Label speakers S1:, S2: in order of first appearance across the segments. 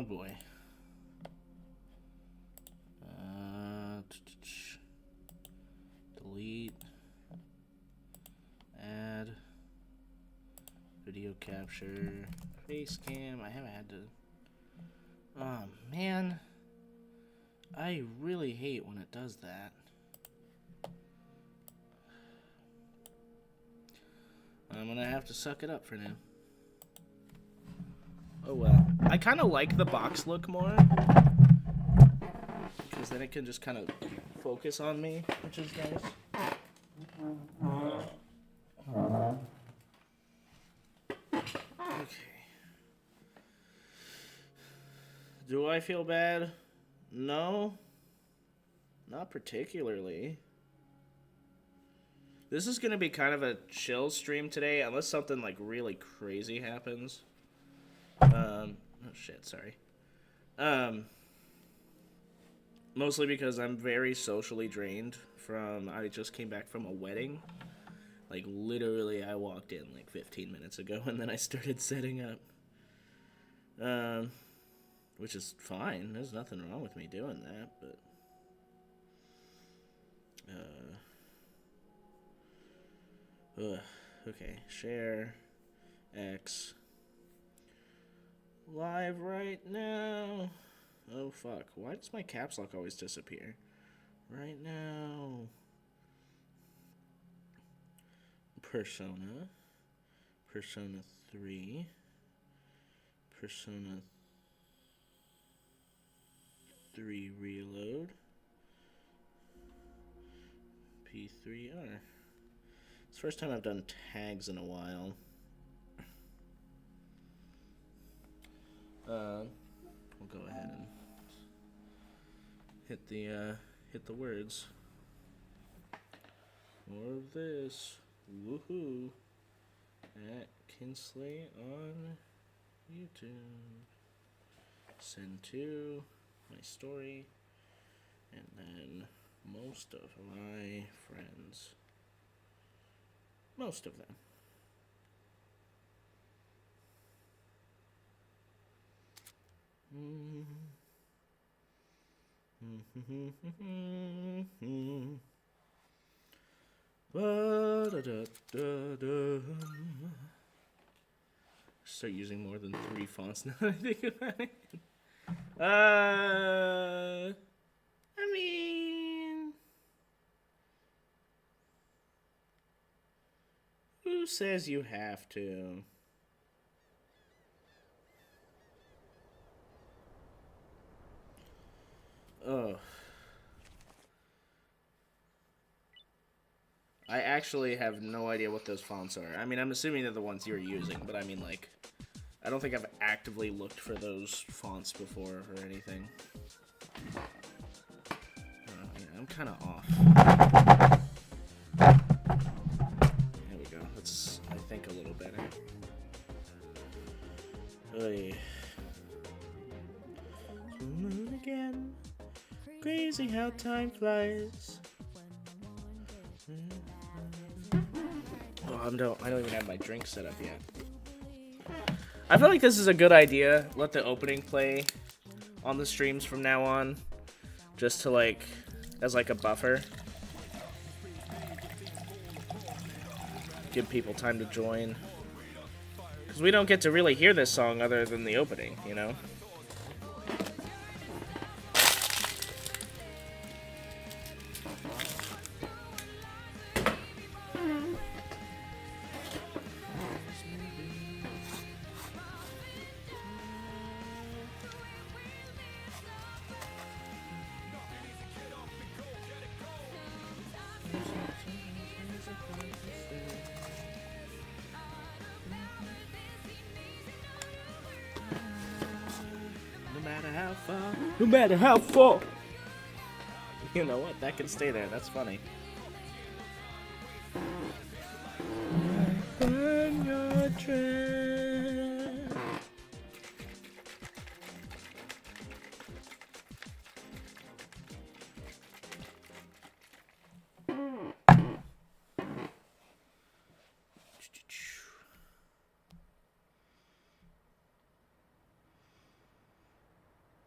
S1: Oh boy. Delete. Add. Video capture. Face cam. I haven't had to. Oh man. I really hate when it does that. I'm gonna have to suck it up for now. Oh well. I kind of like the box look more. Because then it can just kind of focus on me, which is nice. Okay. Do I feel bad? No. Not particularly. This is going to be kind of a chill stream today, unless something, like, really crazy happens. Oh, shit, sorry. Mostly because I'm very socially drained from... I just came back from a wedding. Like, literally, I walked in, like, 15 minutes ago, and then I started setting up. Which is fine. There's nothing wrong with me doing that, but... okay, share, X, live right now. Oh fuck, why does my caps lock always disappear? Right now. Persona 3, Persona 3 reload, P3R. It's the first time I've done tags in a while. We'll go ahead and hit the words. More of this. Woohoo! At Kinsley on YouTube. Send to my story. And then most of my friends. Most of them. Start using more than 3 fonts now that I think about it. I mean, who says you have to? Oh. I actually have no idea what those fonts are. I mean, I'm assuming they're the ones you're using, but I mean, like, I don't think I've actively looked for those fonts before or anything. Yeah, I'm kind of off. There we go. That's, I think, a little better. Oy. Moon again. Crazy how time flies. Oh, I don't even have my drink set up yet. I feel like this is a good idea. Let the opening play on the streams from now on, just to like, as like a buffer. Give people time to join. Because we don't get to really hear this song other than the opening, you know? No matter how far. You know what? That can stay there. That's funny. Burn your trail.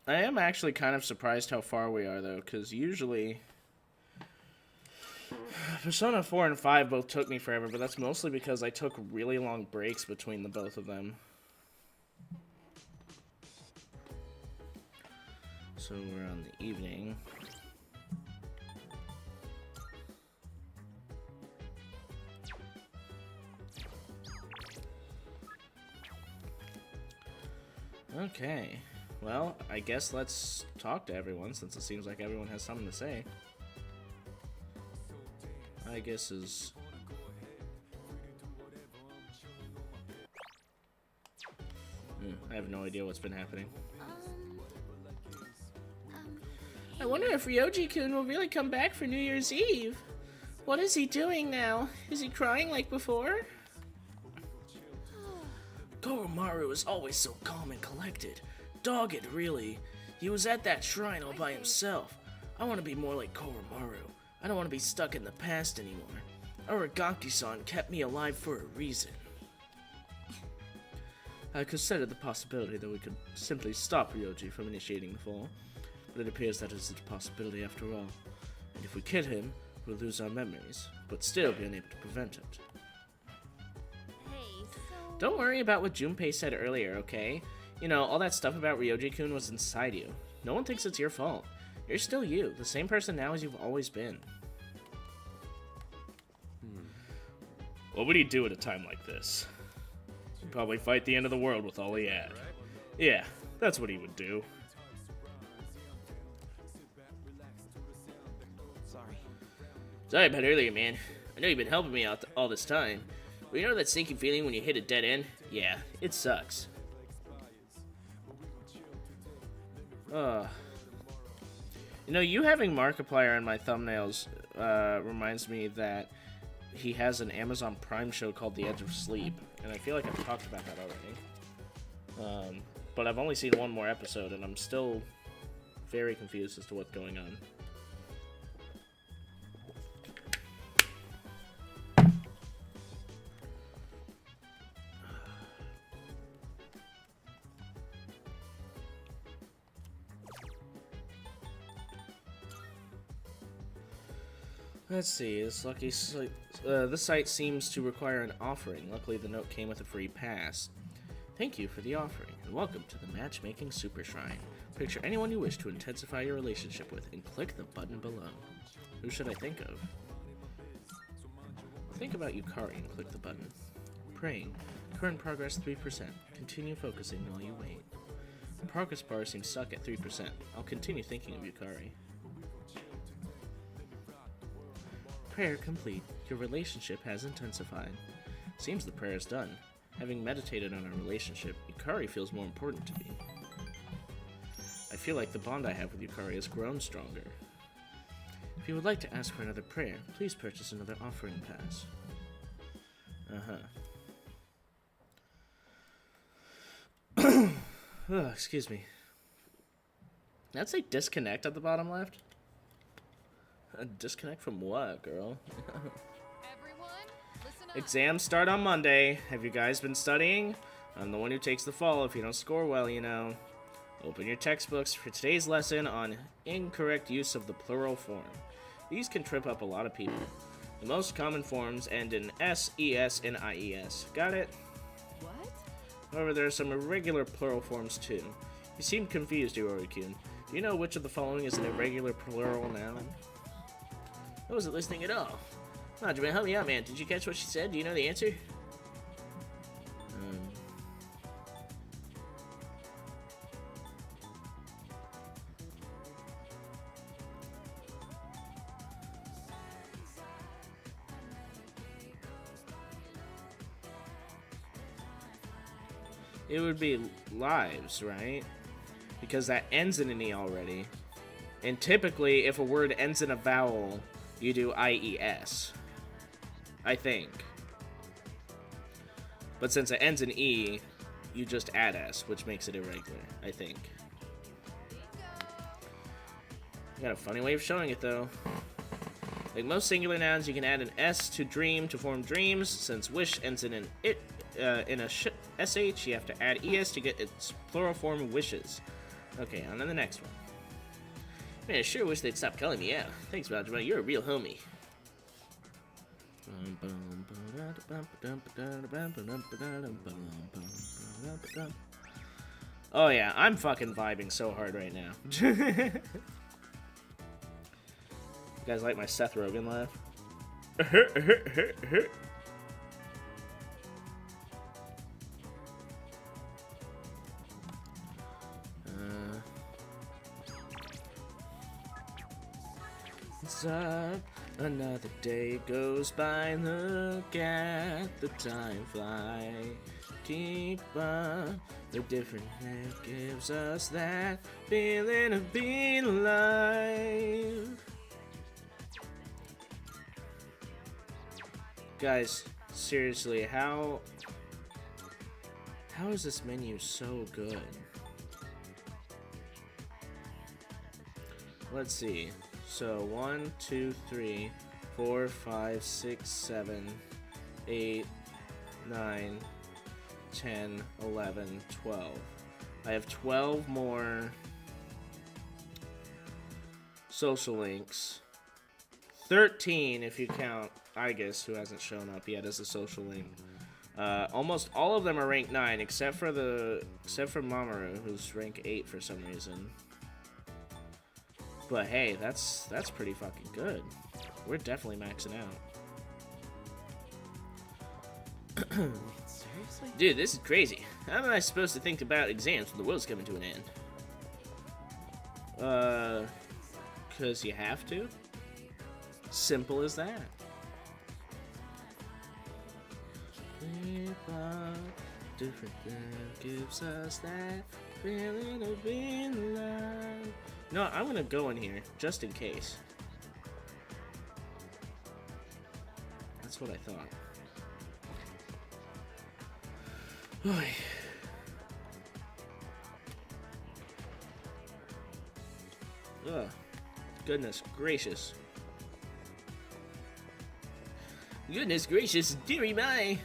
S1: I am actually kind of surprised how far we are, though, because usually Persona 4 and 5 both took me forever, but that's mostly because I took really long breaks between the both of them. So we're on the evening. Okay. Well, I guess let's talk to everyone, since it seems like everyone has something to say. I guess is... I have no idea what's been happening. I wonder if Ryoji-kun will really come back for New Year's Eve. What is he doing now? Is he crying like before? Koromaru is always so calm and collected. Dogged, really. He was at that shrine all by himself. I want to be more like Koromaru. I don't want to be stuck in the past anymore. Aragaki-san kept me alive for a reason. I considered the possibility that we could simply stop Ryoji from initiating the fall, but it appears that is a possibility after all. And if we kill him, we'll lose our memories, but still be unable to prevent it.
S2: Hey, so...
S1: Don't worry about what Junpei said earlier, okay? You know, all that stuff about Ryoji-kun was inside you. No one thinks it's your fault. You're still you, the same person now as you've always been. What would he do at a time like this? He'd probably fight the end of the world with all he had. Yeah, that's what he would do. Sorry about earlier, man. I know you've been helping me out all this time. But you know that sinking feeling when you hit a dead end? Yeah, it sucks. You know, you having Markiplier in my thumbnails reminds me that he has an Amazon Prime show called The Edge of Sleep, and I feel like I've talked about that already. But I've only seen one more episode, and I'm still very confused as to what's going on. Let's see, this lucky site, this site seems to require an offering. Luckily, the note came with a free pass. Thank you for the offering, and welcome to the Matchmaking Super Shrine. Picture anyone you wish to intensify your relationship with, and click the button below. Who should I think of? Think about Yukari and click the button. Praying. Current progress 3%. Continue focusing while you wait. The progress bar seems stuck at 3%. I'll continue thinking of Yukari. Prayer complete. Your relationship has intensified. Seems the prayer is done. Having meditated on our relationship, Yukari feels more important to me. I feel like the bond I have with Yukari has grown stronger. If you would like to ask for another prayer, please purchase another offering pass. Oh, excuse me. That's say disconnect at the bottom left? Disconnect from what, girl?
S2: Everyone, listen up.
S1: Exams start on Monday. Have you guys been studying? I'm the one who takes the fall if you don't score well, you know. Open your textbooks for today's lesson on incorrect use of the plural form. These can trip up a lot of people. The most common forms end in S, ES, and IES. Got it?
S2: What?
S1: However, there are some irregular plural forms too. You seem confused, Iori-kun. Do you know which of the following is an irregular plural noun? I wasn't listening at all. Majima, help me out, man. Did you catch what she said? Do you know the answer? It would be lives, right? Because that ends in an E already. And typically, if a word ends in a vowel, you do IES. I think. But since it ends in E, you just add S, which makes it irregular, I think. Got a funny way of showing it, though. Like most singular nouns, you can add an S to dream to form dreams. Since wish ends in an SH, you have to add ES to get its plural form wishes. Okay, on to the next one. Man, I sure wish they'd stop calling me out. Thanks, Roger. You're a real homie. Oh yeah, I'm fucking vibing so hard right now. You guys like my Seth Rogen laugh? What's up? Another day goes by. Look at the time fly. Keep up. The different life gives us that feeling of being alive. Guys, seriously, how is this menu so good? Let's see. So 1, 2, 3, 4, 5, 6, 7, 8, 9, 10, 11, 12. I have 12 more social links. 13 if you count Igus, who hasn't shown up yet as a social link. Almost all of them are rank 9 except for Mamoru, who's rank 8 for some reason. But hey, that's pretty fucking good. We're definitely maxing out. Dude, this is crazy. How am I supposed to think about exams when the world's coming to an end? 'Cause you have to. Simple as that. Different thing gives us that feeling of being alive. No, I'm gonna go in here just in case. That's what I thought. Oy. Ugh. Goodness gracious. Goodness gracious, dearie my.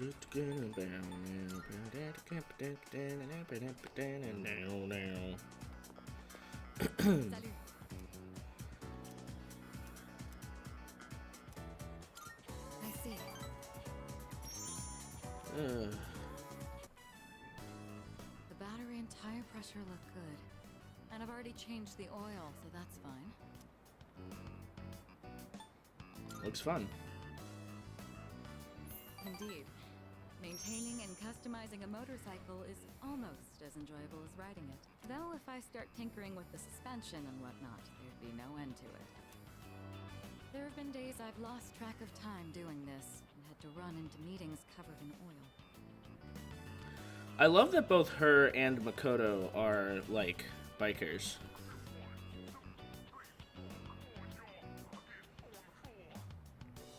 S2: I see.
S1: Uh.
S2: The battery and tire pressure look good. And I've already changed the oil, so that's fine.
S1: Looks fun.
S2: Indeed. Maintaining and customizing a motorcycle is almost as enjoyable as riding it. Though if I start tinkering with the suspension and whatnot, there'd be no end to it. There have been days I've lost track of time doing this and had to run into meetings covered in oil.
S1: I love that both her and Makoto are, like, bikers.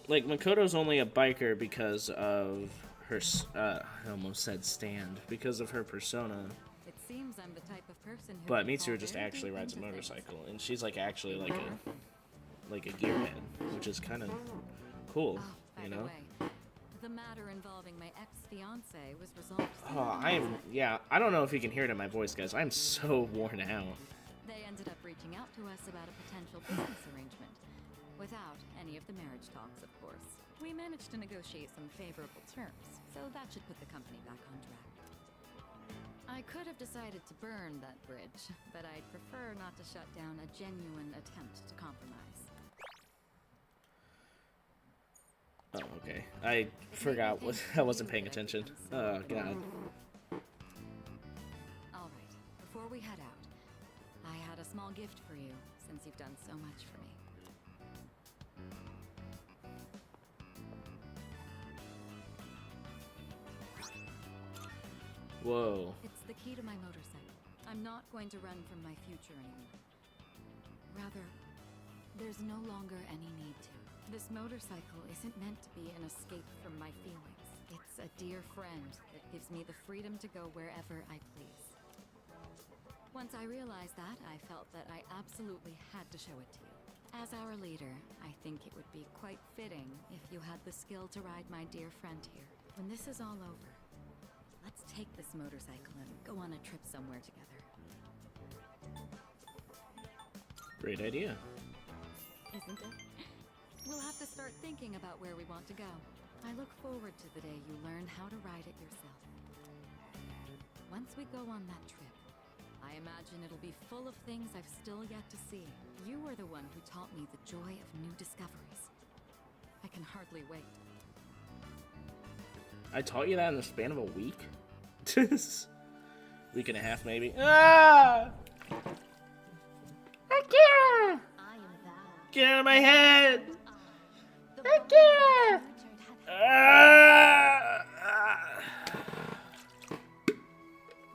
S1: Like, Makoto's only a biker because of her, I almost said stand, because of her persona.
S2: It seems I'm the type of person who
S1: But
S2: can
S1: Mitsuru
S2: fall
S1: just
S2: very
S1: actually
S2: deep
S1: rides a
S2: into things.
S1: motorcycle, and she's, like, actually, like a gearhead, which is kind of cool,
S2: Oh, by
S1: you
S2: the
S1: know?
S2: way, the matter involving my ex-fiance was resolved.
S1: Oh, I don't know if you can hear it in my voice, guys. I'm so worn out.
S2: They ended up reaching out to us about a potential business arrangement, without any of the marriage talks, of course. We managed to negotiate some favorable terms, so that should put the company back on track. I could have decided to burn that bridge, but I'd prefer not to shut down a genuine attempt to compromise.
S1: Oh, okay. I forgot. I wasn't paying attention. Oh, God.
S2: All right, before we head out, I had a small gift for you, since you've done so much for me.
S1: Whoa.
S2: It's the key to my motorcycle. I'm not going to run from my future anymore. Rather, there's no longer any need to. This motorcycle isn't meant to be an escape from my feelings. It's a dear friend that gives me the freedom to go wherever I please. Once I realized that, I felt that I absolutely had to show it to you. As our leader, I think it would be quite fitting if you had the skill to ride my dear friend here. When this is all over, let's take this motorcycle and go on a trip somewhere together.
S1: Great idea.
S2: Isn't it? We'll have to start thinking about where we want to go. I look forward to the day you learn how to ride it yourself. Once we go on that trip, I imagine it'll be full of things I've still yet to see. You were the one who taught me the joy of new discoveries. I can hardly wait.
S1: I taught you that in the span of a week? Week and a half, maybe. Ah! Akira! Get out of my head! Akira! Ah!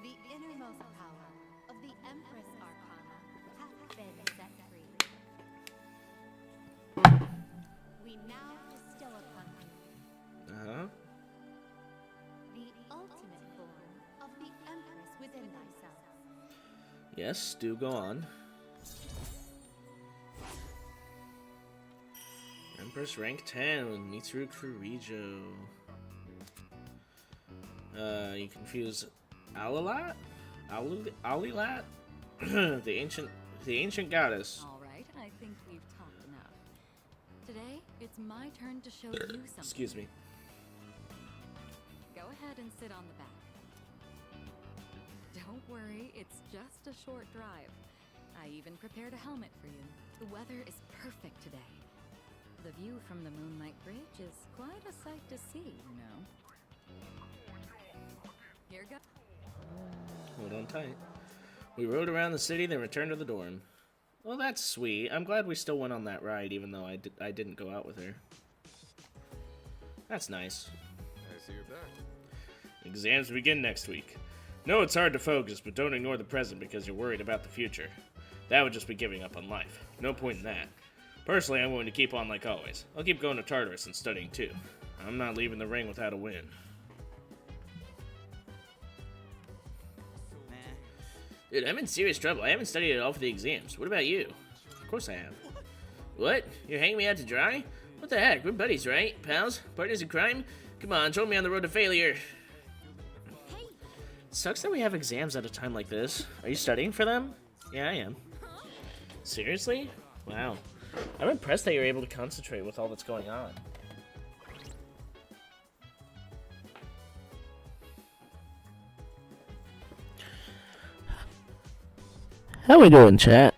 S2: The innermost power of the Empress Arcana hath been set free. We now distill upon you
S1: Uh-huh.
S2: the ultimate form of the Empress within thyself.
S1: Yes, do go on. Empress rank 10 with Mitsuru Kurijo. You confuse Alilat? Alilat? the ancient goddess.
S2: All right, I think we've talked enough. Today, it's my turn to show you something.
S1: Excuse me.
S2: Go ahead and sit on the back. Don't worry, it's just a short drive. I even prepared a helmet for you. The weather is perfect today. The view from the Moonlight Bridge is quite a sight to see, you know. Here go.
S1: Hold on tight. We rode around the city, then returned to the dorm. Well, that's sweet. I'm glad we still went on that ride, even though I didn't go out with her. That's nice.
S3: I see you're back.
S1: Exams begin next week. No, it's hard to focus, but don't ignore the present because you're worried about the future. That would just be giving up on life. No point in that. Personally, I'm going to keep on like always. I'll keep going to Tartarus and studying too. I'm not leaving the ring without a win. Dude, I'm in serious trouble. I haven't studied at all for the exams. What about you? Of course I have. What? You're hanging me out to dry? What the heck? We're buddies, right? Pals? Partners in crime? Come on, join me on the road to failure. Sucks that we have exams at a time like this. Are you studying for them? Yeah, I am. Seriously? Wow. I'm impressed that you're able to concentrate with all that's going on. How we doing, chat?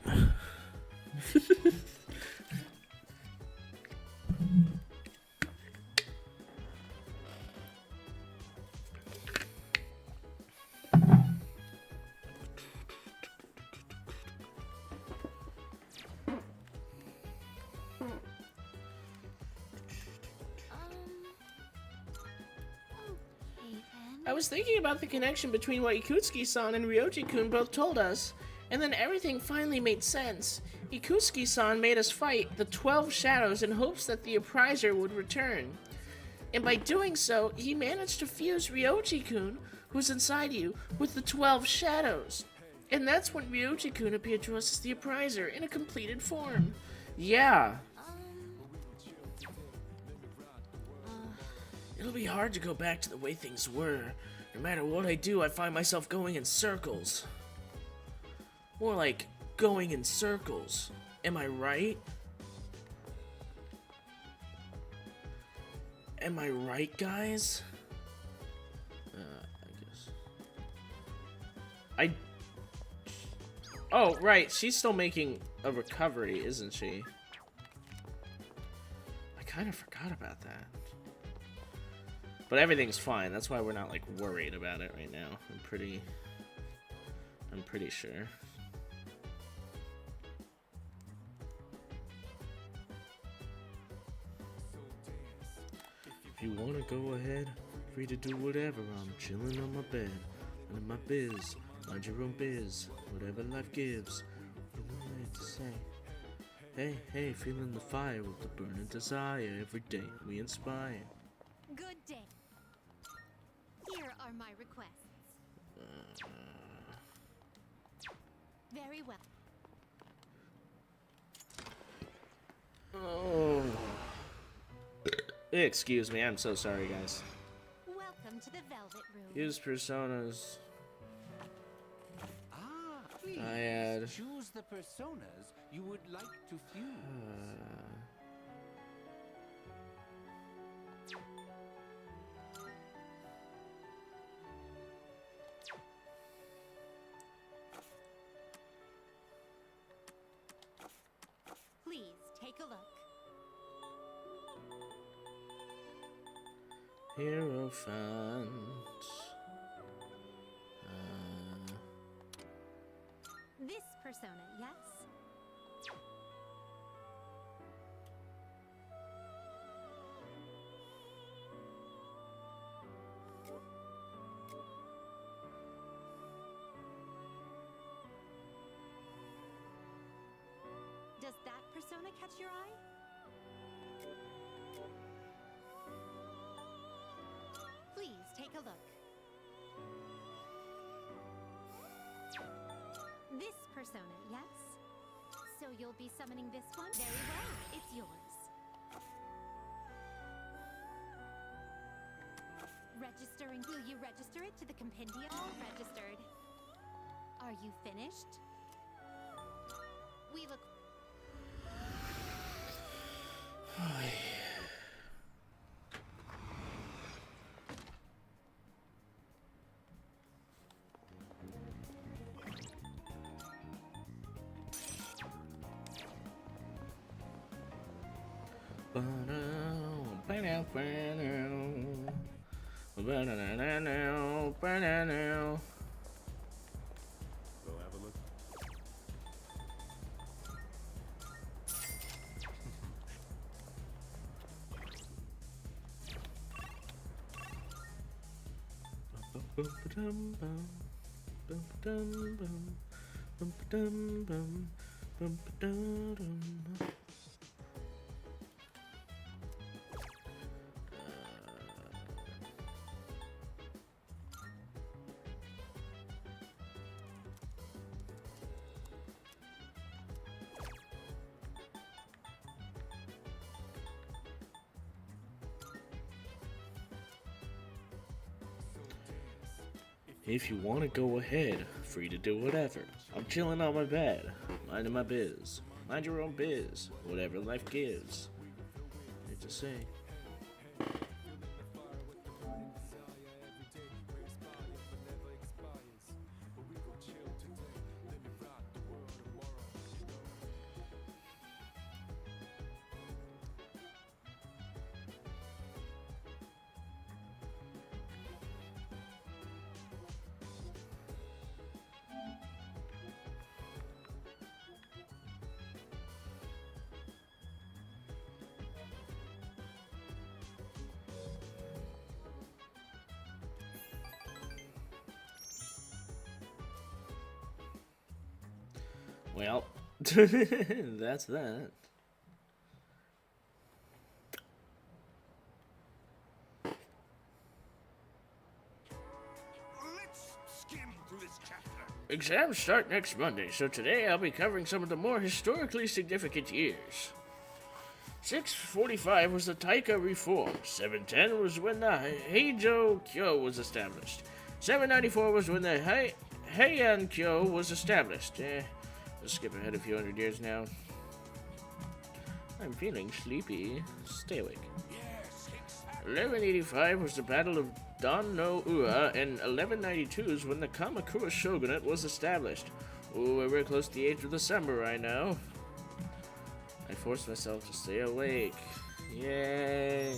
S1: I was thinking about the connection between what Ikutsuki-san and Ryoji-kun both told us, and then everything finally made sense. Ikutsuki-san made us fight the 12 shadows in hopes that the appraiser would return. And by doing so, he managed to fuse Ryoji-kun, who's inside you, with the 12 shadows. And that's when Ryoji-kun appeared to us as the appraiser in a completed form. Yeah. It'll be hard to go back to the way things were. No matter what I do, I find myself going in circles. More like going in circles. Am I right? Am I right, guys? I guess. Oh, right. She's still making a recovery, isn't she? I kind of forgot about that. But everything's fine. That's why we're not, like, worried about it right now. I'm pretty sure. If you wanna go ahead, free to do whatever. I'm chilling on my bed, under my biz. Mind your own biz, whatever life gives. You know what I have to say. Hey, hey, feeling the fire with the burning desire. Every day we inspire.
S4: Good day. Here are my requests. Very well.
S1: Oh. Excuse me, I'm so sorry, guys.
S4: Welcome to the Velvet Room.
S1: Use personas.
S3: Please
S1: I had.
S3: choose the personas you would like to fuse.
S4: Please take a look.
S1: Hierophant.
S4: This persona, yes? Does that persona catch your eye? Please take a look. This persona, yes? So you'll be summoning this one? Very well, it's yours. Registering. Will you register it to the compendium? All registered. Are you finished? We look.
S5: Go have a look.
S1: If you want to go ahead, free to do whatever. I'm chilling on my bed, minding my biz. Mind your own biz, whatever life gives. Hate to say. Well, that's that.
S5: Let's skim through this chapter.
S1: Exams start next Monday, so today I'll be covering some of the more historically significant years. 645 was the Taika Reform. 710 was when the Heijo Kyo was established. 794 was when the Heian Kyo was established. Let's skip ahead a few hundred years now. I'm feeling sleepy. Stay awake. 1185 was the Battle of Don no Ua, and 1192 is when the Kamakura Shogunate was established. Ooh, we're very close to the age of the samurai now. I forced myself to stay awake. Yay!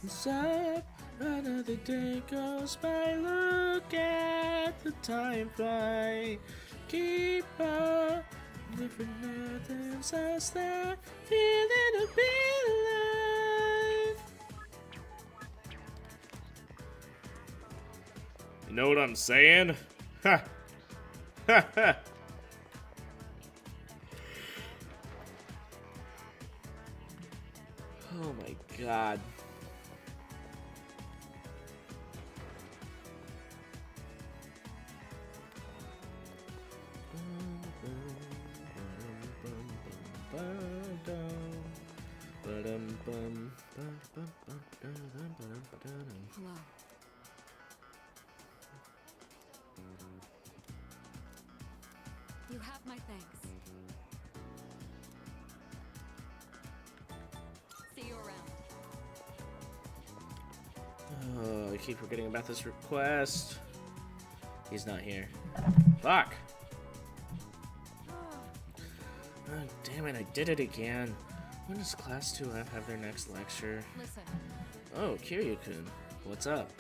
S1: Zap, another day goes by. Look at the time fly. Keep up different methods as that feeling to be alive. You know what I'm saying? Ha! Ha ha! Oh my god.
S2: Thanks. See you around.
S1: Oh, I keep forgetting about this request. He's not here. Fuck! Oh, damn it, I did it again. When does Class 2F have their next lecture?
S2: Listen,
S1: Oh, Kiryu-kun. What's up?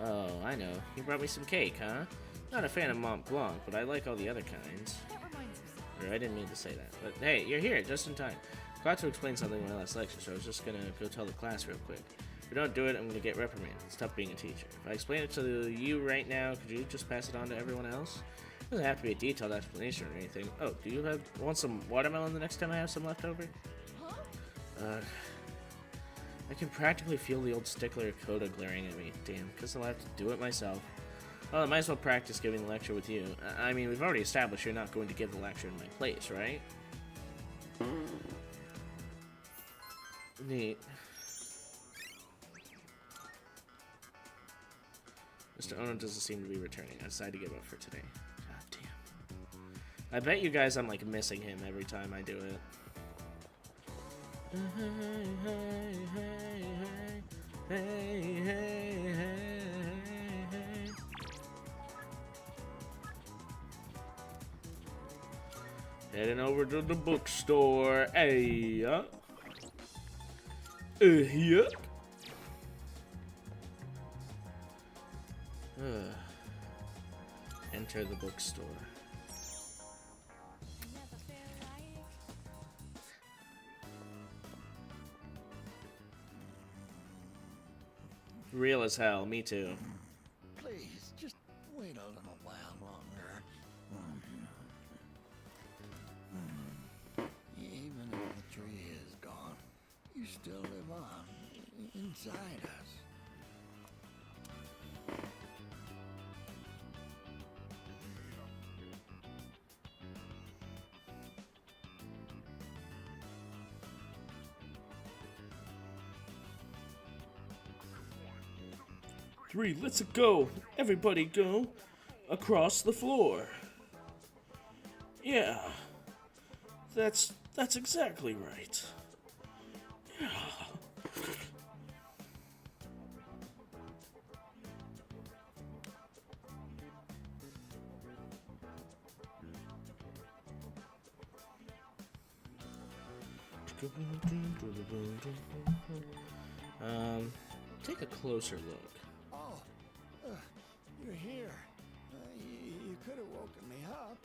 S1: Oh, I know. You brought me some cake, huh? Not a fan of Mont Blanc, but I like all the other kinds.
S2: that reminds me.
S1: Or I didn't mean to say that. But hey, you're here, just in time. Forgot to explain something in my last lecture, so I was just gonna go tell the class real quick. If you don't do it, I'm gonna get reprimanded. Stop being a teacher. If I explain it to you right now, could you just pass it on to everyone else? It doesn't have to be a detailed explanation or anything. Oh, do you want some watermelon the next time I have some left over?
S2: Huh?
S1: I can practically feel the old stickler Coda glaring at me. Damn, guess I'll have to do it myself. Well, I might as well practice giving the lecture with you. I mean, we've already established you're not going to give the lecture in my place, right? Neat. Mr. Ono doesn't seem to be returning. I decided to give up for today. God damn. I bet you guys I'm like missing him every time I do it. Heading over to the bookstore. Hey, yeah. Enter the bookstore. Real as hell, me too.
S6: Please, just wait a little while longer. Even if the tree is gone, you still live on inside us.
S1: 3, let's go. Everybody go across the floor. Yeah. That's exactly right. Yeah. Take a closer look.
S6: Oh, you're here. You could have woken me up.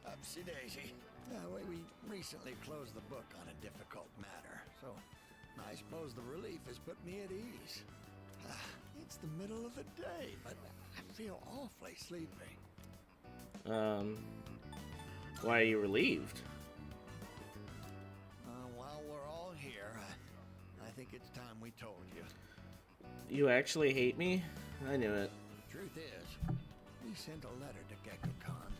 S6: Upsy daisy. We recently closed the book on a difficult matter, so I suppose the relief has put me at ease. It's the middle of the day, but I feel awfully sleepy.
S1: Why are you relieved?
S6: While we're all here, I think it's time we told you.
S1: You actually hate me? I knew it.
S6: Truth is, we sent a letter to Gekko-kan.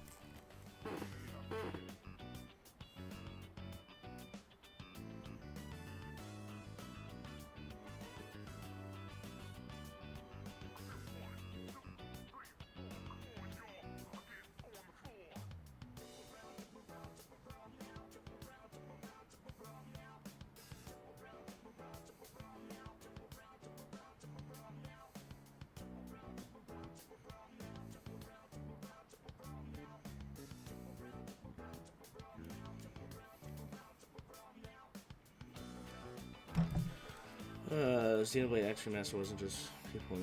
S1: Xenoblade Action Master wasn't just people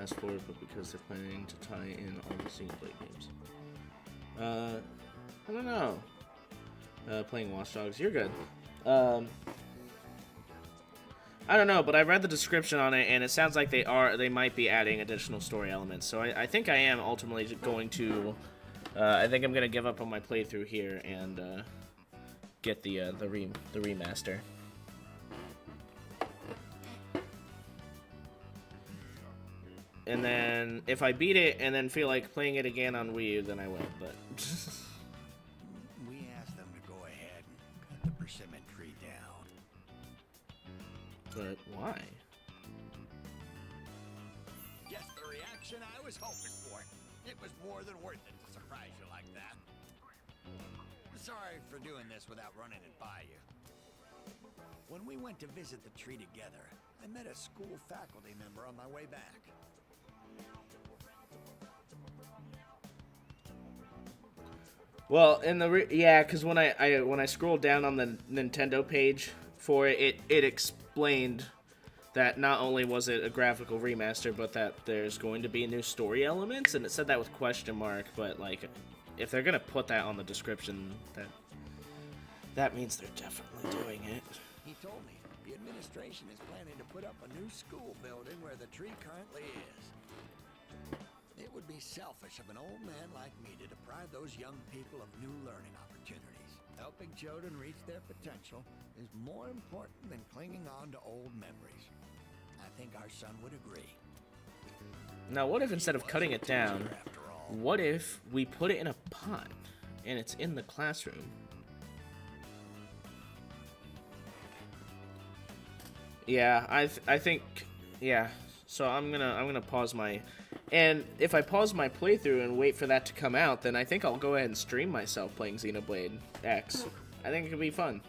S1: asked for it, but because they're planning to tie in all the Xenoblade games. I don't know. Playing Watch Dogs, you're good. I don't know, but I read the description on it, and it sounds like they might be adding additional story elements. So I think I am ultimately going to, I think I'm gonna give up on my playthrough here and get the remaster. And then, if I beat it and then feel like playing it again on Wii U, then I will, but...
S6: We asked them to go ahead and cut the persimmon tree down.
S1: But why?
S3: Just the reaction I was hoping for.
S6: It was more than worth it to surprise you like that. Sorry for doing this without running it by you. When we went to visit the tree together, I met a school faculty member on my way back.
S1: Well, in the yeah, because when I scrolled down on the Nintendo page for it, it explained that not only was it a graphical remaster, but that there's going to be new story elements, and it said that with question mark. But like, if they're gonna put that on the description, that means they're definitely doing it.
S6: He told me the administration is planning to put up a new school building where the tree currently is. It would be selfish of an old man like me to deprive those young people of new learning opportunities. Helping children reach their potential is more important than clinging on to old memories. I think our son would agree.
S1: Now, what if instead of cutting it down, what if we put it in a pot and it's in the classroom? Yeah, I think, yeah. So I'm gonna pause my, and if I pause my playthrough and wait for that to come out, then I think I'll go ahead and stream myself playing Xenoblade X. I think it could be fun.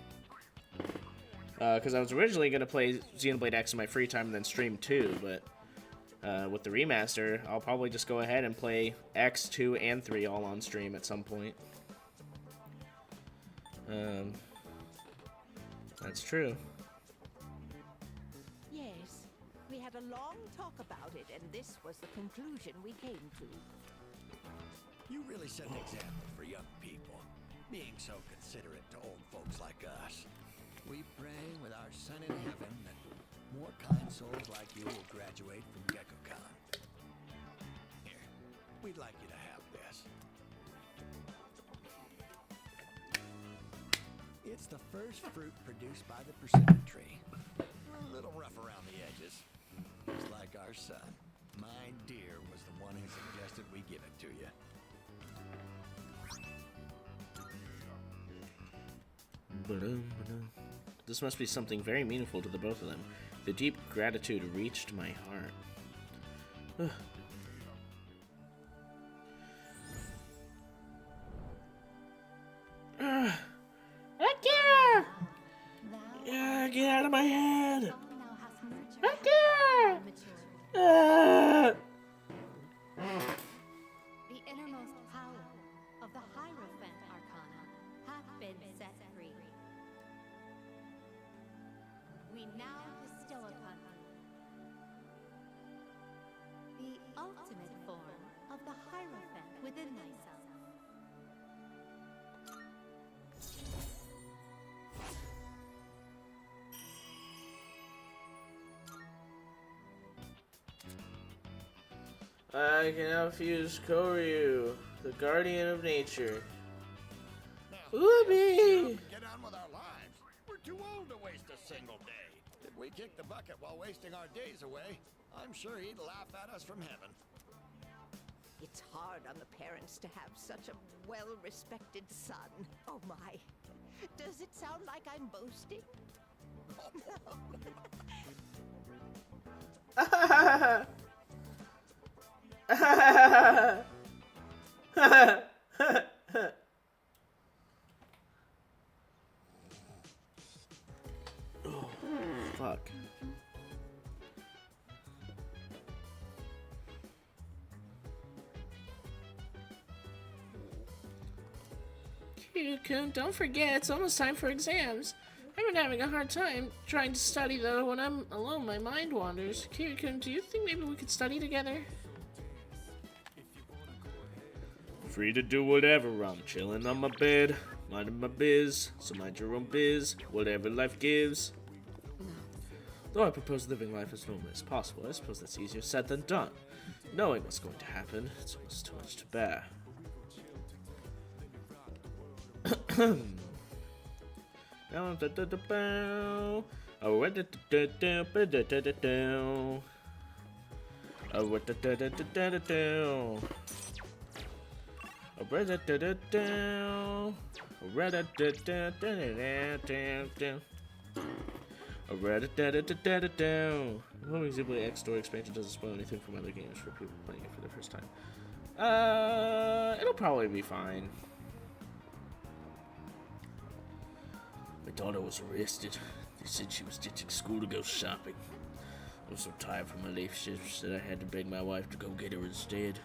S1: Because I was originally gonna play Xenoblade X in my free time and then stream 2, but with the remaster, I'll probably just go ahead and play X, 2, and 3 all on stream at some point. That's true.
S7: Yes, we had a long talk about it, and this was the conclusion we came to.
S6: You really set an example for young people, being so considerate to old folks like us. We pray with our son in heaven that more kind souls like you will graduate from GeckoCon. Here, we'd like you to have this. It's the first fruit produced by the persimmon tree. A little rough around the edges, just like our son. My dear was the one who suggested we give it to you.
S1: This must be something very meaningful to the both of them. The deep gratitude reached my heart. Akira! Yeah, get out of my head! Akira!
S4: The innermost power of the Hierophant Arcana hath been set free. We now bestow upon thee the ultimate form of the Hierophant within thyself.
S1: I can outfuse Koryu, the guardian of nature. Whoopee!
S6: Get on with our lives. We're too old to waste a single day. If we kick the bucket while wasting our days away, I'm sure he'd laugh at us from heaven.
S7: It's hard on the parents to have such a well-respected son. Oh my. Does it sound like I'm boasting?
S1: Oh, fuck. Kiryu-kun, don't forget, it's almost time for exams. I've been having a hard time trying to study, though. When I'm alone, my mind wanders. Kiryu-kun, do you think maybe we could study together? Free to do whatever, I'm chilling on my bed, minding my biz, so mind your own biz, whatever life gives. Though I propose living life as normally as possible, I suppose that's easier said than done. Knowing what's going to happen, it's almost too much to bear. Moving Xenoblade X story expansion doesn't spoil anything from other games for people playing it for the first time. It'll probably be fine. My daughter was arrested. They said she was ditching school to go shopping. I was so tired from my late shifts that I had to beg my wife to go get her instead.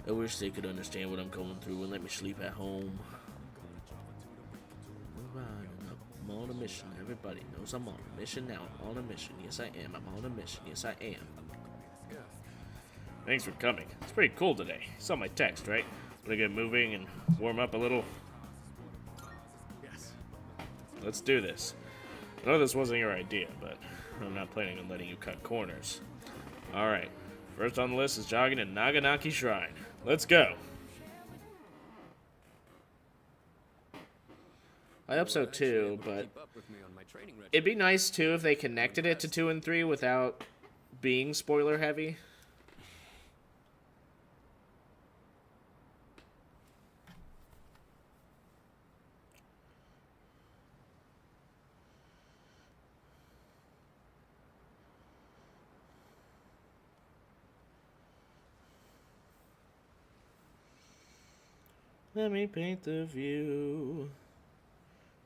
S1: I wish they could understand what I'm going through and let me sleep at home. I'm on a mission. Everybody knows I'm on a mission now. I'm on a mission. Yes, I am. I'm on a mission. Yes, I am. Thanks for coming. It's pretty cool today. You saw my text, right? Wanna get moving and warm up a little?
S5: Yes.
S1: Let's do this. I know this wasn't your idea, but I'm not planning on letting you cut corners. Alright. First on the list is jogging at Naganaki Shrine. Let's go. I hope so too, but it'd be nice too if they connected it to 2 and 3 without being spoiler heavy. Let me paint the view.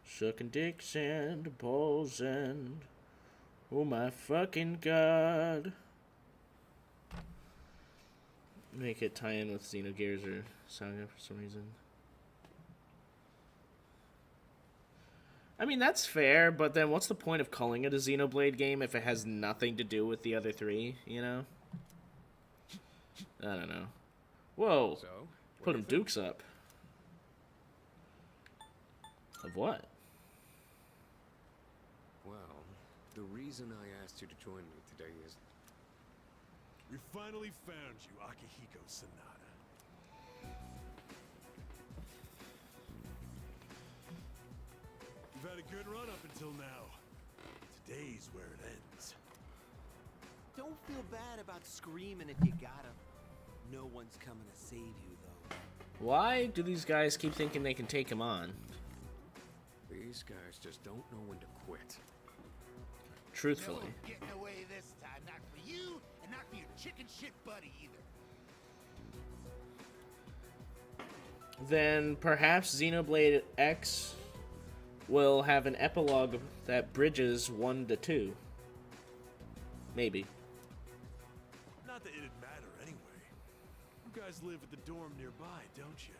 S1: Sucking dicks and balls and oh my fucking god. Make it tie in with Xenogears or Saga for some reason. I mean, that's fair, but then what's the point of calling it a Xenoblade game if it has nothing to do with the other 3, you know? I don't know. Whoa.
S3: So,
S1: Put them dukes up. Of what?
S3: Well, the reason I asked you to join me today is
S5: We finally found you, Akihiko Sanada. You've had a good run up until now. Today's where it ends.
S8: Don't feel bad about screaming if you gotta. No one's coming to save you, though.
S1: Why do these guys keep thinking they can take him on?
S3: these guys just don't know when to quit.
S1: Truthfully.
S5: No getting away this time, not for you, and not for your chicken shit buddy either.
S1: Then perhaps Xenoblade X will have an epilogue that bridges 1 to 2. Maybe.
S5: Not that it'd matter anyway. You guys live at the dorm nearby, don't you?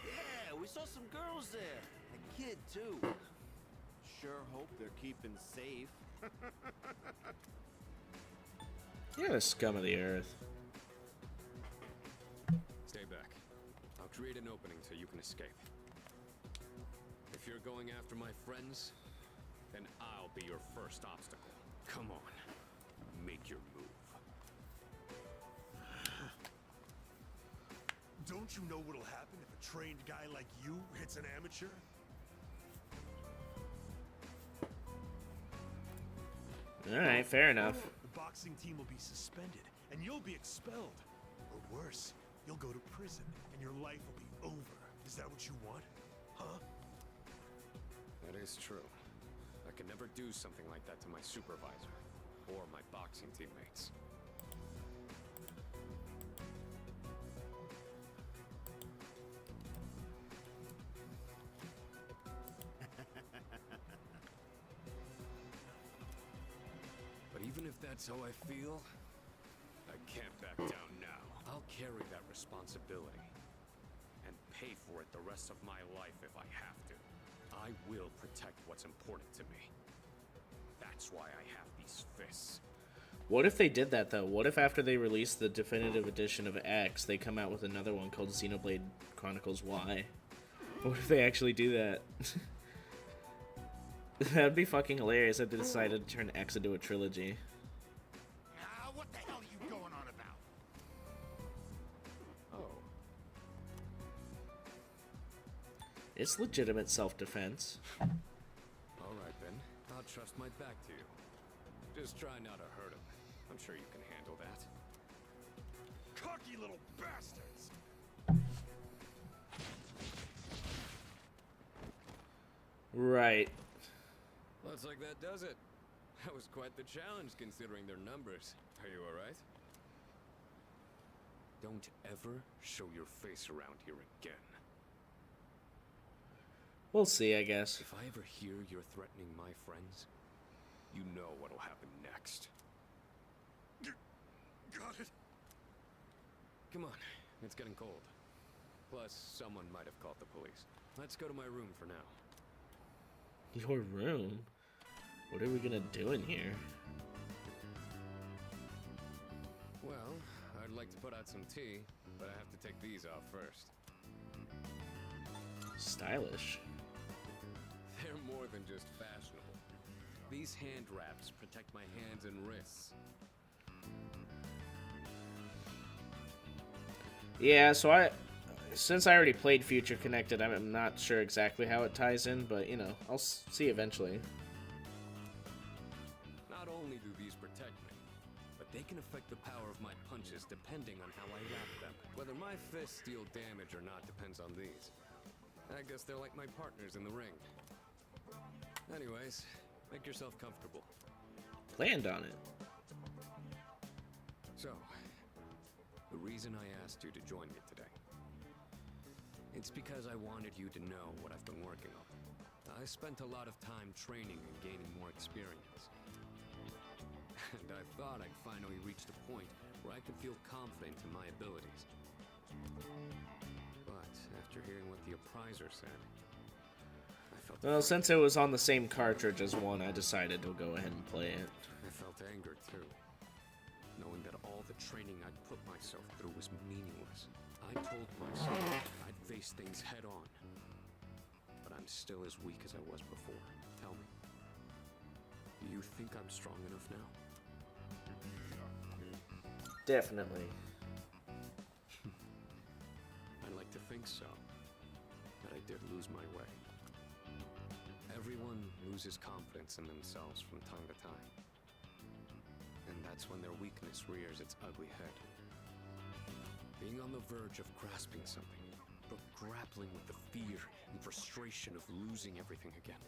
S8: Yeah, we saw some girls there. A kid, too. Sure hope they're keeping safe.
S1: You're the scum of the earth.
S3: Stay back. I'll create an opening so you can escape. If you're going after my friends, then I'll be your first obstacle. Come on, make your move.
S5: Don't you know what'll happen if a trained guy like you hits an amateur?
S1: Alright, fair enough.
S5: The boxing team will be suspended, and you'll be expelled. Or worse, you'll go to prison, and your life will be over. Is that what you want? Huh?
S3: That is true. I could never do something like that to my supervisor, or my boxing teammates. But even if that's how I feel, I can't back down now. I'll carry that responsibility and pay for it the rest of my life if I have to. I will protect what's important to me. That's why I have these fists.
S1: What if they did that, though? What if after they release the definitive edition of X, they come out with another one called Xenoblade Chronicles Y? What if they actually do that? That'd be fucking hilarious if they decided to turn X into a trilogy.
S5: What the hell are you going on about?
S3: Oh,
S1: It's legitimate self-defense.
S3: all right then. I'll trust my back to you. Just try not to hurt him. I'm sure you can handle that.
S5: Cocky little bastards!
S1: Right.
S3: Looks like that does it. That was quite the challenge considering their numbers. Are you alright? Don't ever show your face around here again.
S1: We'll see, I guess.
S3: If I ever hear you're threatening my friends, you know what'll happen next.
S5: Got it.
S3: Come on, it's getting cold. Plus, someone might have called the police. Let's go to my room for now.
S1: Your room? What are we gonna do in here?
S3: Well, I'd like to put out some tea, but I have to take these off first.
S1: Stylish.
S3: They're more than just fashionable. These hand wraps protect my hands and wrists.
S1: Yeah, so since I already played Future Connected, I'm not sure exactly how it ties in, but you know, I'll see eventually.
S3: Not only do these protect me, but they can affect the power of my punches depending on how I wrap them. Whether my fists deal damage or not depends on these. I guess they're like my partners in the ring. Anyways, make yourself comfortable.
S1: Planned on it.
S3: So, the reason I asked you to join me today, it's because I wanted you to know what I've been working on. I spent a lot of time training and gaining more experience. And I thought I'd finally reached a point where I could feel confident in my abilities. But after hearing what the appraiser said, I felt
S1: Well, since it was on the same cartridge as one, I decided to go ahead and play it.
S3: I felt anger too, knowing that all the training I'd put myself through was meaningless. I told myself I'd face things head on, but I'm still as weak as I was before. Tell me, do you think I'm strong enough now?
S1: Definitely.
S3: I like to think so, but I did lose my way. Everyone loses confidence in themselves from time to time. And that's when their weakness rears its ugly head. Being on the verge of grasping something, but grappling with the fear and frustration of losing everything again.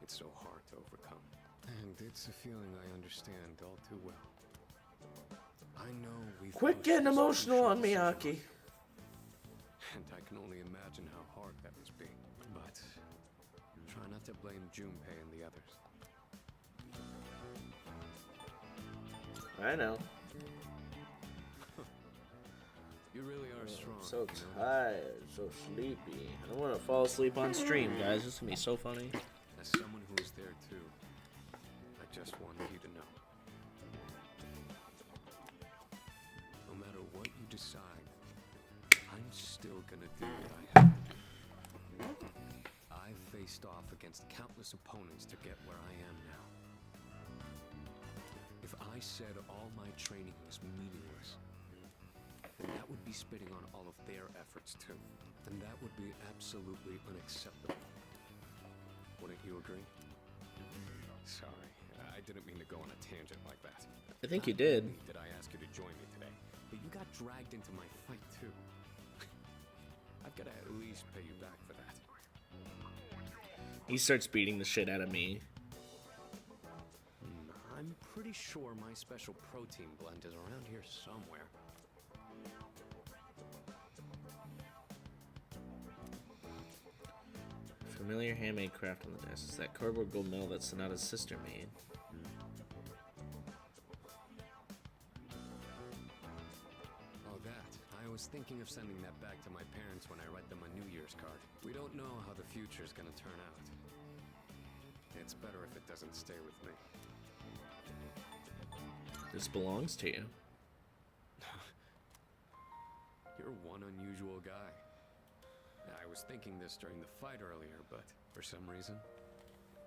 S3: It's so hard to overcome. And it's a feeling I understand all too well. I know we've...
S1: Quit getting emotional on me, Aki.
S3: And I can only imagine how hard that must be. But try not to blame Junpei and the others.
S1: I know.
S3: You really are strong.
S1: So
S3: you know?
S1: tired, so sleepy. I don't want to fall asleep on stream, guys. This is gonna be so funny.
S3: As someone who was there too, I just wanted you to know. No matter what you decide, I'm still gonna do what I have to do. I faced off against countless opponents to get where I am now. If I said all my training was meaningless, then that would be spitting on all of their efforts too. And that would be absolutely unacceptable. Wouldn't you agree? Sorry, I didn't mean to go on a tangent like that.
S1: I think you did.
S3: Not only did I ask you to join me today, but you got dragged into my fight too. I've got to at least pay you back for that.
S1: He starts beating the shit out of me.
S3: I'm pretty sure my special protein blend is around here somewhere.
S1: Familiar handmade craft on the desk. It's that cardboard gold medal that Sonata's sister made.
S3: Oh, that. I was thinking of sending that back to my parents when I read them a New Year's card. We don't know how the future's gonna turn out. It's better if it doesn't stay with me.
S1: This belongs to you.
S3: You're one unusual guy. I was thinking this during the fight earlier, but for some reason,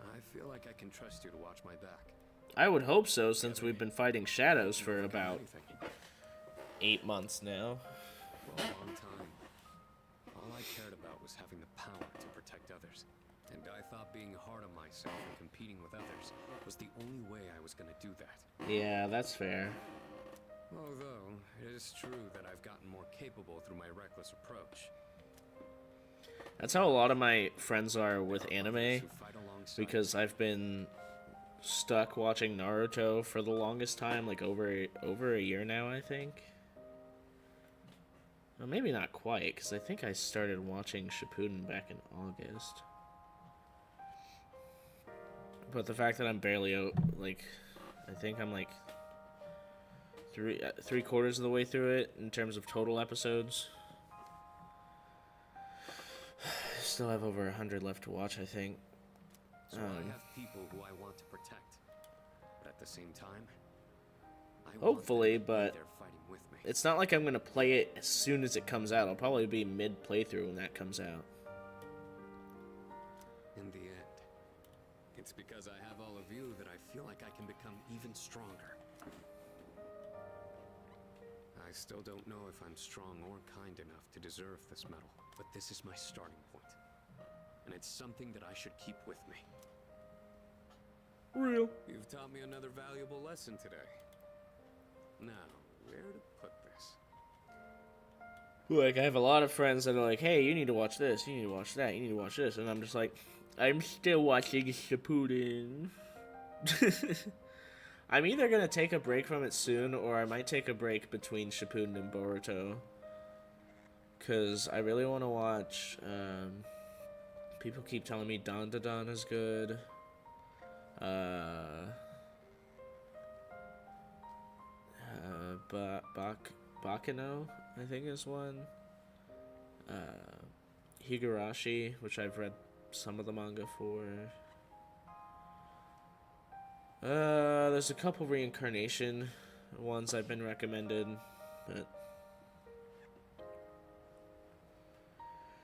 S3: I feel like I can trust you to watch my back.
S1: I would hope so, since we've been fighting shadows for about 8 months now.
S3: For a long time, all I cared about was having the power to protect others. And I thought being hard on myself and competing with others was the only way I was gonna do that.
S1: Yeah, that's fair.
S3: Although, it is true that I've gotten more capable through my reckless approach.
S1: That's how a lot of my friends are with anime,
S3: Who fight alongside
S1: because I've been stuck watching Naruto for the longest time, like over a year now, I think. Well, maybe not quite, because I think I started watching Shippuden back in August. But the fact that I'm barely, like, I think I'm like three quarters of the way through it in terms of total episodes. Still have over 100 left to watch, I think.
S3: So I have people who I want to protect, but at the same time, I
S1: hopefully,
S3: want them to be
S1: but
S3: there fighting with me.
S1: it's not like I'm gonna play it as soon as it comes out. I'll probably be mid playthrough when that comes out.
S3: In the end, it's because I have all of you that I feel like I can become even stronger. I still don't know if I'm strong or kind enough to deserve this medal, but this is my starting point. And it's something that I should keep with me.
S1: Real.
S3: You've taught me another valuable lesson today. Now, where to put this?
S1: Like, I have a lot of friends that are like, hey, you need to watch this, you need to watch that, you need to watch this. And I'm just like, I'm still watching Shippuden. I'm either going to take a break from it soon, or I might take a break between Shippuden and Boruto. Because I really want to watch, people keep telling me Don is good. Bakano, I think is one. Higurashi, which I've read some of the manga for. There's a couple reincarnation ones I've been recommended, but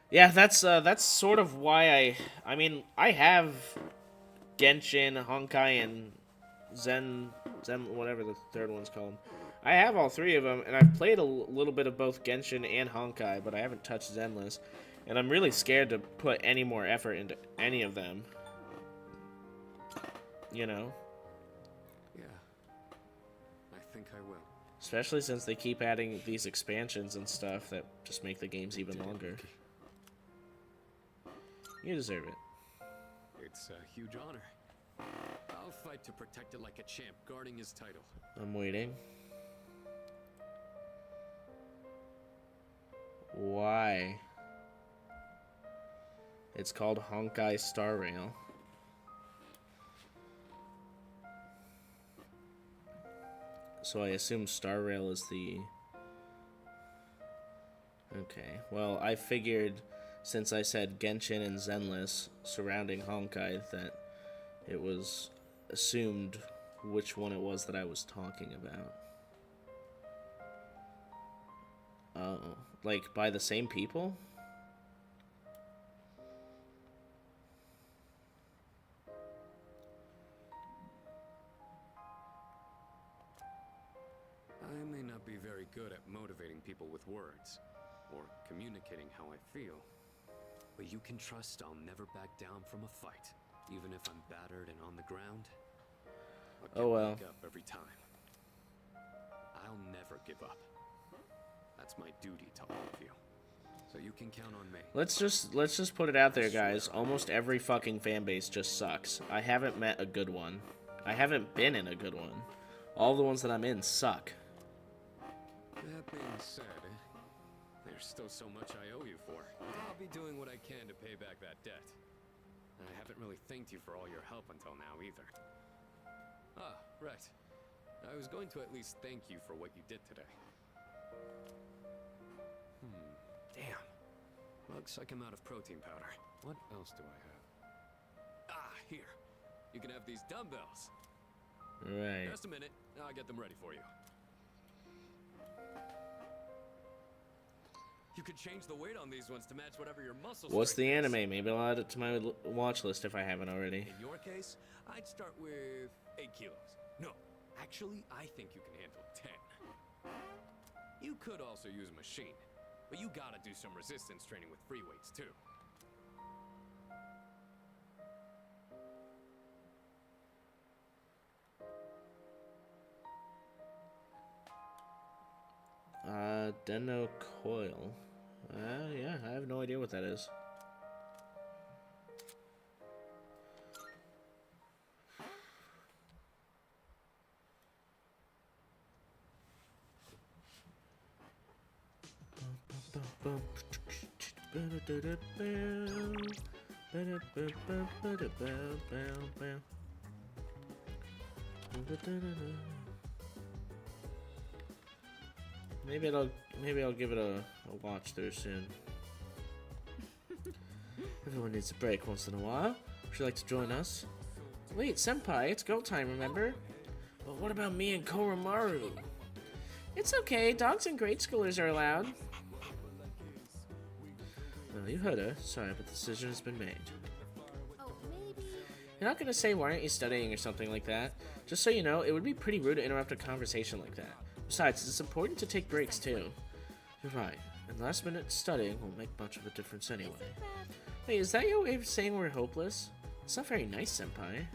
S1: yeah, that's sort of why I mean, I have Genshin, Honkai, and Zen, whatever the third one's called. I have all three of them, and I've played a little bit of both Genshin and Honkai, but I haven't touched Zenless, and I'm really scared to put any more effort into any of them. You know?
S3: Yeah, I think I will.
S1: Especially since they keep adding these expansions and stuff that just make the games even longer. You deserve it.
S3: It's a huge honor. I'll fight to protect it like a champ, guarding his title.
S1: I'm waiting. Why? It's called Honkai Star Rail. So I assume Star Rail is the... Okay, well, I figured since I said Genshin and Zenless surrounding Honkai that it was assumed which one it was that I was talking about. Oh, like by the same people?
S3: I may not be very good at motivating people with words, or communicating how I feel, but you can trust I'll never back down from a fight, even if I'm battered and on the ground. I'll get
S1: Oh well.
S3: back up every time. I'll never give up. That's my duty to all of you, so you can count on me.
S1: Let's just put it out there, guys. Almost every fucking fan base just sucks. I haven't met a good one. I haven't been in a good one. All the ones that I'm in suck.
S3: That being said, there's still so much I owe you for. I'll be doing what I can to pay back that debt. I haven't really thanked you for all your help until now either. Ah, right. I was going to at least thank you for what you did today. Damn. Looks like I'm out of protein powder. What else do I have? Ah, here. You can have these dumbbells.
S1: Right.
S3: Just a minute. I'll get them ready for you. You could change the weight on these ones to match whatever your muscles.
S1: What's the anime? Maybe I'll add it to my watch list if I haven't already.
S3: In your case, I'd start with 8 kilos. No, actually, I think you can handle 10. You could also use a machine, but you gotta do some resistance training with free weights too.
S1: Deno Coil. Yeah, I have no idea what that is. Maybe I'll give it a watch through soon. Everyone needs a break once in a while. Would you like to join us? Wait, Senpai, it's go time, remember? But what about me and Koromaru? It's okay, dogs and grade schoolers are allowed. Well, you heard her. Sorry, but the decision has been made.
S4: Oh, maybe.
S1: You're not gonna say, why aren't you studying or something like that? Just so you know, it would be pretty rude to interrupt a conversation like that. Besides, it's important to take breaks too. You're right, and last minute studying won't make much of a difference anyway. Wait, is that your way of saying we're hopeless? It's not very nice, Senpai.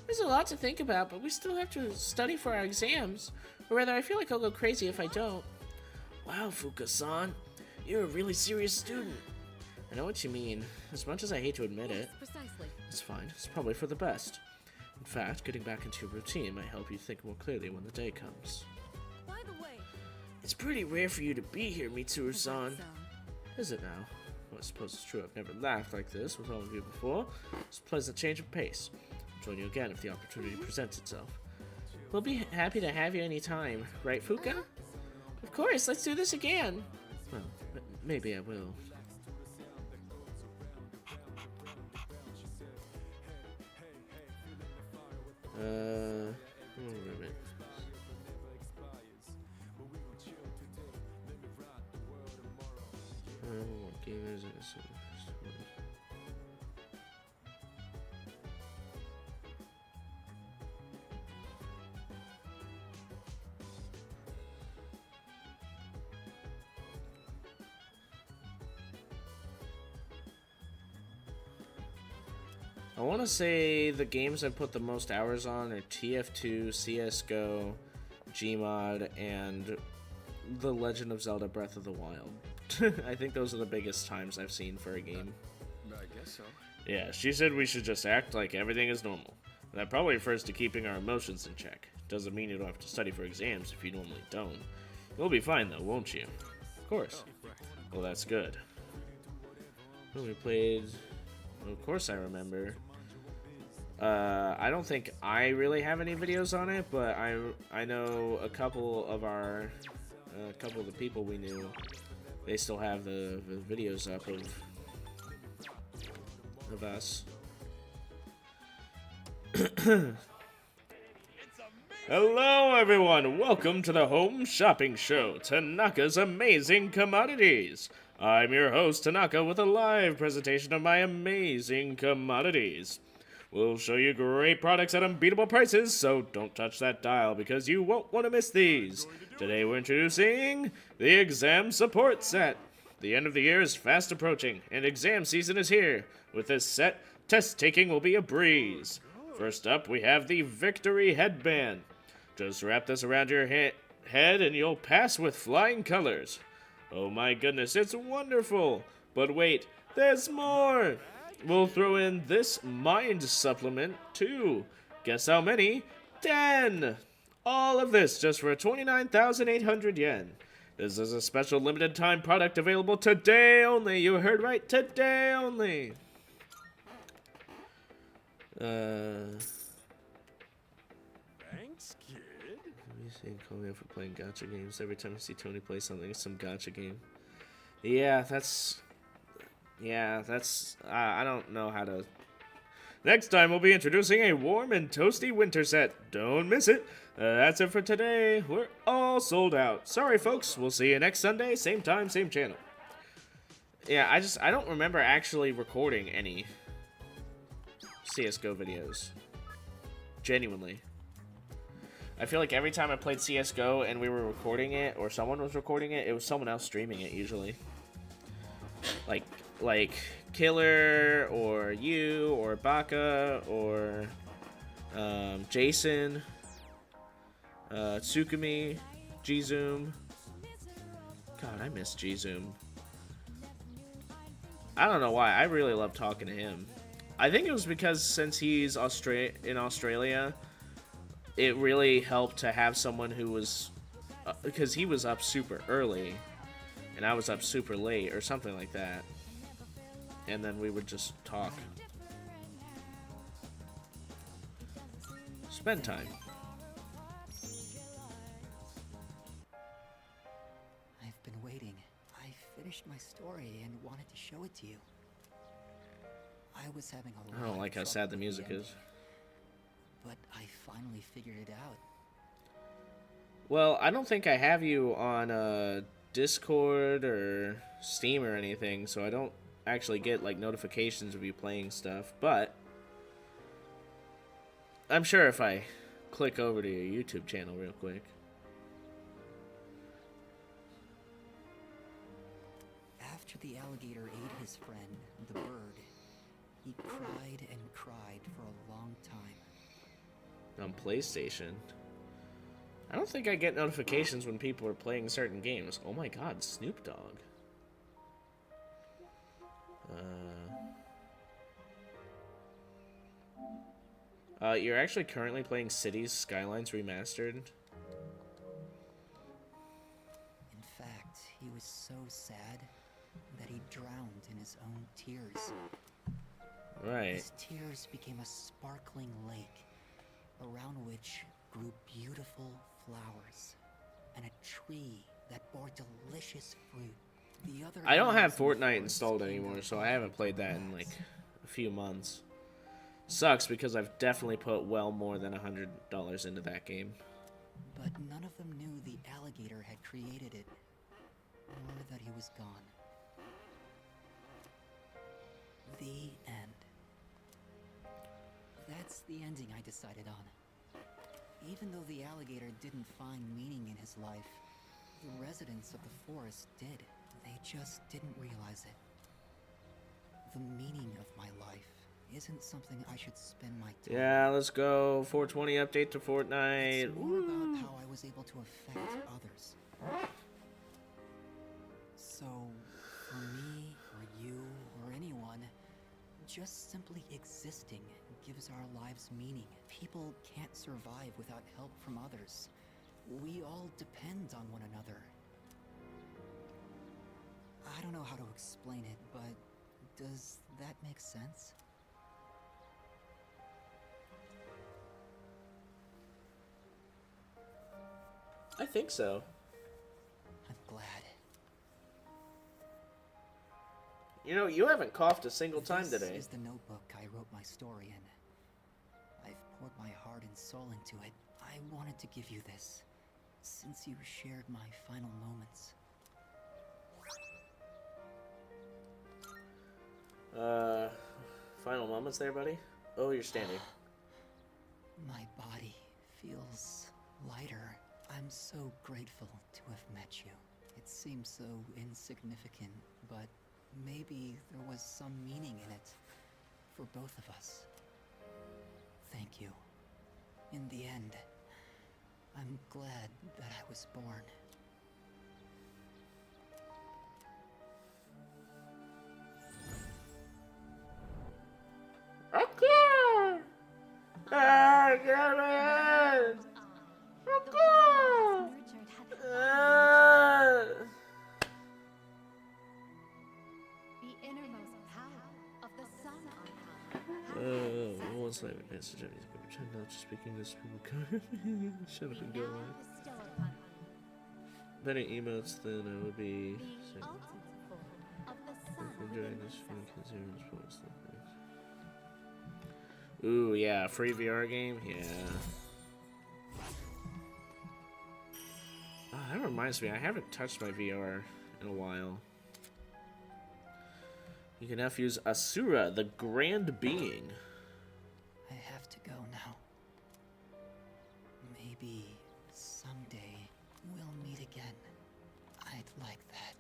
S1: There's a lot to think about, but we still have to study for our exams. Or rather, I feel like I'll go crazy if I don't. Wow, Fuka-san, you're a really serious student. I know what you mean. As much as I hate to admit it.
S2: Precisely.
S1: It's fine. It's probably for the best. In fact, getting back into your routine might help you think more clearly when the day comes.
S2: By the way,
S1: It's pretty rare for you to be here, Mitsuru-san.
S2: so,
S1: Is it now? Well, I suppose it's true. I've never laughed like this with all of you before. It's a pleasant change of pace. I'll join you again if the opportunity presents itself. We'll be happy to have you anytime, right, Fuka? Of course, let's do this again. Well, maybe I will. Wait a minute. What game is it? I want to say the games I've put the most hours on are TF2, CSGO, Gmod, and The Legend of Zelda Breath of the Wild. I think those are the biggest times I've seen for a game.
S3: I guess so.
S1: Yeah, she said we should just act like everything is normal. That probably refers to keeping our emotions in check. Doesn't mean you don't have to study for exams if you normally don't. You'll be fine though, won't you? Of course. Well, that's good. Well, we played... Of course I remember. I don't think I really have any videos on it, but I know a couple of the people we knew, they still have the videos up of us. Hello everyone, welcome to the Home Shopping Show, Tanaka's Amazing Commodities. I'm your host Tanaka with a live presentation of my amazing commodities. We'll show you great products at unbeatable prices, so don't touch that dial because you won't want to miss these. Today we're introducing the Exam Support Set. The end of the year is fast approaching, and exam season is here. With this set, test taking will be a breeze. First up, we have the Victory Headband. Just wrap this around your head and you'll pass with flying colors. Oh my goodness, it's wonderful! But wait, there's more! We'll throw in this Mind Supplement, too. Guess how many? 10! All of this just for 29,800 yen. This is a special limited time product available today only. You heard right, today only.
S5: Thanks, kid.
S1: Let me see, call me out for playing gacha games. Every time I see Tony play something, it's some gacha game. Yeah, that's... I don't know how to... Next time, we'll be introducing a warm and toasty winter set. Don't miss it. That's it for today. We're all sold out. Sorry, folks. We'll see you next Sunday. Same time, same channel. Yeah, I don't remember actually recording any CSGO videos. Genuinely. I feel like every time I played CSGO and we were recording it, or someone was recording it, it was someone else streaming it, usually. Like Killer, or you, or Baka, or Jason, Tsukumi, G-Zoom. God, I miss G-Zoom. I don't know why, I really love talking to him. I think it was because since he's in Australia, it really helped to have someone who was, because he was up super early. and I was up super late or something like that. And then we would just talk. Spend time.
S9: I've been waiting. I finished my story and wanted to show it to you. I was having a lot
S1: I don't like how
S9: of
S1: sad the
S9: trouble with
S1: music
S9: ending,
S1: is.
S9: but I finally figured it out.
S1: Well, I don't think I have you on Discord or Steam or anything, so I don't actually get like notifications of you playing stuff, but I'm sure if I click over to your YouTube channel real quick.
S9: After the alligator ate his friend, the bird, he cried and cried for a long time.
S1: On PlayStation. I don't think I get notifications when people are playing certain games. Oh my god, Snoop Dogg. You're actually currently playing Cities Skylines Remastered.
S9: In fact, he was so sad that he drowned in his own tears.
S1: Right.
S9: His tears became a sparkling lake, around which grew beautiful flowers, and a tree that bore delicious fruit. The other
S1: I don't have
S9: animals in the
S1: Fortnite
S9: forest
S1: installed
S9: came
S1: anymore,
S9: out
S1: so
S9: to
S1: I haven't played that in like a few months. Sucks because I've definitely put well more than $100 into that game.
S9: But none of them knew the alligator had created it, or that he was gone. The end. That's the ending I decided on. Even though the alligator didn't find meaning in his life, the residents of the forest did. They just didn't realize it. The meaning of my life isn't something I should spend my time.
S1: Yeah, let's go. 420 update to Fortnite.
S9: It's more about how I was able to affect others. So, for me, or you, or anyone, just simply existing gives our lives meaning. People can't survive without help from others. We all depend on one another. I don't know how to explain it, but does that make sense?
S1: I think so.
S9: I'm glad.
S1: You know, you haven't coughed a single time
S9: This
S1: today.
S9: is the notebook I wrote my story in. I've poured my heart and soul into it. I wanted to give you this, since you shared my final moments.
S1: Final moments there, buddy? Oh, you're standing.
S9: My body feels lighter. I'm so grateful to have met you. It seems so insignificant, but maybe there was some meaning in it for both of us. Thank you. In the end, I'm glad that I was born.
S1: Okay! Ah, get it! Okay!
S4: The innermost power of the sun on high.
S1: One slave advances Japanese, but pretend not to speak English. People come. Shut up and go away. Better emotes than I would be.
S4: The ultimate form of the sun
S1: Enjoying this
S4: himself.
S1: from consumers post. Ooh, yeah, free VR game? Yeah. Oh, that reminds me, I haven't touched my VR in a while. You can now use Asura, the Grand Being.
S9: I have to go now. Maybe someday we'll meet again. I'd like that.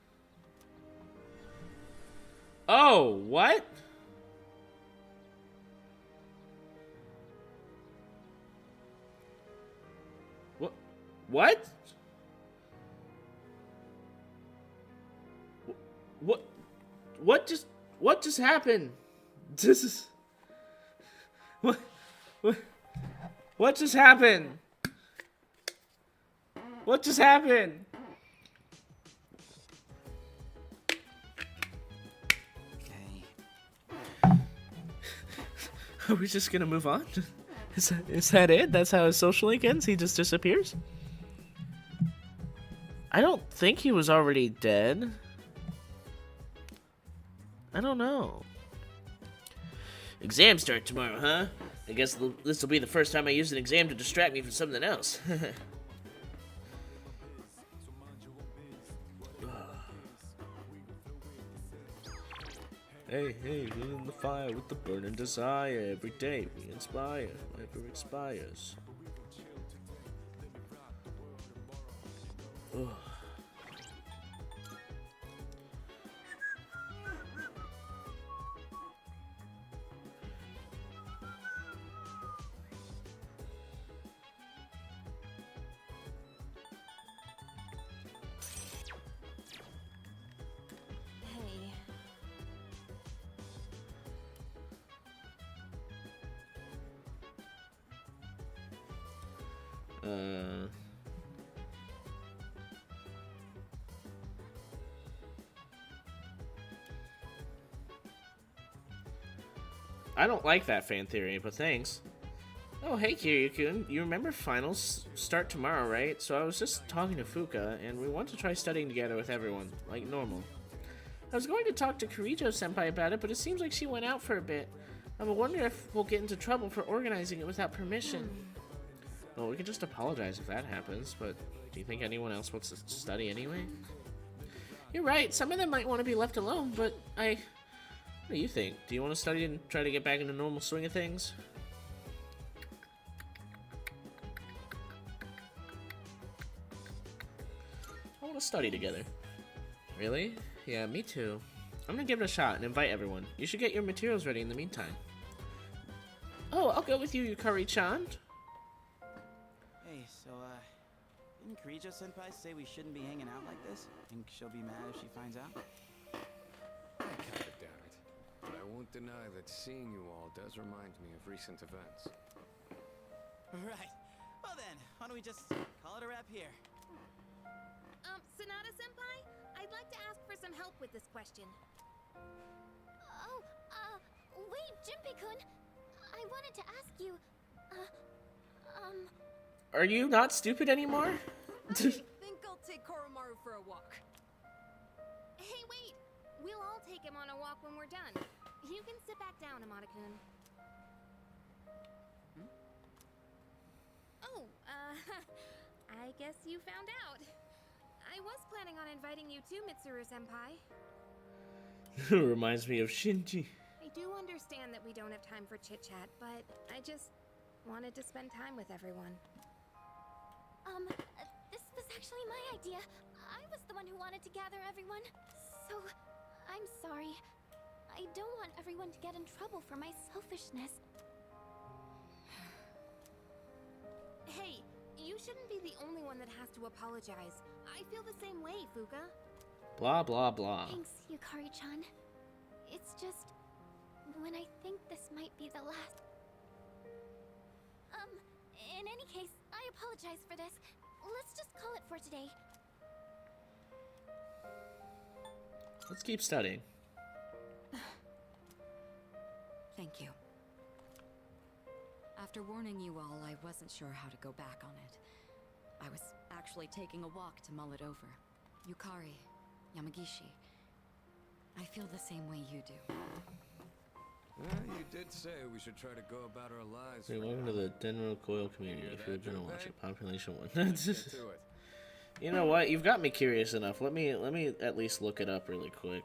S1: Oh, what? What? What just happened? This is what just happened? What just happened? Are we just gonna move on? Is that it? That's how his social link ends? He just disappears? I don't think he was already dead. I don't know. Exams start tomorrow, huh? I guess this will be the first time I use an exam to distract me from something else. Hey, hey, we're in the fire with the burning desire. Every day we inspire, never expires. Ugh.
S4: Hey.
S1: I don't like that fan theory, but thanks. Oh, hey, Kiryu-kun. You remember finals start tomorrow, right? So I was just talking to Fuka, and we want to try studying together with everyone, like normal. I was going to talk to Kirijo-senpai about it, but it seems like she went out for a bit. I wonder if we'll get into trouble for organizing it without permission. Well, we can just apologize if that happens, but do you think anyone else wants to study anyway? You're right, some of them might want to be left alone, but what do you think? Do you want to study and try to get back in the normal swing of things? I want to study together. Really? Yeah, me too. I'm gonna give it a shot and invite everyone. You should get your materials ready in the meantime. Oh, I'll go with you, Yukari-chan.
S10: Hey, so, didn't Kirijo-senpai say we shouldn't be hanging out like this? Think she'll be mad if she finds out?
S3: I kinda doubt it. But I won't deny that seeing you all does remind me of recent events.
S10: Right. Well then, why don't we just call it a wrap here?
S4: Sonata-senpai? I'd like to ask for some help with this question. Oh, wait, Junpei-kun. I wanted to ask you,
S1: Are you not stupid anymore?
S11: I think I'll take Koromaru for a walk.
S4: Hey, wait! We'll all take him on a walk when we're done. You can sit back down, Amada-kun. Oh, I guess you found out. I was planning on inviting you too, Mitsuru-senpai.
S1: Reminds me of Shinji.
S4: I do understand that we don't have time for chit-chat, but I just wanted to spend time with everyone. This was actually my idea. I was the one who wanted to gather everyone. So, I'm sorry. I don't want everyone to get in trouble for my selfishness. Hey, you shouldn't be the only one that has to apologize. I feel the same way, Fuka.
S1: Blah, blah, blah.
S4: Thanks, Yukari-chan. It's just, when I think this might be the last... in any case, I apologize for this. Let's just call it for today.
S1: Let's keep studying.
S2: Thank you. After warning you all, I wasn't sure how to go back on it. I was actually taking a walk to mull it over. Yukari, Yamagishi, I feel the same way you do.
S3: You did say we should try to go about our lives.
S1: Hey, welcome to the Denro Coil community. If you're gonna watch it, population 1.
S3: Get to it.
S1: You know what? You've got me curious enough. Let me at least look it up really quick.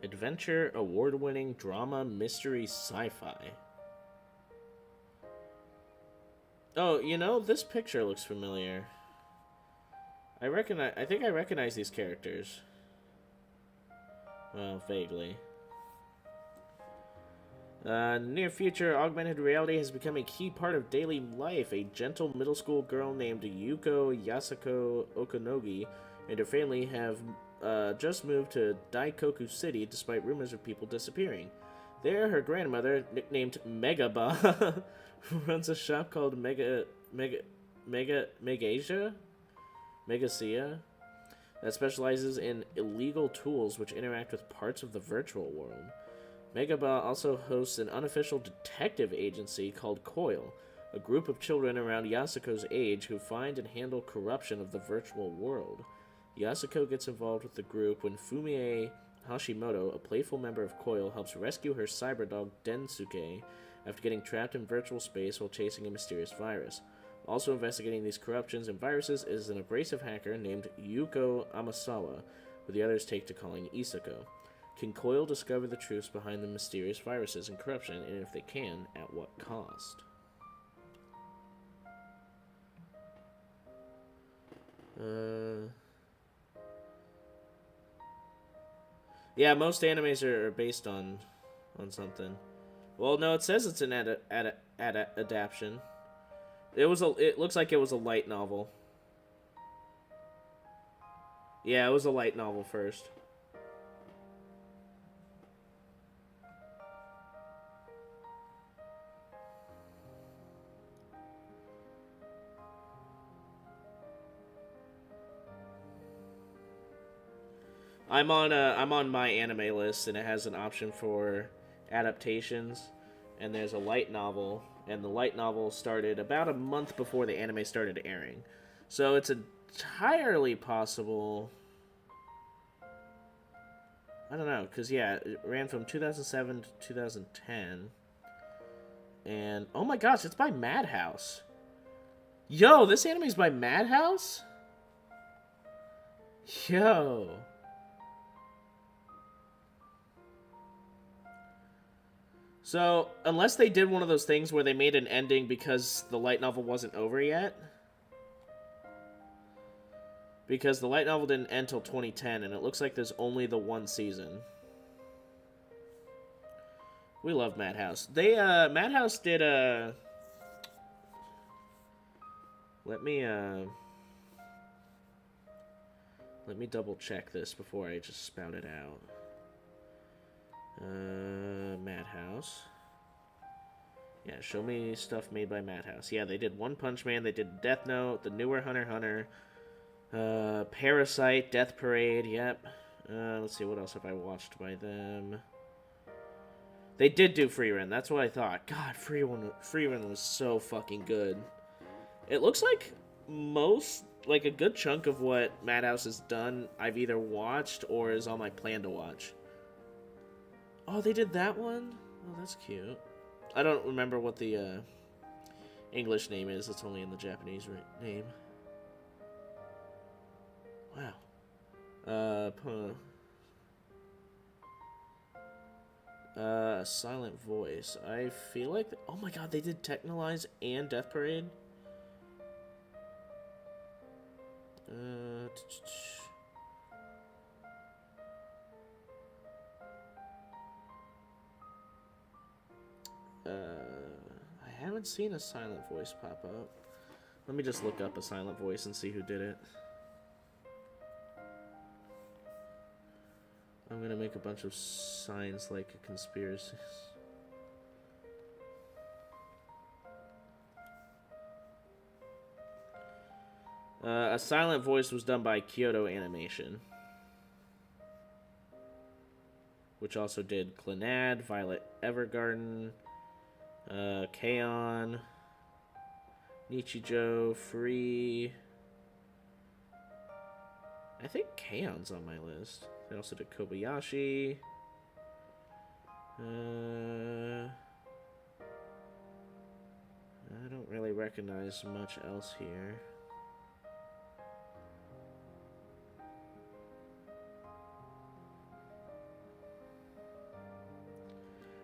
S1: Adventure, award-winning drama, mystery, sci-fi. Oh, you know, this picture looks familiar. I think I recognize these characters. Well, vaguely. Near future, augmented reality has become a key part of daily life. A gentle middle school girl named Yuko Yasuko Okonogi and her family have just moved to Daikoku City despite rumors of people disappearing. There, her grandmother, nicknamed Megaba, who runs a shop called Megasia, that specializes in illegal tools which interact with parts of the virtual world. Megaba also hosts an unofficial detective agency called Coil, a group of children around Yasuko's age who find and handle corruption of the virtual world. Yasuko gets involved with the group when Fumie Hashimoto, a playful member of Coil, helps rescue her cyberdog Densuke after getting trapped in virtual space while chasing a mysterious virus. Also investigating these corruptions and viruses is an abrasive hacker named Yuko Amasawa, who the others take to calling Isako. Can Coil discover the truths behind the mysterious viruses and corruption, and if they can, at what cost? Yeah, most animes are based on something. Well, no, it says it's an adaptation. It looks like it was a light novel. Yeah, it was a light novel first. I'm on my anime list, and it has an option for adaptations, and there's a light novel, and the light novel started about a month before the anime started airing. So it's entirely possible. I don't know, because yeah, it ran from 2007 to 2010. And oh my gosh, it's by Madhouse. Yo, this anime is by Madhouse? Yo. So, unless they did one of those things where they made an ending because the light novel wasn't over yet. Because the light novel didn't end till 2010, and it looks like there's only the one season. We love Madhouse. Madhouse did Let me double check this before I just spout it out. Madhouse. Yeah, show me stuff made by Madhouse. Yeah, they did One Punch Man, they did Death Note, the newer Hunter x Hunter, Parasite, Death Parade, yep. Let's see, what else have I watched by them? They did do Freerun, that's what I thought. God, Freerun was so fucking good. It looks like a good chunk of what Madhouse has done, I've either watched or is on my plan to watch. Oh, they did that one? Oh, that's cute. I don't remember what the English name is. It's only in the Japanese name. Wow. Silent Voice. I feel like... Oh my god, they did Technolize and Death Parade? I haven't seen a Silent Voice pop up. Let me just look up a Silent Voice and see who did it. I'm gonna make a bunch of signs like a conspiracy. A Silent Voice was done by Kyoto Animation, which also did Clannad, Violet Evergarden, K-On!, Nichijou, Free. I think K-On!'s on my list. They also did Kobayashi. I don't really recognize much else here.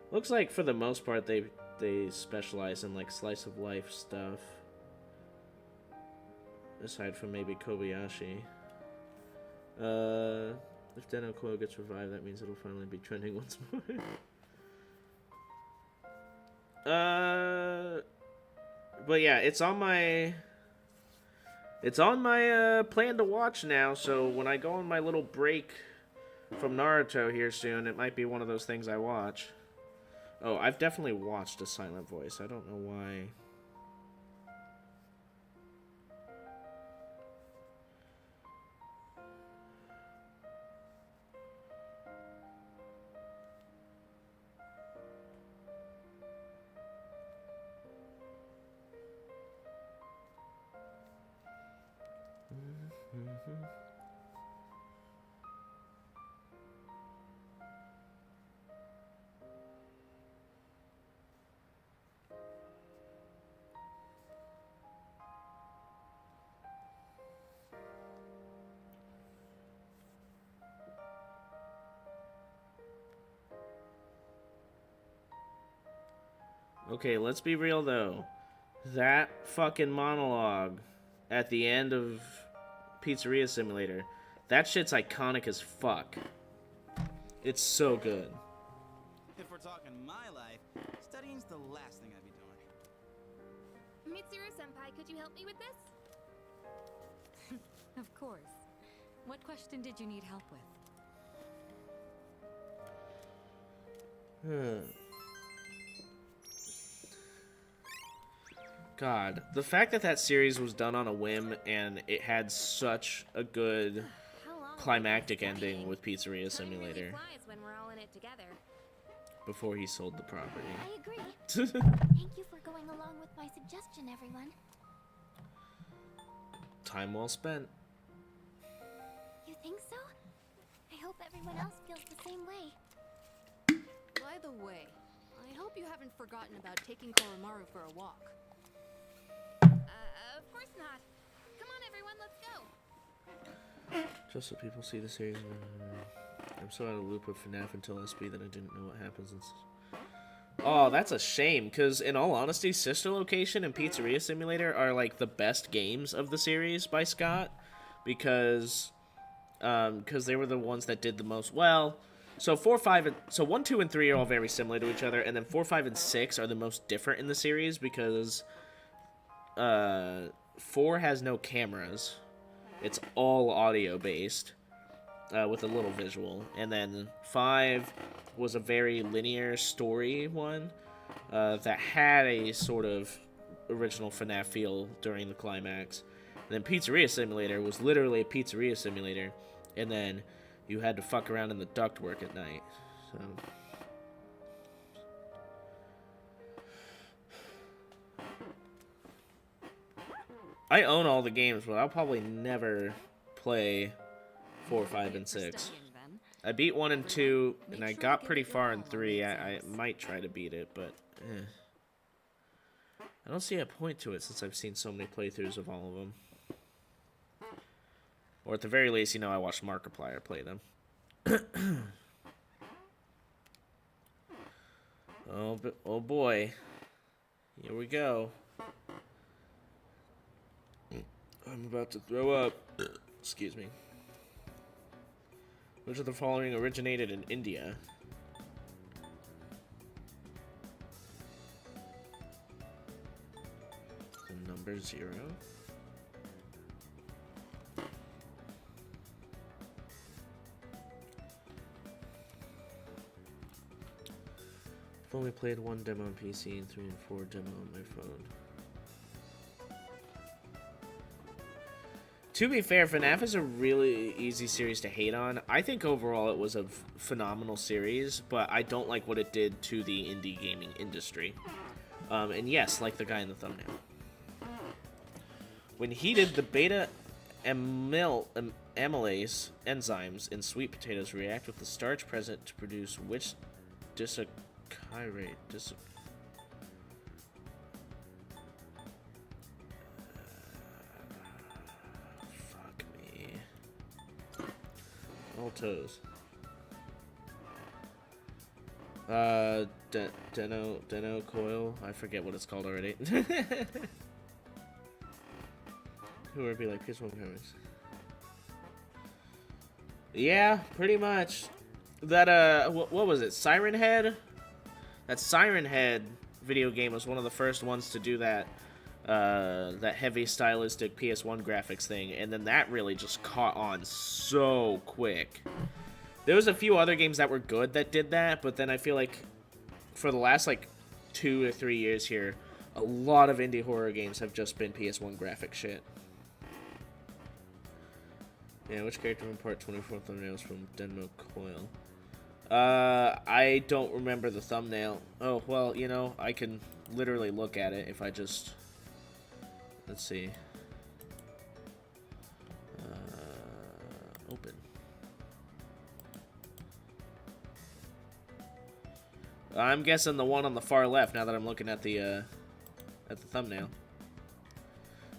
S1: Looks like for the most part they specialize in like slice of life stuff. Aside from maybe Kobayashi. If Denno Coil gets revived, that means it'll finally be trending once more. But yeah, it's on my plan to watch now, so when I go on my little break from Naruto here soon, it might be one of those things I watch. Oh, I've definitely watched a silent voice. I don't know why. Okay, let's be real though. That fucking monologue at the end of Pizzeria Simulator, that shit's iconic as fuck. It's so good.
S10: If we're talking my life, studying's the last thing I'd be doing.
S4: Mitsuru-senpai, could you help me with this?
S2: Of course. What question did you need help with?
S1: God, the fact that that series was done on a whim and it had such a good climactic ending with Pizzeria Simulator
S4: Flies when we're all in it together.
S1: before he sold the property.
S4: I agree. Thank you for going along with my suggestion, everyone.
S1: Time well spent.
S4: You think so? I hope everyone else feels the same way.
S11: By the way, I hope you haven't forgotten about taking Koromaru for a walk.
S4: Of course not. Come on, everyone, let's go.
S1: Just so people see the series. I'm so out of the loop of FNAF until SB that I didn't know what happens. Oh, that's a shame, because in all honesty, Sister Location and Pizzeria Simulator are like the best games of the series by Scott, because they were the ones that did the most well. So 4, 5, and so 1, 2, and 3 are all very similar to each other, and then 4, 5, and 6 are the most different in the series because 4 has no cameras. It's all audio based, with a little visual. And then 5 was a very linear story one, that had a sort of original FNAF feel during the climax. And then Pizzeria Simulator was literally a pizzeria simulator, and then you had to fuck around in the ductwork at night. So I own all the games, but I'll probably never play 4, 5, and 6. I beat 1 and 2, and I got pretty far in 3. I might try to beat it, but I don't see a point to it since I've seen so many playthroughs of all of them. Or at the very least, I watched Markiplier play them. Oh boy. Here we go. I'm about to throw up. Excuse me. Which of the following originated in India? The number 0. I've only played 1 demo on PC and 3 and 4 demo on my phone. To be fair, FNAF is a really easy series to hate on. I think overall it was a phenomenal series, but I don't like what it did to the indie gaming industry. And yes, like the guy in the thumbnail. When heated, the beta amylase enzymes in sweet potatoes react with the starch present to produce which disaccharate. Fuck me. All toes. Deno coil. I forget what it's called already. Who would be like PS1 comics? Yeah, pretty much. That what was it? Siren Head? That Siren Head video game was one of the first ones to do that that heavy stylistic PS1 graphics thing, and then that really just caught on so quick. There was a few other games that were good that did that, but then I feel like for the last like 2 or 3 years here, a lot of indie horror games have just been PS1 graphic shit. Yeah, which character from Part 24 thumbnails from Denmo Coil? I don't remember the thumbnail. Oh, well, you know, I can literally look at it if I just... Let's see. Open. I'm guessing the one on the far left now that I'm looking at the thumbnail.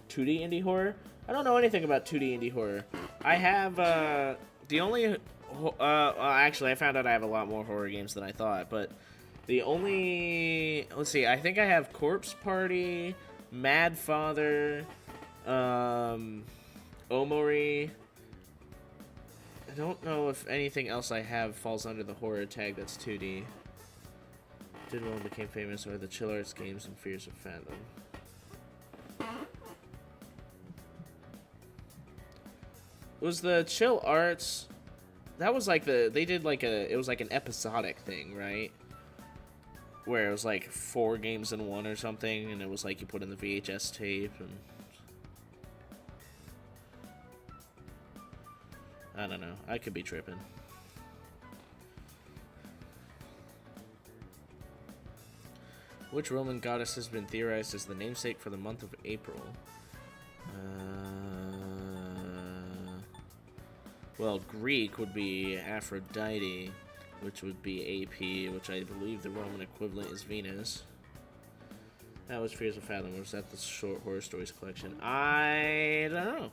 S1: 2D indie horror? I don't know anything about 2D indie horror. I have, the only, actually, I found out I have a lot more horror games than I thought, but the only, let's see, I think I have Corpse Party, Mad Father, Omori. I don't know if anything else I have falls under the horror tag that's 2D. Did one became famous, or the Chill Arts games and Fears of Fathom. Was the Chill Arts, that was like they did like it was like an episodic thing, right? Where it was like 4 games in one or something, and it was like you put in the VHS tape, and I don't know, I could be tripping. Which Roman goddess has been theorized as the namesake for the month of April? Well, Greek would be Aphrodite, which would be AP, which I believe the Roman equivalent is Venus. That was Fears of Fathom. Was that the short horror stories collection? I don't know.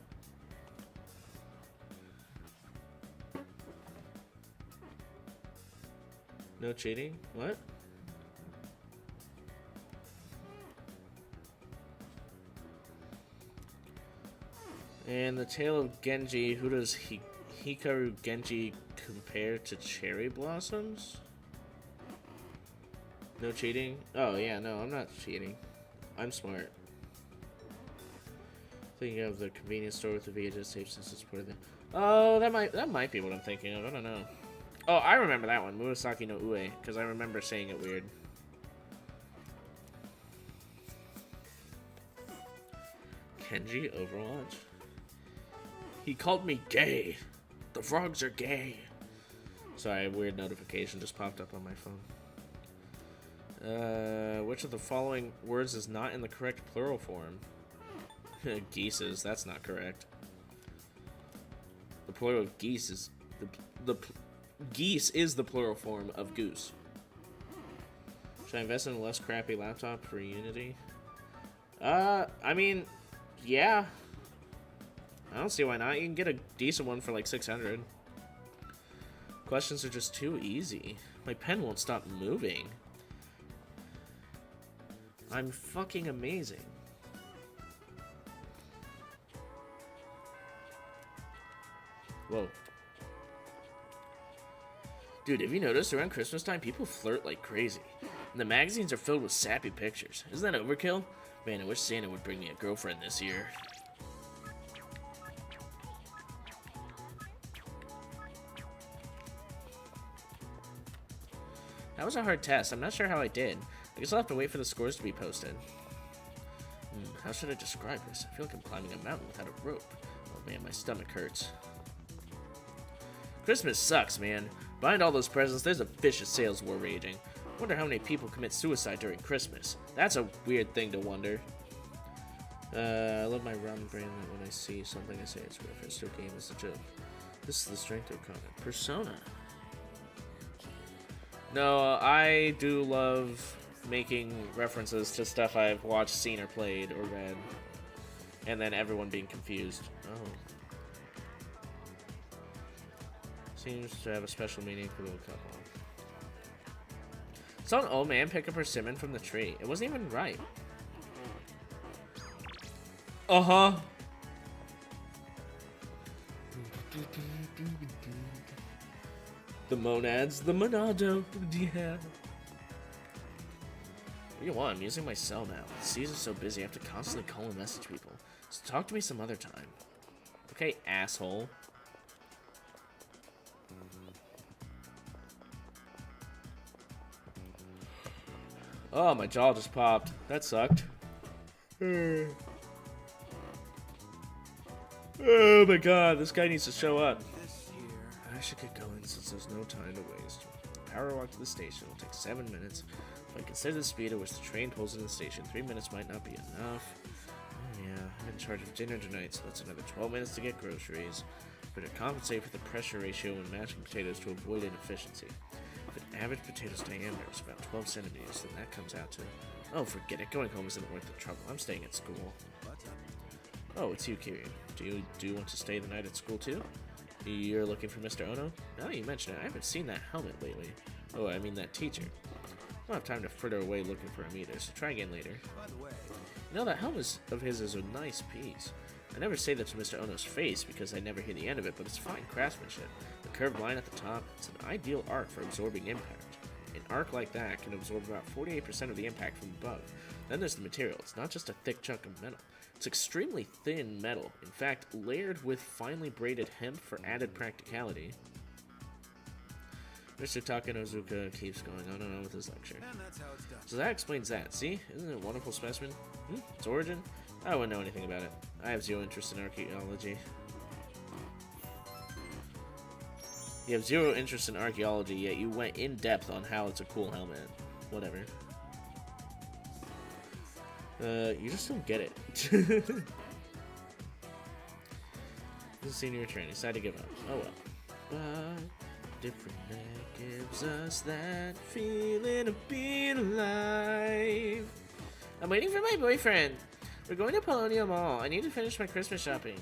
S1: No cheating? What? And the Tale of Genji, who does Hikaru Genji compare to cherry blossoms? No cheating? Oh yeah, no, I'm not cheating. I'm smart. Thinking of the convenience store with the VHS tape since it's part of the... Oh, that might be what I'm thinking of. I don't know. Oh, I remember that one, Murasaki no Ue, because I remember saying it weird. Genji Overwatch. He called me gay. The frogs are gay. Sorry, a weird notification just popped up on my phone. Which of the following words is not in the correct plural form? Geeses, that's not correct. The plural of geese is geese is the plural form of goose. Should I invest in a less crappy laptop for Unity? I mean, yeah. I don't see why not. You can get a decent one for like 600. Questions are just too easy. My pen won't stop moving. I'm fucking amazing. Whoa. Dude, have you noticed around Christmas time, people flirt like crazy? And the magazines are filled with sappy pictures. Isn't that overkill? Man, I wish Santa would bring me a girlfriend this year. That was a hard test. I'm not sure how I did. I guess I'll have to wait for the scores to be posted. How should I describe this? I feel like I'm climbing a mountain without a rope. Oh man, my stomach hurts. Christmas sucks, man. Behind all those presents, there's a vicious sales war raging. I wonder how many people commit suicide during Christmas. That's a weird thing to wonder. I love my ramen brand that when I see something I say it's reference to a game as a joke. This is the strength of comment. Persona. No, I do love making references to stuff I've watched, seen, or played, or read. And then everyone being confused. Oh. Seems to have a special meaning for the little couple. Saw an old man pick a persimmon from the tree. It wasn't even ripe. Uh-huh. The monads, the monado, yeah. What do you want? I'm using my cell now. Caesar's so busy I have to constantly call and message people. So talk to me some other time. Okay, asshole. Oh, my jaw just popped. That sucked. Oh my god, this guy needs to show up. I should get going since there's no time to waste. The power walk to the station will take 7 minutes. If I consider the speed at which the train pulls into the station, 3 minutes might not be enough. Oh yeah, I'm in charge of dinner tonight, so that's another 12 minutes to get groceries. Better compensate for the pressure ratio when mashing potatoes to avoid inefficiency. If an average potato's diameter is about 12 centimeters, then that comes out to... Oh, forget it. Going home isn't worth the trouble. I'm staying at school. Oh, it's you, Kiryu. Do you want to stay the night at school, too? You're looking for Mr. Ono? Now you mention it, I haven't seen that helmet lately. Oh, I mean that teacher. I don't have time to fritter away looking for him either, so try again later.
S8: By the way,
S1: You know, that helmet of his is a nice piece. I never say that to Mr. Ono's face because I never hear the end of it, but it's fine craftsmanship. The curved line at the top, it's an ideal arc for absorbing impact. An arc like that can absorb about 48% of the impact from above. Then there's the material. It's not just a thick chunk of metal. It's extremely thin metal, in fact, layered with finely braided hemp for added practicality. Mr. Takanozuka keeps going on and on with his lecture.
S8: and that's how it's done.
S1: So that explains that. See? Isn't it a wonderful specimen? Its origin? I wouldn't know anything about it. I have zero interest in archaeology. You have zero interest in archaeology, yet you went in depth on how it's a cool helmet. Whatever. You just don't get it. This is senior training. Decided to give up. Oh well. But different that gives us that feeling of being alive. I'm waiting for my boyfriend. We're going to Polonia Mall. I need to finish my Christmas shopping.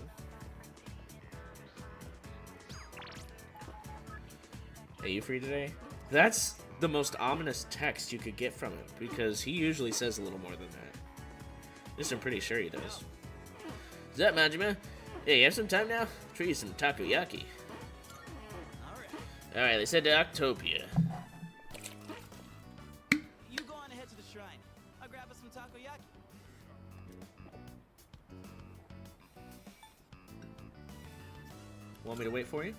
S1: Are you free today? That's the most ominous text you could get from him, because he usually says a little more than that. At least I'm pretty sure he does. Is that Majima? Hey, you have some time now? Treat you some takoyaki. Alright, they said to Octopia.
S10: You go on ahead to the shrine. I'll grab us some takoyaki.
S1: Want me to wait for you?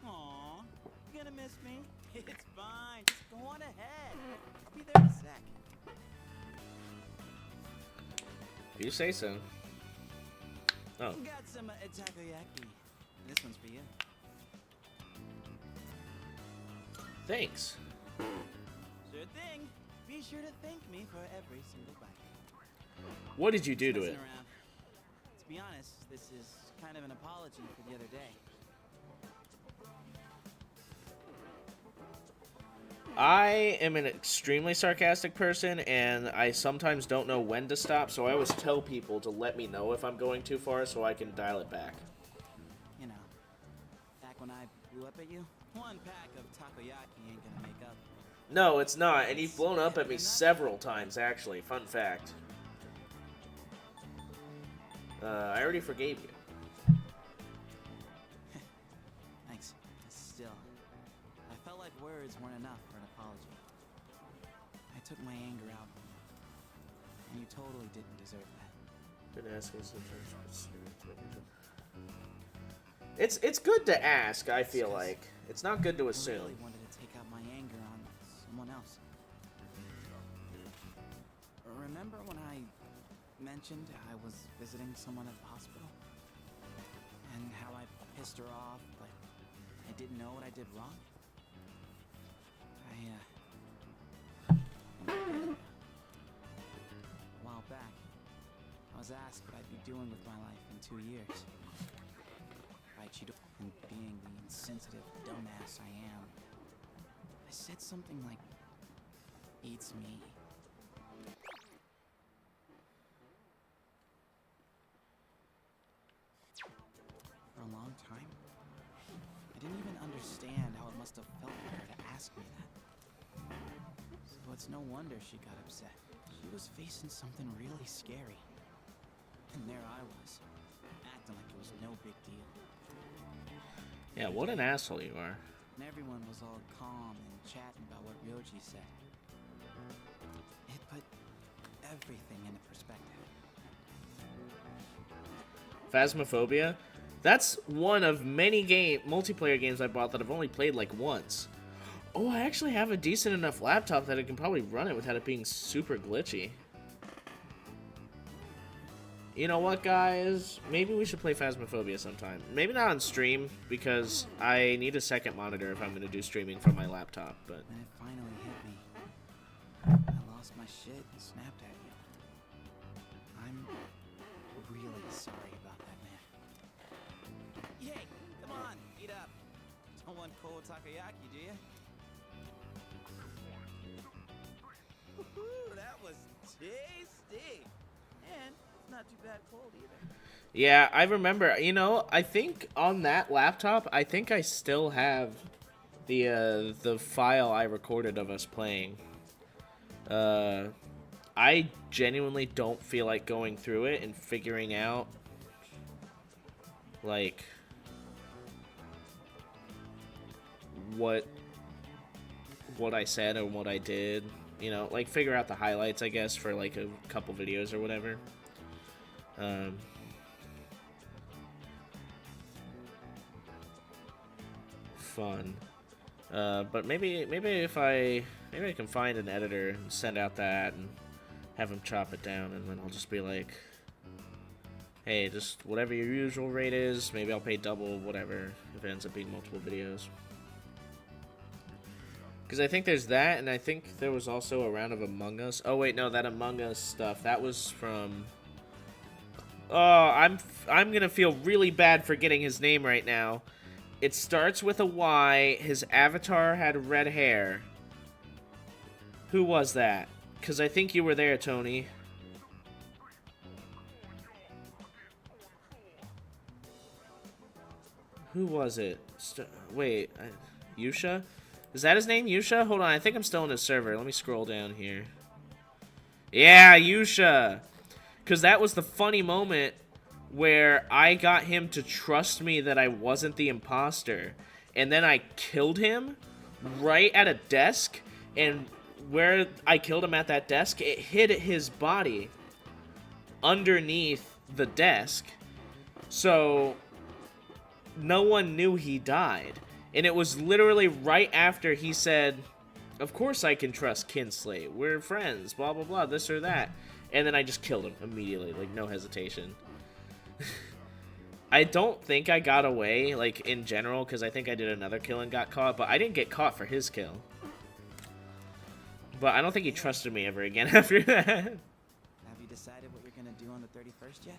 S10: Aw, you gonna miss me? It's fine. Just go on ahead. I'll be there in a sec.
S1: You say so. Oh.
S10: Got some takoyaki. This one's for you.
S1: Thanks.
S10: Sure thing. Be sure to thank me for every single bite.
S1: What did you do to it?
S10: Messing around. To be honest, this is kind of an apology for the other day.
S1: I am an extremely sarcastic person, and I sometimes don't know when to stop, so I always tell people to let me know if I'm going too far so I can dial it back.
S10: You know, back when I blew up at you, one pack of takoyaki ain't gonna make up.
S1: No, it's not, and you've blown up at me several times, actually. Fun fact. I already forgave you.
S10: Thanks. Still, I felt like words weren't enough for an apology. I took my anger out on you, and you totally didn't deserve that.
S1: Been asking sometimes. It's good to ask, I feel like. It's not good to
S10: I
S1: assume.
S10: really wanted to take out my anger on someone else. Remember when I mentioned I was visiting someone at the hospital? And how I pissed her off, but I didn't know what I did wrong? A while back, I was asked what I'd be doing with my life in 2 years. Right, and being the insensitive dumbass I am, I said something like, "Eats me." For a long time, I didn't even understand how it must have felt for her to ask me that. So it's no wonder she got upset. She was facing something really scary. And there I was, acting like it was no big deal.
S1: Yeah, what an asshole you are.
S10: And everyone was all calm and chatting about what Ryoji said. It put everything into perspective.
S1: Phasmophobia? That's one of many multiplayer games I bought that I've only played like once. Oh, I actually have a decent enough laptop that I can probably run it without it being super glitchy. You know what, guys? Maybe we should play Phasmophobia sometime. Maybe not on stream, because I need a second monitor if I'm going to do streaming from my laptop, but...
S10: When it finally hit me, I lost my shit and snapped at you. I'm really sorry about that, man. Yay! Come on, eat up. Don't want cold takoyaki, do you? Woohoo, that was tasty! And not too bad cold either.
S1: Yeah, I remember. You know, I think on that laptop, I think I still have the file I recorded of us playing. I genuinely don't feel like going through it and figuring out, like, what I said or what I did. You know, like, figure out the highlights, I guess, for, like, a couple videos or whatever. Fun. But maybe if I can find an editor and send out that and have him chop it down, and then I'll just be like, hey, just whatever your usual rate is, maybe I'll pay double, whatever, if it ends up being multiple videos. Because I think there's that, and I think there was also a round of Among Us. Oh wait, no, that Among Us stuff, that was from... Oh, I'm gonna feel really bad forgetting his name right now. It starts with a Y. His avatar had red hair. Who was that? Because I think you were there, Tony. Who was it? Wait, Yusha? Is that his name, Yusha? Hold on, I think I'm still on his server. Let me scroll down here. Yeah, Yusha! Because that was the funny moment where I got him to trust me that I wasn't the imposter. And then I killed him right at a desk. And where I killed him at that desk, it hit his body underneath the desk. So no one knew he died. And it was literally right after he said, of course I can trust Kinsley. We're friends, blah, blah, blah, this or that. And then I just killed him immediately, like, no hesitation. I don't think I got away, like, in general, because I think I did another kill and got caught, but I didn't get caught for his kill. But I don't think he trusted me ever again after that.
S10: Have you decided what you're gonna do on the 31st yet?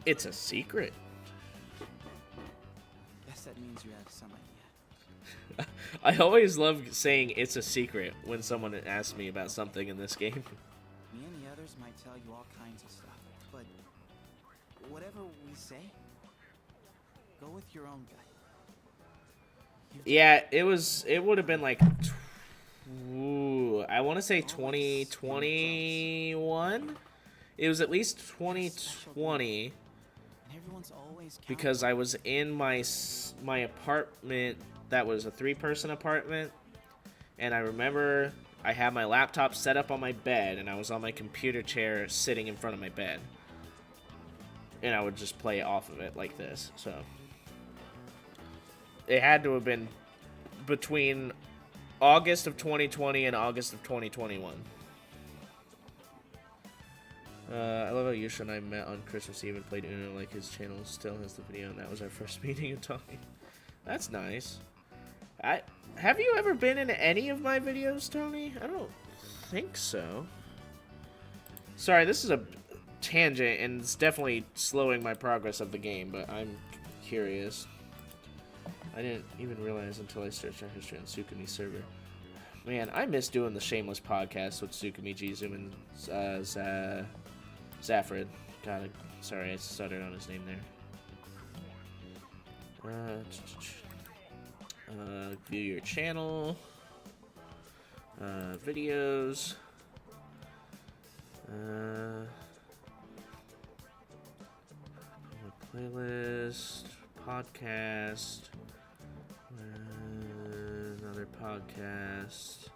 S1: It's a secret.
S10: Guess that means you have some idea.
S1: I always love saying it's a secret when someone asks me about something in this game.
S10: Me and the others might tell you all kinds of stuff, but whatever we say, go with your own gut.
S1: Yeah, it would have been like, I want to say 2021. It was at least 2020 because I was in my apartment. That was a 3-person apartment, and I remember I had my laptop set up on my bed, and I was on my computer chair sitting in front of my bed, and I would just play off of it like this. So it had to have been between August of 2020 and August of 2021. I love how Yusha and I met on Christmas Eve and played Uno. Like, his channel still has the video, and that was our first meeting and talking. That's nice. Have you ever been in any of my videos, Tony? I don't think so. Sorry, this is a tangent, and it's definitely slowing my progress of the game, but I'm curious. I didn't even realize until I searched our history on Tsukumi's server. Man, I miss doing the Shameless podcast with Tsukumi, Jizu, and Zafrid. God, sorry, I stuttered on his name there. View your channel, videos, playlist, podcast, another podcast,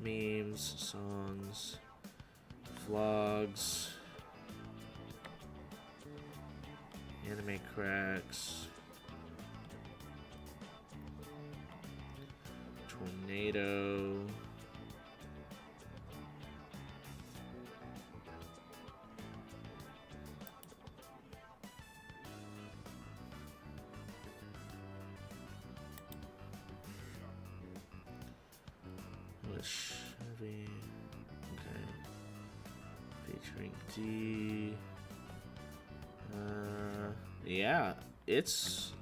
S1: memes, songs, vlogs, anime cracks. Tornado. Chevy. Okay. Featuring D. Yeah, it's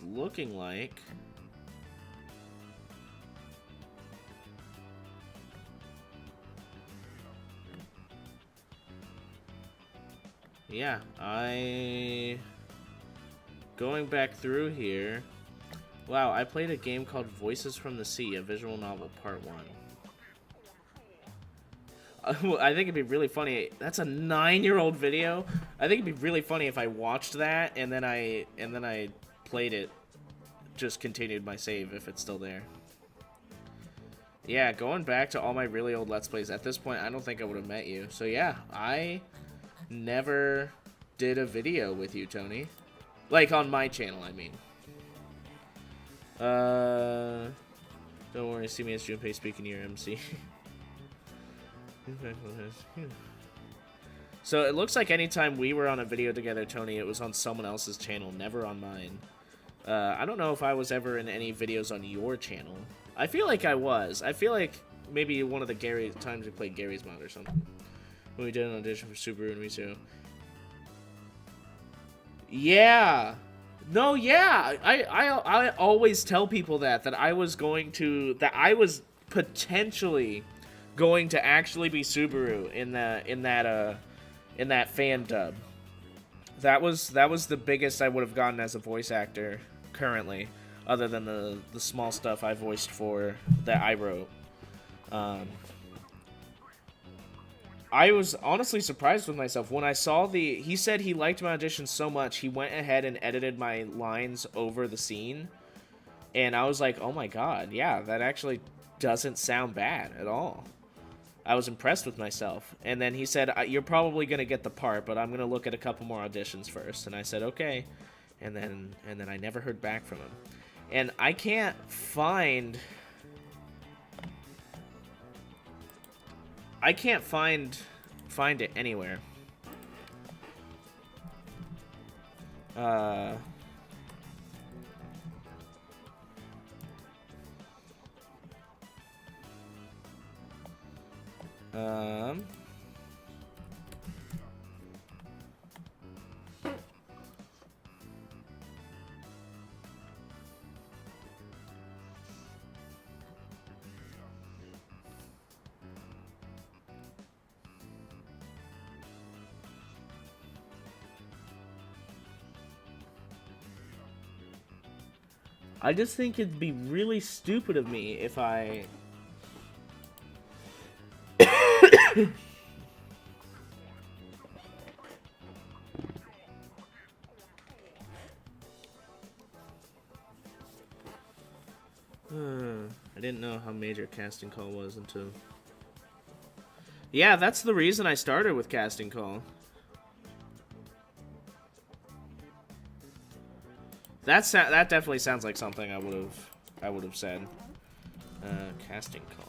S1: looking like. Yeah, going back through here. Wow, I played a game called Voices from the Sea, a visual novel, part 1. I think it'd be really funny. That's a 9-year-old video. I think it'd be really funny if I watched that and then I played it. Just continued my save if it's still there. Yeah, going back to all my really old Let's Plays, at this point, I don't think I would have met you. So yeah, I never did a video with you, Tony. Like, on my channel, I mean. Don't worry, see me as Junpei speaking to your MC. So it looks like anytime we were on a video together, Tony, it was on someone else's channel, never on mine. I don't know if I was ever in any videos on your channel. I feel like I was. I feel like maybe one of the times we played Gary's Mod or something. When we did an audition for Subaru and Mitsuru. Yeah. No, yeah. I always tell people that I was potentially going to actually be Subaru in that fan dub. That was the biggest I would have gotten as a voice actor currently, other than the small stuff I voiced for that I wrote. I was honestly surprised with myself when I saw he said he liked my audition so much he went ahead and edited my lines over the scene, and I was like, oh my god, yeah, that actually doesn't sound bad at all. I was impressed with myself. And then he said, you're probably going to get the part, but I'm going to look at a couple more auditions first. And I said, okay. And then I never heard back from him. And I can't find it anywhere. I just think it'd be really stupid of me if I... I didn't know how major Casting Call was until... Yeah, that's the reason I started with Casting Call. That definitely sounds like something I would have said. Casting Call.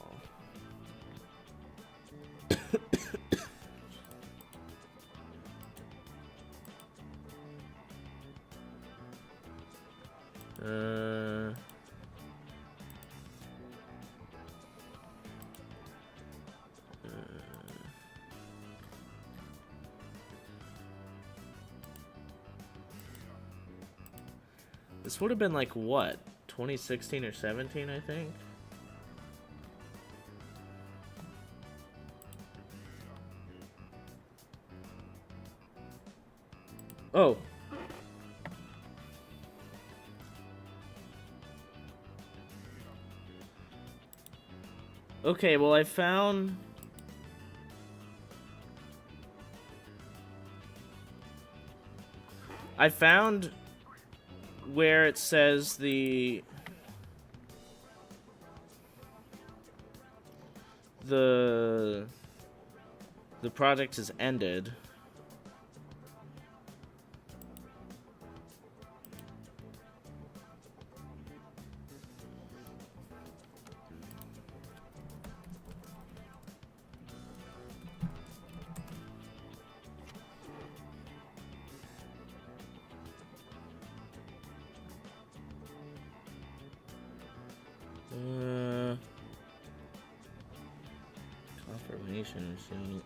S1: This would have been like what, 2016 or 17, I think. Oh. Okay, well, I found where it says the project has ended. Animation receipt.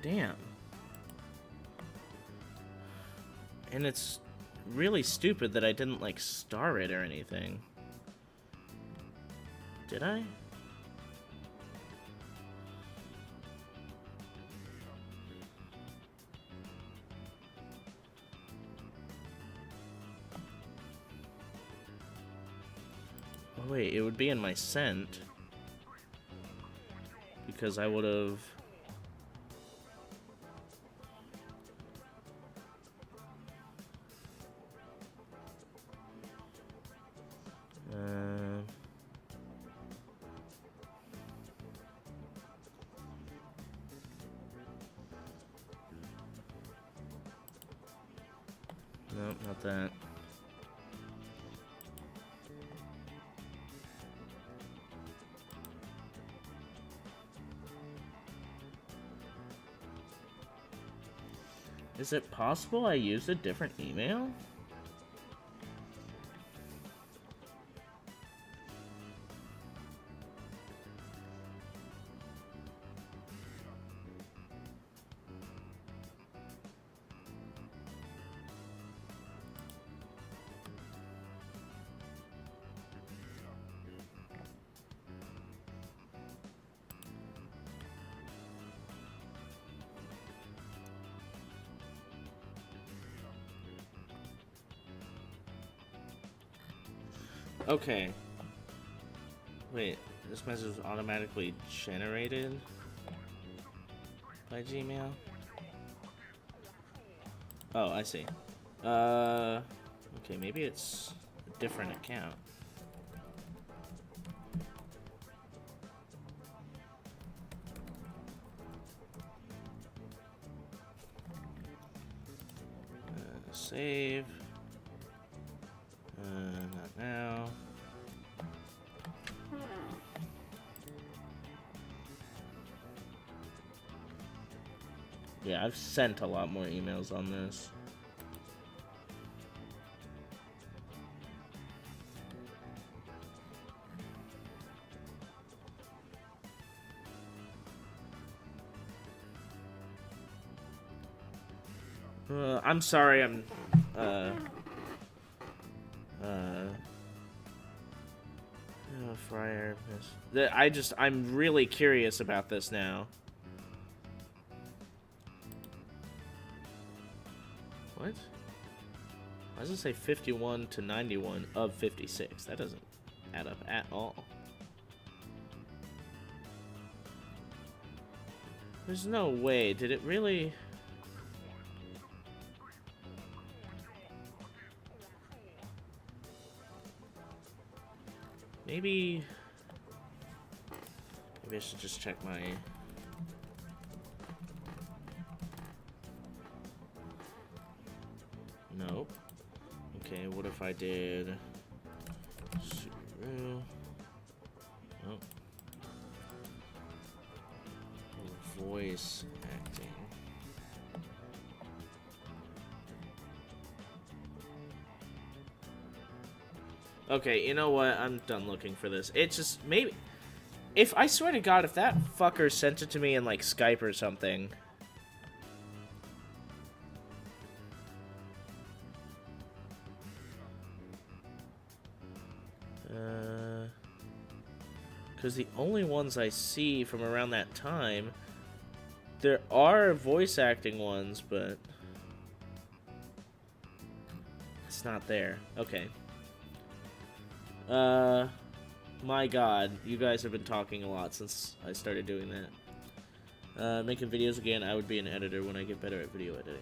S1: Damn. And it's really stupid that I didn't, like, star it or anything. Did I? Oh wait, it would be in my sent. Because I would have... Nope, not that. Is it possible I used a different email? Okay. Wait, this message was automatically generated by Gmail? Oh, I see. Okay, maybe it's a different account. Save. Not now. Yeah, I've sent a lot more emails on this. I'm sorry, I'm Friar. I'm really curious about this now. What? Why does it say 51 to 91 of 56? That doesn't add up at all. There's no way. Did it really? Maybe I should just check my... Nope. Okay, what if I did... Mitsuru? Nope. Voice acting. Okay, you know what? I'm done looking for this. It's just, maybe... If, I swear to God, if that fucker sent it to me in, like, Skype or something... Because the only ones I see from around that time... There are voice acting ones, but... It's not there. Okay. My God, you guys have been talking a lot since I started doing that. Making videos again, I would be an editor when I get better at video editing.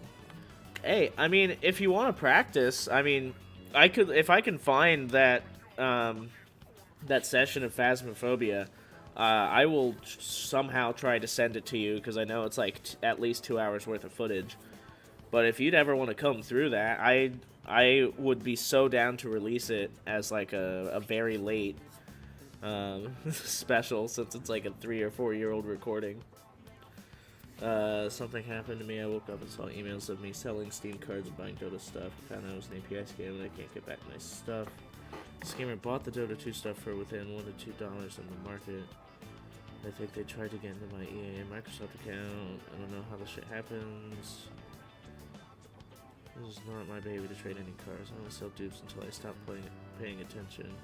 S1: Hey, I mean, if you want to practice, I mean, if I can find that, that session of Phasmophobia, I will somehow try to send it to you, because I know it's like at least 2 hours worth of footage. But if you'd ever want to come through that, I would be so down to release it as like a very late special, since it's like a 3 or 4 year old recording. Something happened to me. I woke up and saw emails of me selling Steam cards and buying Dota stuff. I found out it was an API scam and I can't get back my stuff. The scammer bought the Dota 2 stuff for within $1 to $2 in the market. I think they tried to get into my EA and Microsoft account. I don't know how this shit happens. This is not my baby to trade any cards. I only sell dupes until I stop paying attention.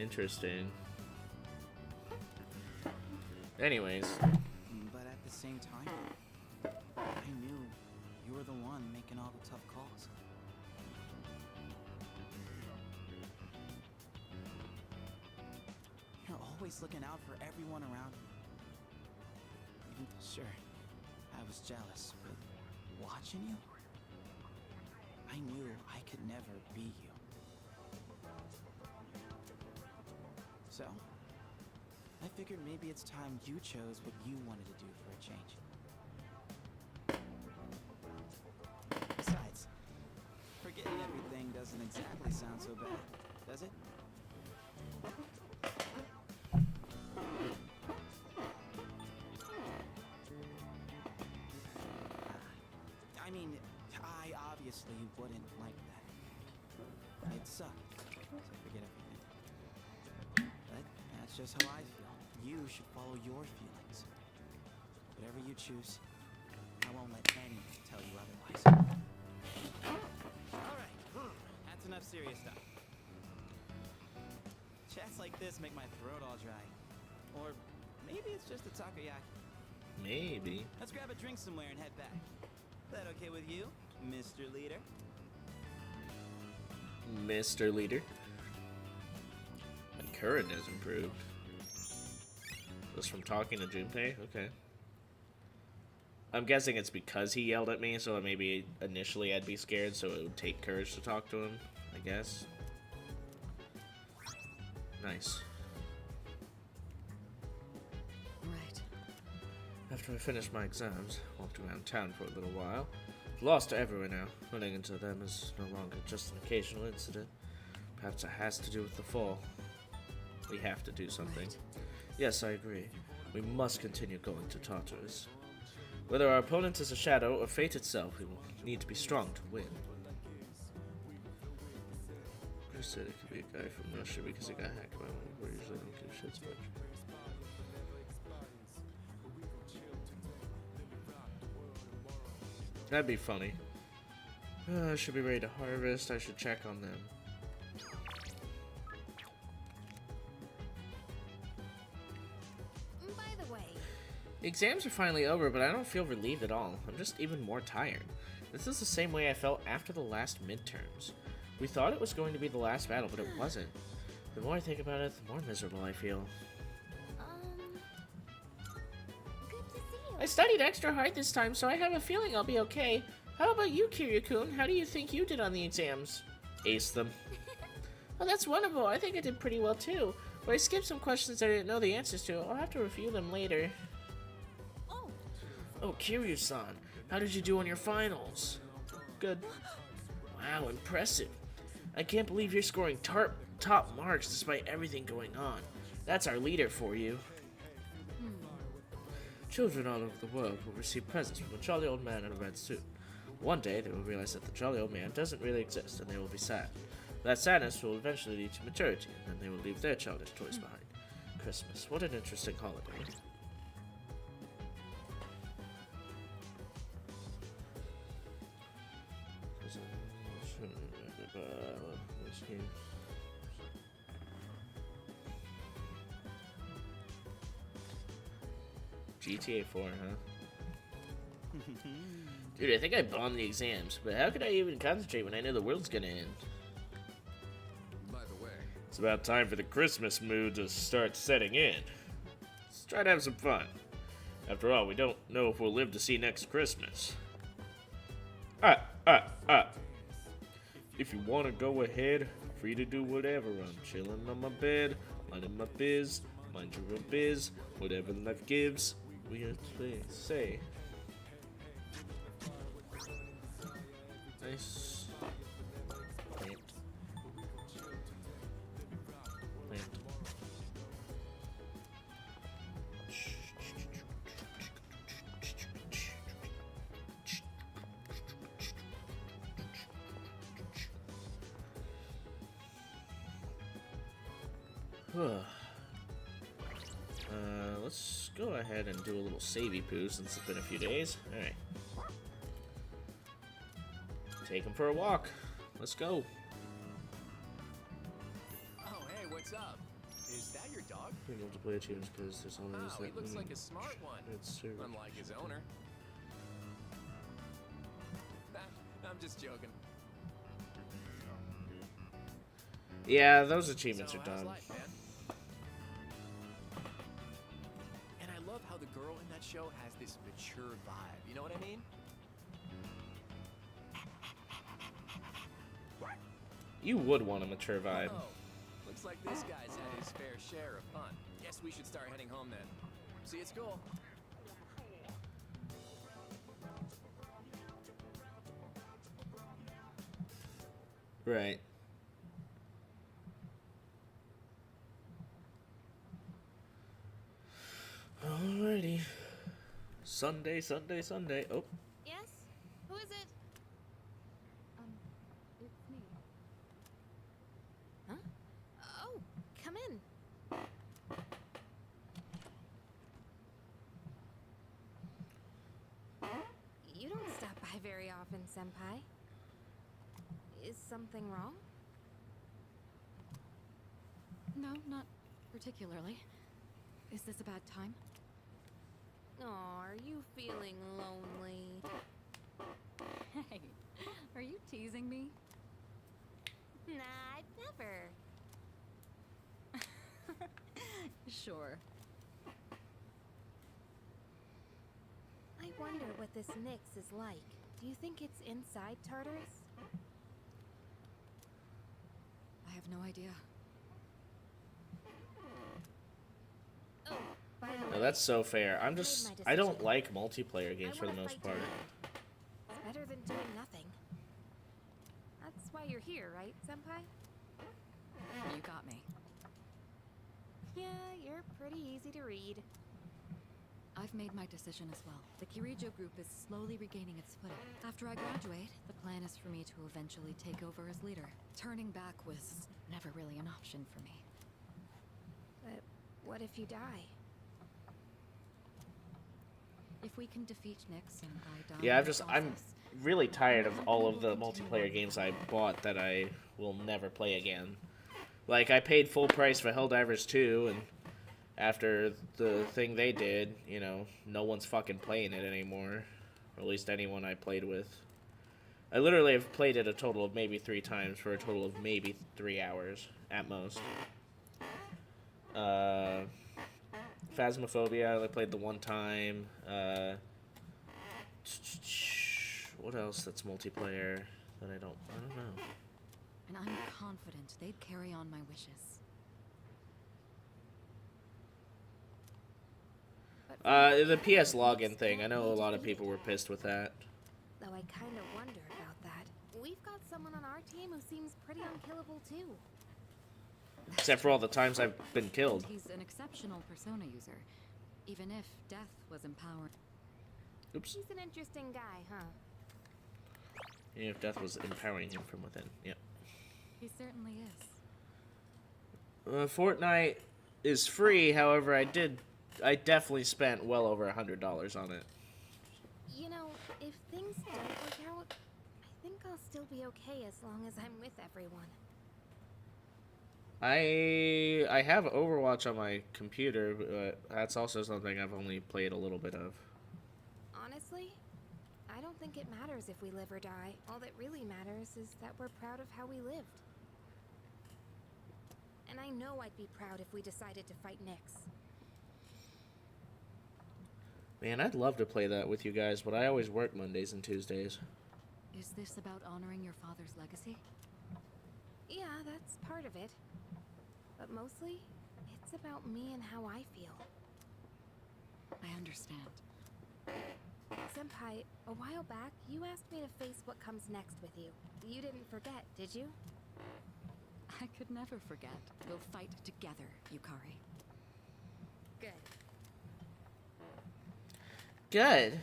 S1: Interesting. Anyways.
S10: But at the same time, I knew you were the one making all the tough calls. You're always looking out for everyone around you. Sure, I was jealous, but watching you, I knew I could never be you. So, I figured maybe it's time you chose what you wanted to do for a change. Besides, forgetting everything doesn't exactly sound so bad, does it? I mean, I obviously wouldn't like that. It'd suck to forget everything. But that's just how I feel. You should follow your feelings. Whatever you choose, I won't let anyone tell you otherwise. Alright, that's enough serious stuff. Chats like this make my throat all dry. Or maybe it's just the takoyaki.
S1: Maybe.
S10: Let's grab a drink somewhere and head back. That okay with you, Mr. Leader?
S1: Mr. Leader. My current has improved. Just from talking to Junpei? Okay. I'm guessing it's because he yelled at me, so maybe initially I'd be scared, so it would take courage to talk to him, I guess. Nice.
S2: Right.
S1: After I finished my exams, walked around town for a little while. Lost everywhere now. Running into them is no longer just an occasional incident. Perhaps it has to do with the fall. We have to do something.
S2: Right.
S1: Yes, I agree. We must continue going to Tartarus. Whether our opponent is a shadow or fate itself, we will need to be strong to win. Chris said it could be a guy from Russia because he got hacked by one. We usually don't give shits about you. That'd be funny. I should be ready to harvest. I should check on them.
S4: By the way,
S1: The exams are finally over, but I don't feel relieved at all. I'm just even more tired. This is the same way I felt after the last midterms. We thought it was going to be the last battle, but it wasn't. The more I think about it, the more miserable I feel.
S4: good to see you.
S1: I studied extra hard this time, so I have a feeling I'll be okay. How about you, Kiryu-kun? How do you think you did on the exams? Aced them. Oh, that's wonderful. I think I did pretty well, too. But I skipped some questions I didn't know the answers to. I'll have to review them later. Oh, Kiryu-san. How did you do on your finals? Good. Wow, impressive. I can't believe you're scoring top marks despite everything going on. That's our leader for you. Children all over the world will receive presents from a jolly old man in a red suit. One day, they will realize that the jolly old man doesn't really exist, and they will be sad. That sadness will eventually lead to maturity, and then they will leave their childish toys behind. Christmas. What an interesting holiday. GTA 4, huh? Dude, I think I bombed the exams, but how could I even concentrate when I know the world's gonna end?
S3: By the way,
S1: It's about time for the Christmas mood to start setting in. Let's try to have some fun. After all, we don't know if we'll live to see next Christmas. If you want to go ahead, free to do whatever. I'm chilling on my bed, minding my biz, mind your own biz, whatever life gives, we say. Nice. Let's go ahead and do a little savey poo since it's been a few days. Alright. Take him for a walk. Let's go.
S3: Oh, hey, what's up? Is that your dog?
S1: Multiplayer tunes because there's always
S3: Oh, he looks like a smart one.
S1: It's super.
S3: Unlike his owner. I'm just joking.
S1: Yeah, those achievements
S3: So,
S1: are
S3: how's
S1: done.
S3: life, man? And I love how the girl in that show has this mature vibe. You know what I mean?
S1: You would want a mature vibe.
S3: Oh, looks like this guy's had his fair share of fun. Guess we should start heading home then. See you at school.
S1: Right. Alrighty. Sunday, Sunday, Sunday. Oh.
S11: Yes? Who is it?
S2: It's me.
S11: Huh? Oh, come in. You don't stop by very often, Senpai. Is something wrong?
S2: No, not particularly. Is this a bad time?
S11: Aw, are you feeling lonely?
S2: Hey, are you teasing me?
S11: Nah, never.
S2: Sure.
S11: I wonder what this Nyx is like. Do you think it's inside Tartarus?
S2: I have no idea.
S11: Oh, by the
S1: No,
S11: way,
S1: that's so fair.
S11: I've made my
S1: I don't
S11: decision.
S1: like multiplayer games
S11: I
S1: for the
S11: wanna
S1: most
S11: fight
S1: part.
S11: tonight. It's better than doing nothing. That's why you're here, right, Senpai?
S2: You got me.
S11: Yeah, you're pretty easy to read.
S2: I've made my decision as well. The Kirijo group is slowly regaining its footing. After I graduate, the plan is for me to eventually take over as leader. Turning back was never really an option for me.
S11: But what if you die?
S2: If we can defeat Nyx and I die
S1: Yeah,
S2: in the
S1: I'm
S2: process,
S1: really tired of all of the multiplayer games I bought that I will never play again. Like, I paid full price for Helldivers 2, and after the thing they did, you know, no one's fucking playing it anymore. Or at least anyone I played with. I literally have played it a total of maybe 3 times for a total of maybe 3 hours at most. Phasmophobia, I only played the one time. What else that's multiplayer that I don't know.
S2: and I'm confident they'd carry on my wishes.
S11: But
S1: The PS login thing, I know a lot of people were pissed with that.
S11: though I kind of wonder about that. We've got someone on our team who seems pretty unkillable too.
S1: Except for all the times I've been killed.
S2: He's an exceptional persona user, even if death was empowering.
S1: Oops.
S11: He's an interesting guy, huh?
S1: Even if death was empowering him from within. Yep.
S2: He certainly is.
S1: Fortnite is free, however, I definitely spent well over $100 on it.
S11: You know, if things don't work out, I think I'll still be okay as long as I'm with everyone.
S1: I have Overwatch on my computer, but that's also something I've only played a little bit of.
S11: Honestly, I don't think it matters if we live or die. All that really matters is that we're proud of how we lived. And I know I'd be proud if we decided to fight Nyx.
S1: Man, I'd love to play that with you guys, but I always work Mondays and Tuesdays.
S2: Is this about honoring your father's legacy?
S11: Yeah, that's part of it. But mostly, it's about me and how I feel.
S2: I understand.
S11: Senpai, a while back, you asked me to face what comes next with you. You didn't forget, did you?
S2: I could never forget. We'll fight together, Yukari.
S11: Good.
S1: Good.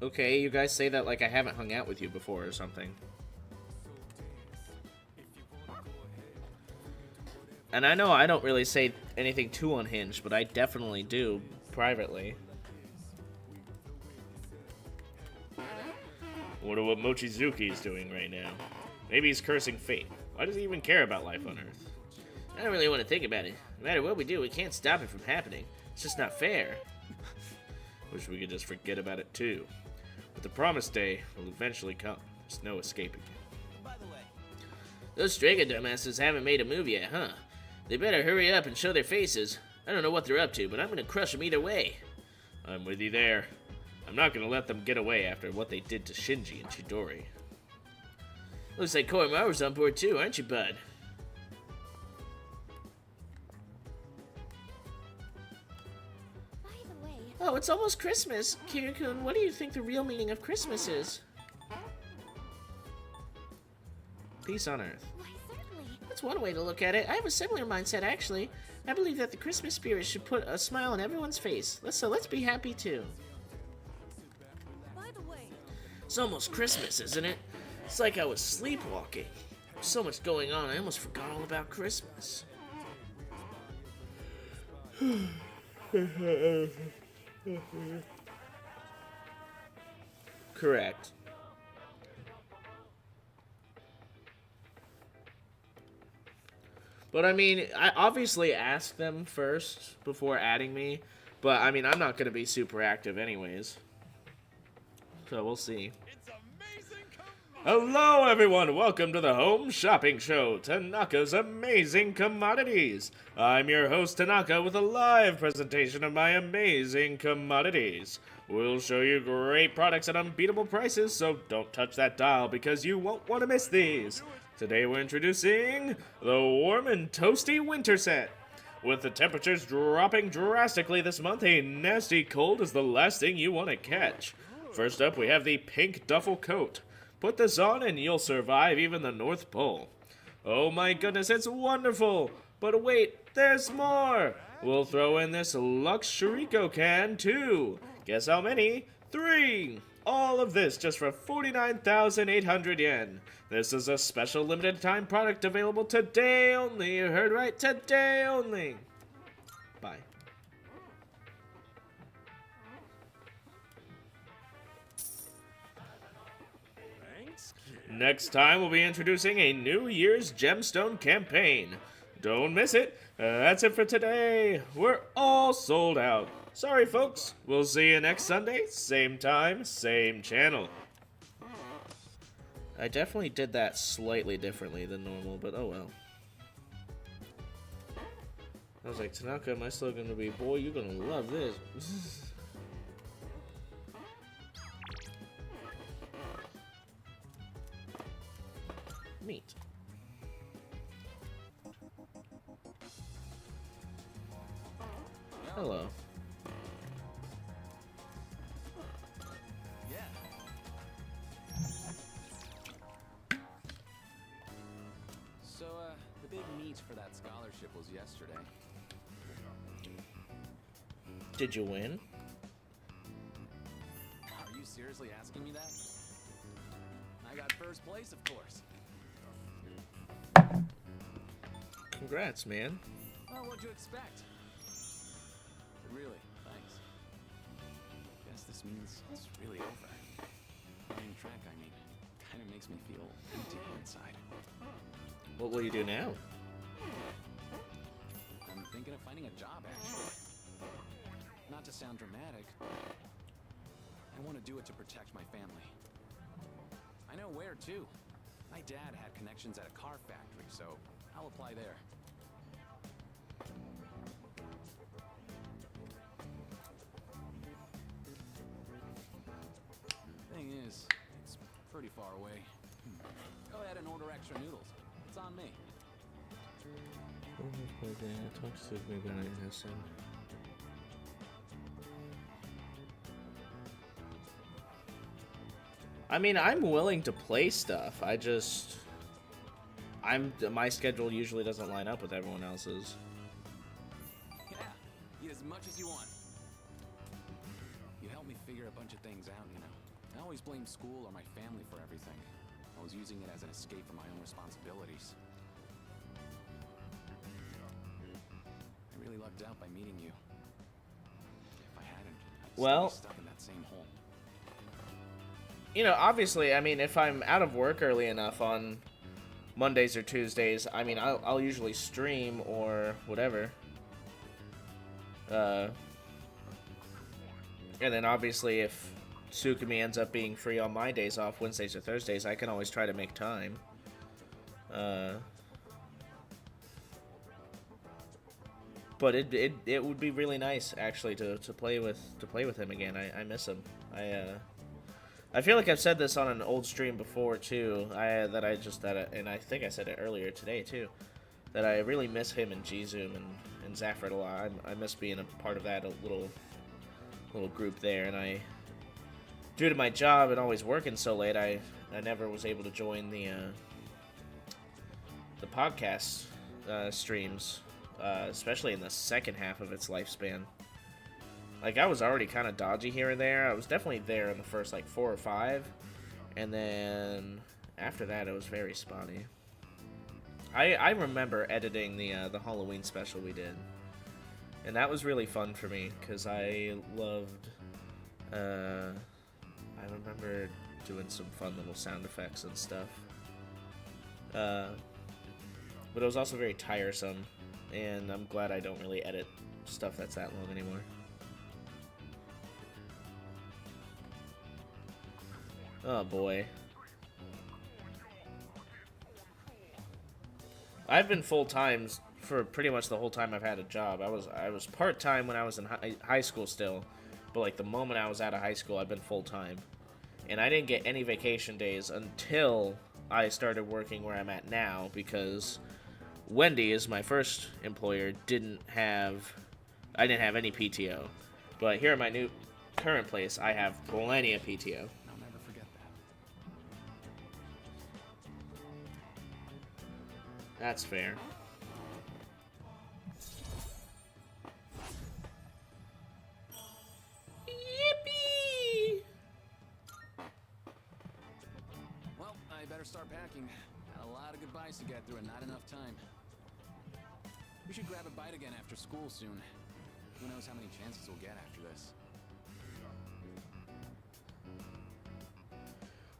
S1: Okay, you guys say that like I haven't hung out with you before or something. And I know I don't really say anything too unhinged, but I definitely do privately. Wonder what Mochizuki is doing right now. Maybe he's cursing fate. Why does he even care about life on Earth? I don't really want to think about it. No matter what we do, we can't stop it from happening. It's just not fair. Wish we could just forget about it too. But the promised day will eventually come. There's no escaping it.
S8: By the way,
S1: Those Strega dumbasses haven't made a move yet, huh? They better hurry up and show their faces. I don't know what they're up to, but I'm gonna crush them either way. I'm with you there. I'm not gonna let them get away after what they did to Shinji and Chidori. Looks like Koromaru's on board too, aren't you, bud?
S4: By the way,
S1: Oh, it's almost Christmas. Kiryu-kun, what do you think the real meaning of Christmas is? Peace on Earth.
S4: why certainly.
S1: That's one way to look at it. I have a similar mindset, actually. I believe that the Christmas spirit should put a smile on everyone's face. Let's be happy too.
S7: By the way,
S1: It's almost Christmas, isn't it? It's like I was sleepwalking. There's so much going on, I almost forgot all about Christmas. Correct. But I mean, I obviously asked them first before adding me. But I mean, I'm not going to be super active anyways. So we'll see. Hello everyone, welcome to the Home Shopping Show, Tanaka's Amazing Commodities. I'm your host Tanaka with a live presentation of my amazing commodities. We'll show you great products at unbeatable prices, so don't touch that dial because you won't want to miss these. Today we're introducing the Warm and Toasty Winter Set. With the temperatures dropping drastically this month, a nasty cold is the last thing you want to catch. First up, we have the Pink Duffel Coat. Put this on and you'll survive even the North Pole. Oh my goodness, it's wonderful! But wait, there's more! We'll throw in this Lux Shuriko can too. Guess how many? 3! All of this just for 49,800 yen. This is a special limited time product available today only. You heard right, today only. Bye. Next time, we'll be introducing a New Year's Gemstone campaign. Don't miss it. That's it for today. We're all sold out. Sorry, folks. We'll see you next Sunday. Same time, same channel. I definitely did that slightly differently than normal, but oh well. I was like, Tanaka, my slogan would be, boy, you're gonna love this. Neat. Hello.
S10: Yeah. So, the big meet for that scholarship was yesterday.
S1: Did you win?
S10: Are you seriously asking me that? I got first place, of course.
S1: Congrats, man.
S10: Well, what'd you expect? Really, thanks. Guess this means it's really over. Playing track, I mean, kind of makes me feel empty inside.
S1: What will you do now?
S10: I'm thinking of finding a job, actually. Not to sound dramatic, I want to do it to protect my family. I know where, too. My dad had connections at a car factory, so I'll apply there. Thing is, it's pretty far away. Go ahead and order extra noodles. It's on me.
S1: I mean, I'm willing to play stuff. My schedule usually doesn't line up with everyone else's.
S10: Yeah, eat as much as you want. You helped me figure a bunch of things out, you know.
S3: I always blamed school or my family for everything. I was using it as an escape from my own responsibilities. I really lucked out by meeting you. If I hadn't, I'd still be stuck in that same hole.
S1: You know, obviously, I mean, if I'm out of work early enough on Mondays or Tuesdays, I mean, I'll usually stream or whatever. And then obviously if Tsukumi ends up being free on my days off, Wednesdays or Thursdays, I can always try to make time. But it would be really nice actually to play with him again. I miss him. I feel like I've said this on an old stream before too. And I think I said it earlier today too, that I really miss him and G-Zoom and Zafford a lot. I miss being a part of that little group there, and due to my job and always working so late, I never was able to join the podcast streams, especially in the second half of its lifespan. Like, I was already kind of dodgy here and there. I was definitely there in the first, like, 4 or 5. And then after that, it was very spotty. I remember editing the Halloween special we did. And that was really fun for me, because I loved... I remember doing some fun little sound effects and stuff. But it was also very tiresome. And I'm glad I don't really edit stuff that's that long anymore. Oh boy. I've been full-time for pretty much the whole time I've had a job. I was part-time when I was in high school still, but like the moment I was out of high school, I've been full-time. And I didn't get any vacation days until I started working where I'm at now, because Wendy is my first employer, I didn't have any PTO. But here at my new current place, I have plenty of PTO. That's fair. Yippee!
S3: Well, I better start packing. Got a lot of goodbyes to get through and not enough time. We should grab a bite again after school soon. Who knows how many chances we'll get after this.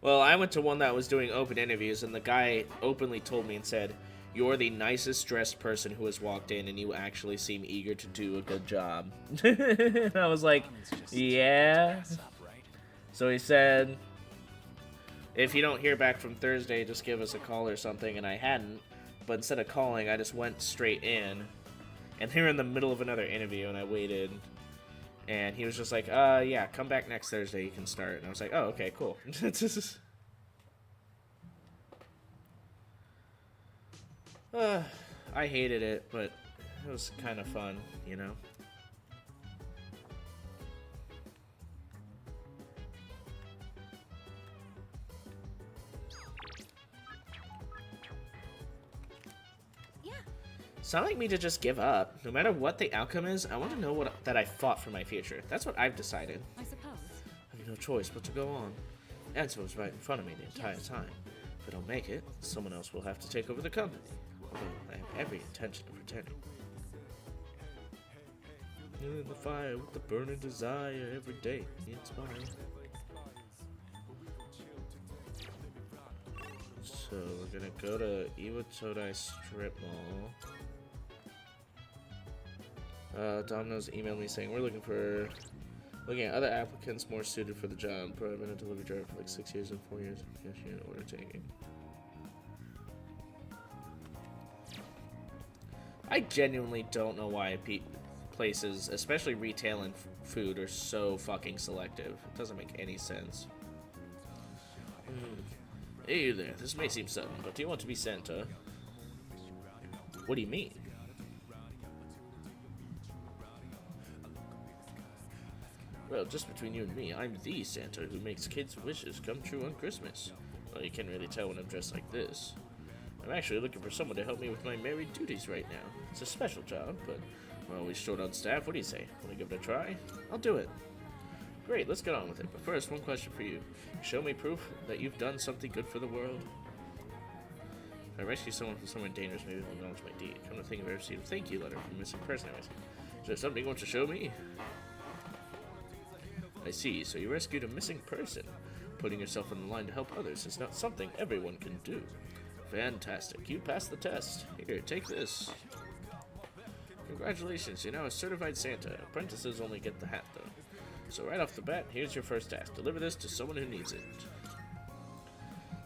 S1: Well, I went to one that was doing open interviews, and the guy openly told me and said, "You're the nicest dressed person who has walked in, and you actually seem eager to do a good job." And I was like, yeah. So he said, if you don't hear back from Thursday, just give us a call or something, and I hadn't. But instead of calling, I just went straight in. And they were in the middle of another interview, and I waited. And he was just like, yeah, come back next Thursday, you can start. And I was like, oh, okay, cool. I hated it, but it was kind of fun, you know?
S4: Yeah.
S1: Sound like me to just give up. No matter what the outcome is, I want to know that I fought for my future. That's what I've decided.
S2: I suppose.
S1: I have no choice but to go on. Answer was right in front of me the entire time. If I don't make it, someone else will have to take over the company. Although I have every intention of returning. In the fire with the burning desire every day. It's mine. So we're gonna go to Iwatodai Strip Mall. Domino's emailed me saying we're looking at other applicants more suited for the job. Probably been a delivery driver for like 6 years and 4 years of cashier and order taking. I genuinely don't know why places, especially retail and food, are so fucking selective. It doesn't make any sense. Hey there, this may seem sudden, but do you want to be Santa? What do you mean? Well, just between you and me, I'm the Santa who makes kids' wishes come true on Christmas. Well, you can't really tell when I'm dressed like this. I'm actually looking for someone to help me with my married duties right now. It's a special job, but we're always short on staff. What do you say? Want to give it a try? I'll do it. Great, let's get on with it. But first, one question for you. Show me proof that you've done something good for the world. If I rescue someone from somewhere dangerous, maybe they'll acknowledge my deed. Come to think of it, I've received a thank you letter from a missing person I rescued. Is there something you want to show me? I see, so you rescued a missing person. Putting yourself on the line to help others is not something everyone can do. Fantastic, you passed the test. Here, take this. Congratulations, you're now a certified Santa. Apprentices only get the hat, though. So right off the bat, here's your first task. Deliver this to someone who needs it.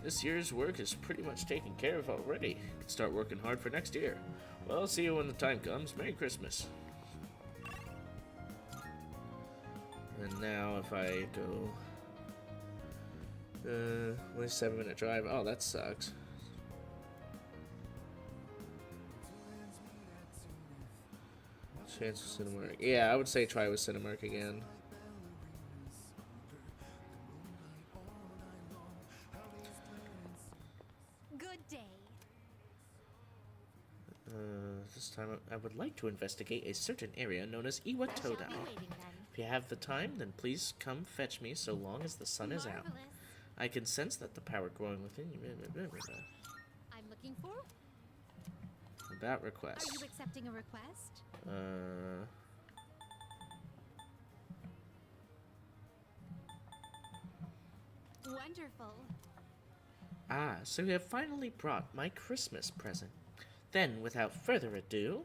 S1: This year's work is pretty much taken care of already. You can start working hard for next year. Well, I'll see you when the time comes. Merry Christmas. And now if I go... only 7-minute drive. Oh, that sucks. Chance with Cinemark. Yeah, I would say try with Cinemark again.
S4: Good day.
S1: This time I would like to investigate a certain area known as Iwatodai. If you have the time, then please come fetch me so long as the sun is out.
S4: Marvelous.
S1: I can sense that the power growing within you.
S4: I'm looking for.
S1: About request.
S4: Are you accepting a request? Wonderful.
S1: Ah, so you have finally brought my Christmas present. Then, without further ado...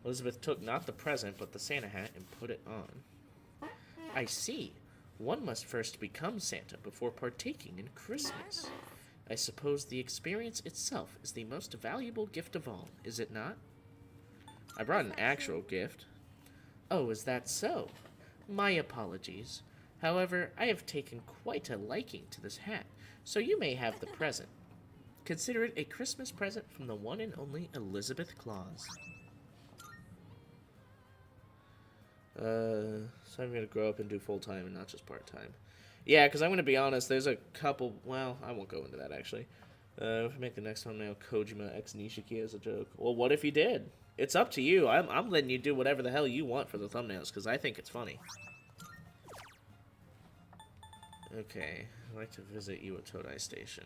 S1: Elizabeth took not the present, but the Santa hat and put it on. I see. One must first become Santa before partaking in Christmas. I suppose the experience itself is the most valuable gift of all, is it not? I brought an actual gift. Oh, is that so? My apologies. However, I have taken quite a liking to this hat, so you may have the present. Consider it a Christmas present from the one and only Elizabeth Claus. So I'm gonna grow up and do full-time and not just part-time. Yeah, because I'm gonna be honest, there's a couple, well, I won't go into that actually. If I make the next thumbnail Kojima X Nishiki as a joke. Well, what if he did? It's up to you. I'm letting you do whatever the hell you want for the thumbnails, because I think it's funny. Okay, I'd like to visit Iwatodai Station.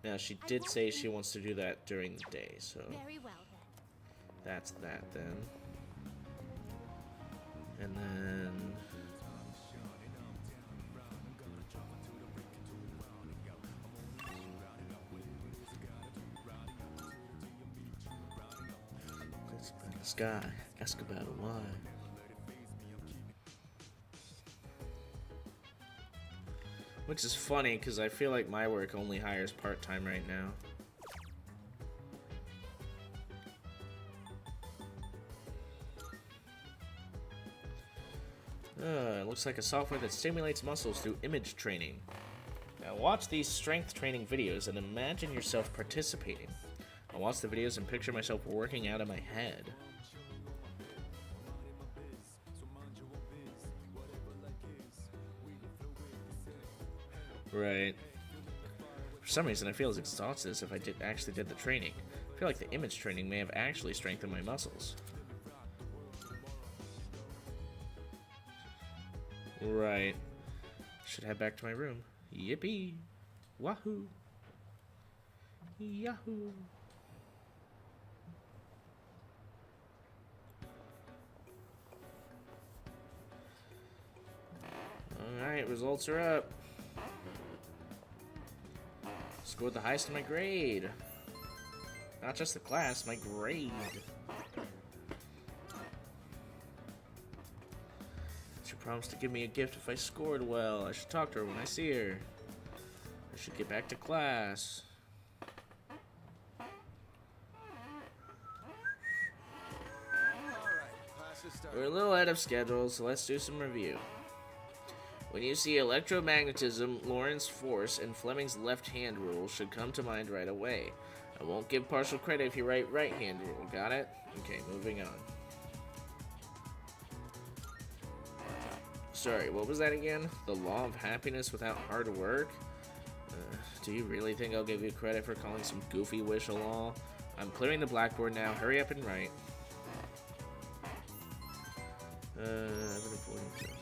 S1: Now, she did say she wants to do that during the day, so...
S4: Very well, then.
S1: That's that, then. And then... Let's in the sky. Ask about it, why. Which is funny, because I feel like my work only hires part-time right now. It looks like a software that stimulates muscles through image training. Now watch these strength training videos and imagine yourself participating. I'll watch the videos and picture myself working out in my head. Right. For some reason, I feel as exhausted as if I actually did the training. I feel like the image training may have actually strengthened my muscles. Right. Should head back to my room. Yippee! Wahoo! Yahoo! Alright, results are up. Scored the highest in my grade. Not just the class, my grade. She promised to give me a gift if I scored well. I should talk to her when I see her. I should get back to class. We're a little out of schedule, so let's do some review. When you see electromagnetism, Lorentz force, and Fleming's left-hand rule should come to mind right away. I won't give partial credit if you write right-hand rule. Got it? Okay, moving on. Sorry, what was that again? The law of happiness without hard work? Do you really think I'll give you credit for calling some goofy wish a law? I'm clearing the blackboard now. Hurry up and write. I've been avoiding.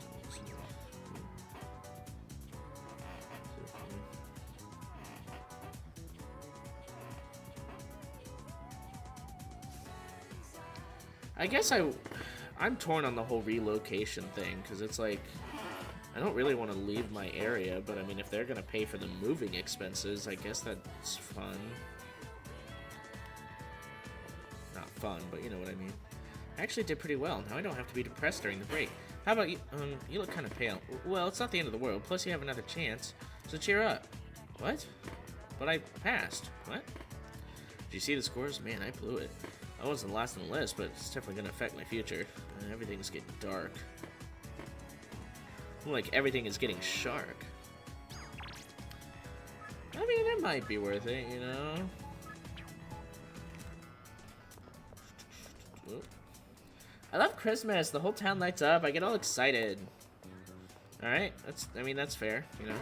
S1: I guess I'm torn on the whole relocation thing, because it's like, I don't really want to leave my area, but I mean, if they're going to pay for the moving expenses, I guess that's fun. Not fun, but you know what I mean. I actually did pretty well. Now I don't have to be depressed during the break. How about you? You look kind of pale. Well, it's not the end of the world, plus you have another chance, so cheer up. What? But I passed. What? Did you see the scores? Man, I blew it. I wasn't last on the list, but it's definitely going to affect my future. Everything's getting dark. Like everything is getting sharp. I mean, it might be worth it, you know? I love Christmas. The whole town lights up. I get all excited. Alright, that's fair, you know?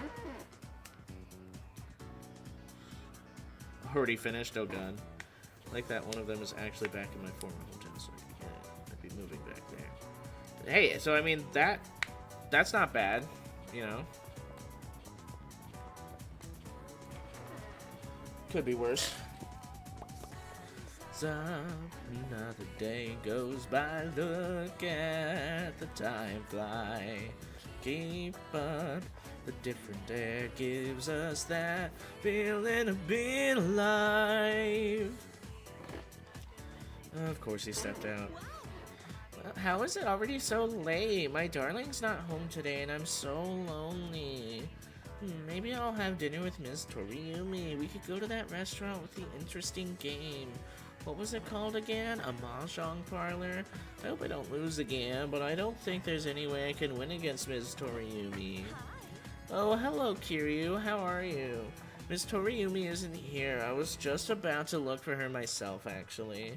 S1: Already finished? Oh god. Like that one of them is actually back in my former hometown, so I'd be moving back there. Hey, so I mean, that's not bad, you know? Could be worse. So another day goes by, look at the time fly. Keep up, the different air gives us that feeling of being alive. Of course he stepped out. Well, how is it already so late? My darling's not home today and I'm so lonely. Maybe I'll have dinner with Miss Toriumi. We could go to that restaurant with the interesting game. What was it called again? A mahjong parlor? I hope I don't lose again, but I don't think there's any way I can win against Miss Toriumi. Oh, hello, Kiryu. How are you? Miss Toriumi isn't here. I was just about to look for her myself, actually.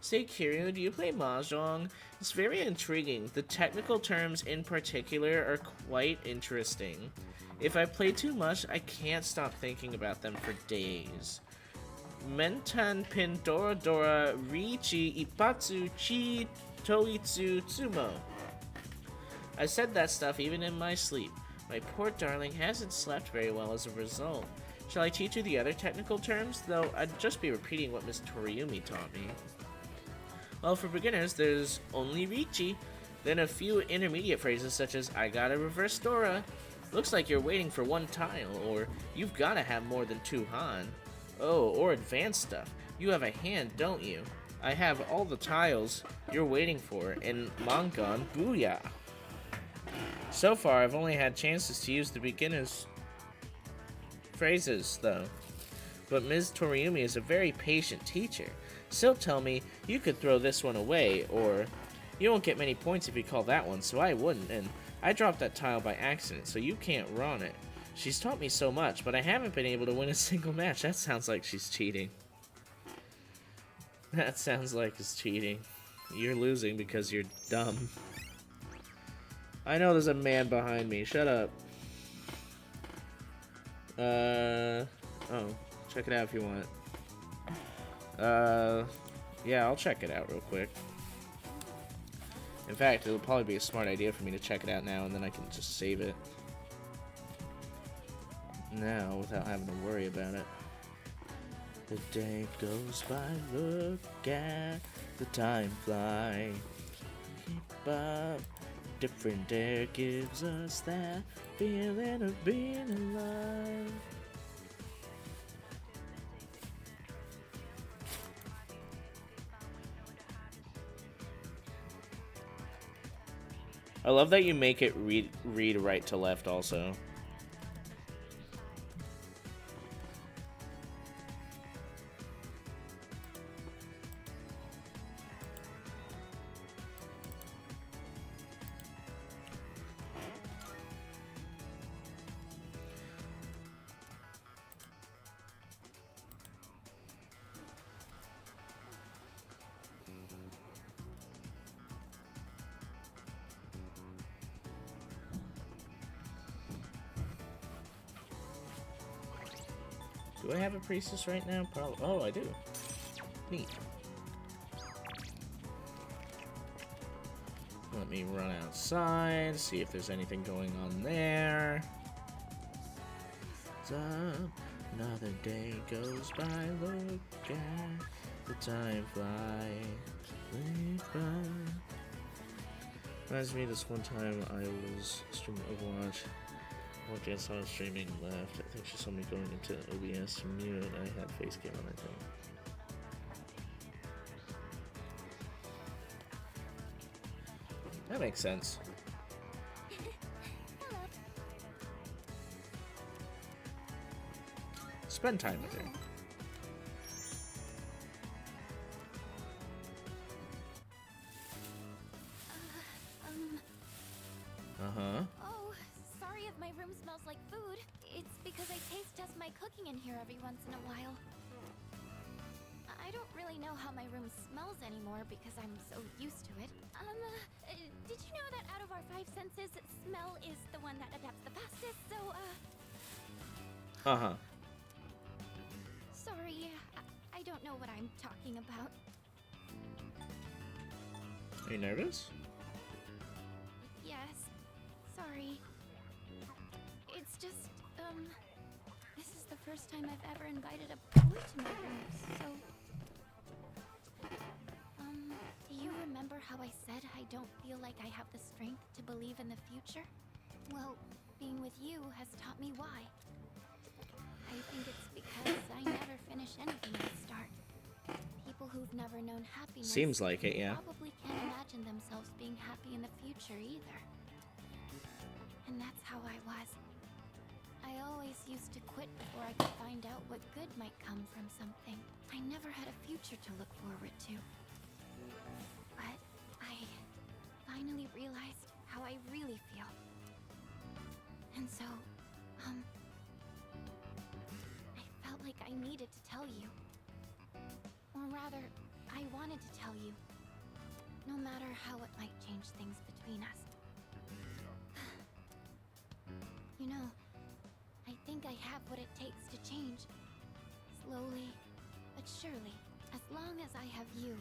S1: Say, Kiryu, do you play mahjong? It's very intriguing. The technical terms in particular are quite interesting. If I play too much, I can't stop thinking about them for days. Mentan Pindora Dora Richi Ipatsu Chi Toitsu Tsumo. I said that stuff even in my sleep. My poor darling hasn't slept very well as a result. Shall I teach you the other technical terms? Though I'd just be repeating what Miss Toriumi taught me. Well, for beginners, there's only Richi, then a few intermediate phrases such as I got a reverse Dora, looks like you're waiting for one tile, or you've gotta have more than two Han. Oh, or advanced stuff. You have a hand, don't you? I have all the tiles you're waiting for in Mangon Booyah. So far, I've only had chances to use the beginner's phrases, though. But Ms. Toriumi is a very patient teacher. She'll tell me, you could throw this one away, or you won't get many points if you call that one, so I wouldn't, and I dropped that tile by accident, so you can't run it. She's taught me so much, but I haven't been able to win a single match. That sounds like she's cheating. That sounds like it's cheating. You're losing because you're dumb. I know there's a man behind me. Shut up. Oh, check it out if you want. Yeah, I'll check it out real quick. In fact, it'll probably be a smart idea for me to check it out now, and then I can just save it now without having to worry about it. The day goes by, look at the time fly. Keep up, different air gives us that feeling of being alive. I love that you make it read right to left also. Do I have a priestess right now? Probably. Oh, I do. Neat. Let me run outside, see if there's anything going on there. Another day goes by, look at the time fly. Reminds me of this one time I was streaming Overwatch. One day I saw her streaming left. I think she saw me going into OBS mute and I had face cam on, I think. That makes sense. Spend time with her.
S4: Oh, sorry if my room smells like food. It's because I taste test my cooking in here every once in a while. I don't really know how my room smells anymore because I'm so used to it. Did you know that out of our 5 senses, smell is the one that adapts the fastest, so, Sorry, I don't know what I'm talking about.
S1: Are you nervous?
S4: Yes. Sorry. It's just, this is the first time I've ever invited a boy to my room, so... do you remember how I said I don't feel like I have the strength to believe in the future? Well, being with you has taught me why. I think it's because I never finish anything I start. People who've never known happiness
S1: Seems like it, yeah.
S4: probably can't imagine themselves being happy in the future either. And that's how I was. I always used to quit before I could find out what good might come from something. I never had a future to look forward to. But I finally realized how I really feel. And so, I felt like I needed to tell you. Or rather, I wanted to tell you. No matter how it might change things between us. You know, I think I have what it takes to change. Slowly, but surely. As long as I have you,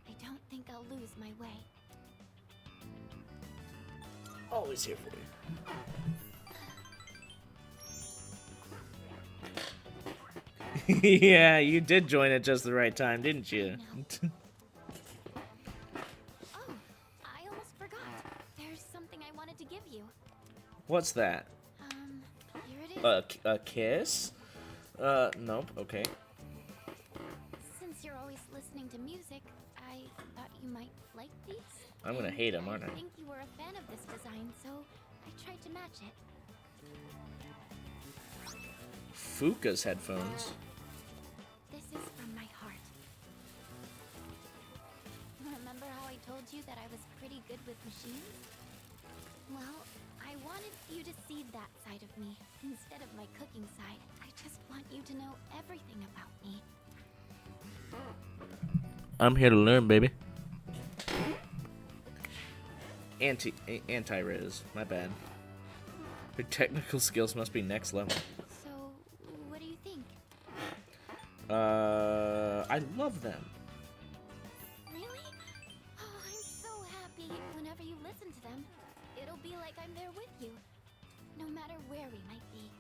S4: I don't think I'll lose my way.
S1: Always here for you. Yeah, you did join at just the right time, didn't you?
S4: Oh, I almost forgot. There's something I wanted to give you.
S1: What's that?
S4: Here it is.
S1: A kiss? Nope, okay.
S4: Since you're always listening to music, I thought you might like these.
S1: I'm gonna hate him, aren't I?
S4: I think you were a fan of this design, so I tried to match it.
S1: Fuka's headphones.
S4: This is from my heart. Remember how I told you that I was pretty good with machines? Well, I wanted you to see that side of me instead of my cooking side. I just want you to know everything about me.
S1: I'm here to learn, baby. Anti-Riz. My bad. Her technical skills must be next level.
S4: So, what do you think?
S1: I love them.
S4: Really? Oh, I'm so happy. Whenever you listen to them, it'll be like I'm there with you, no matter where we might be.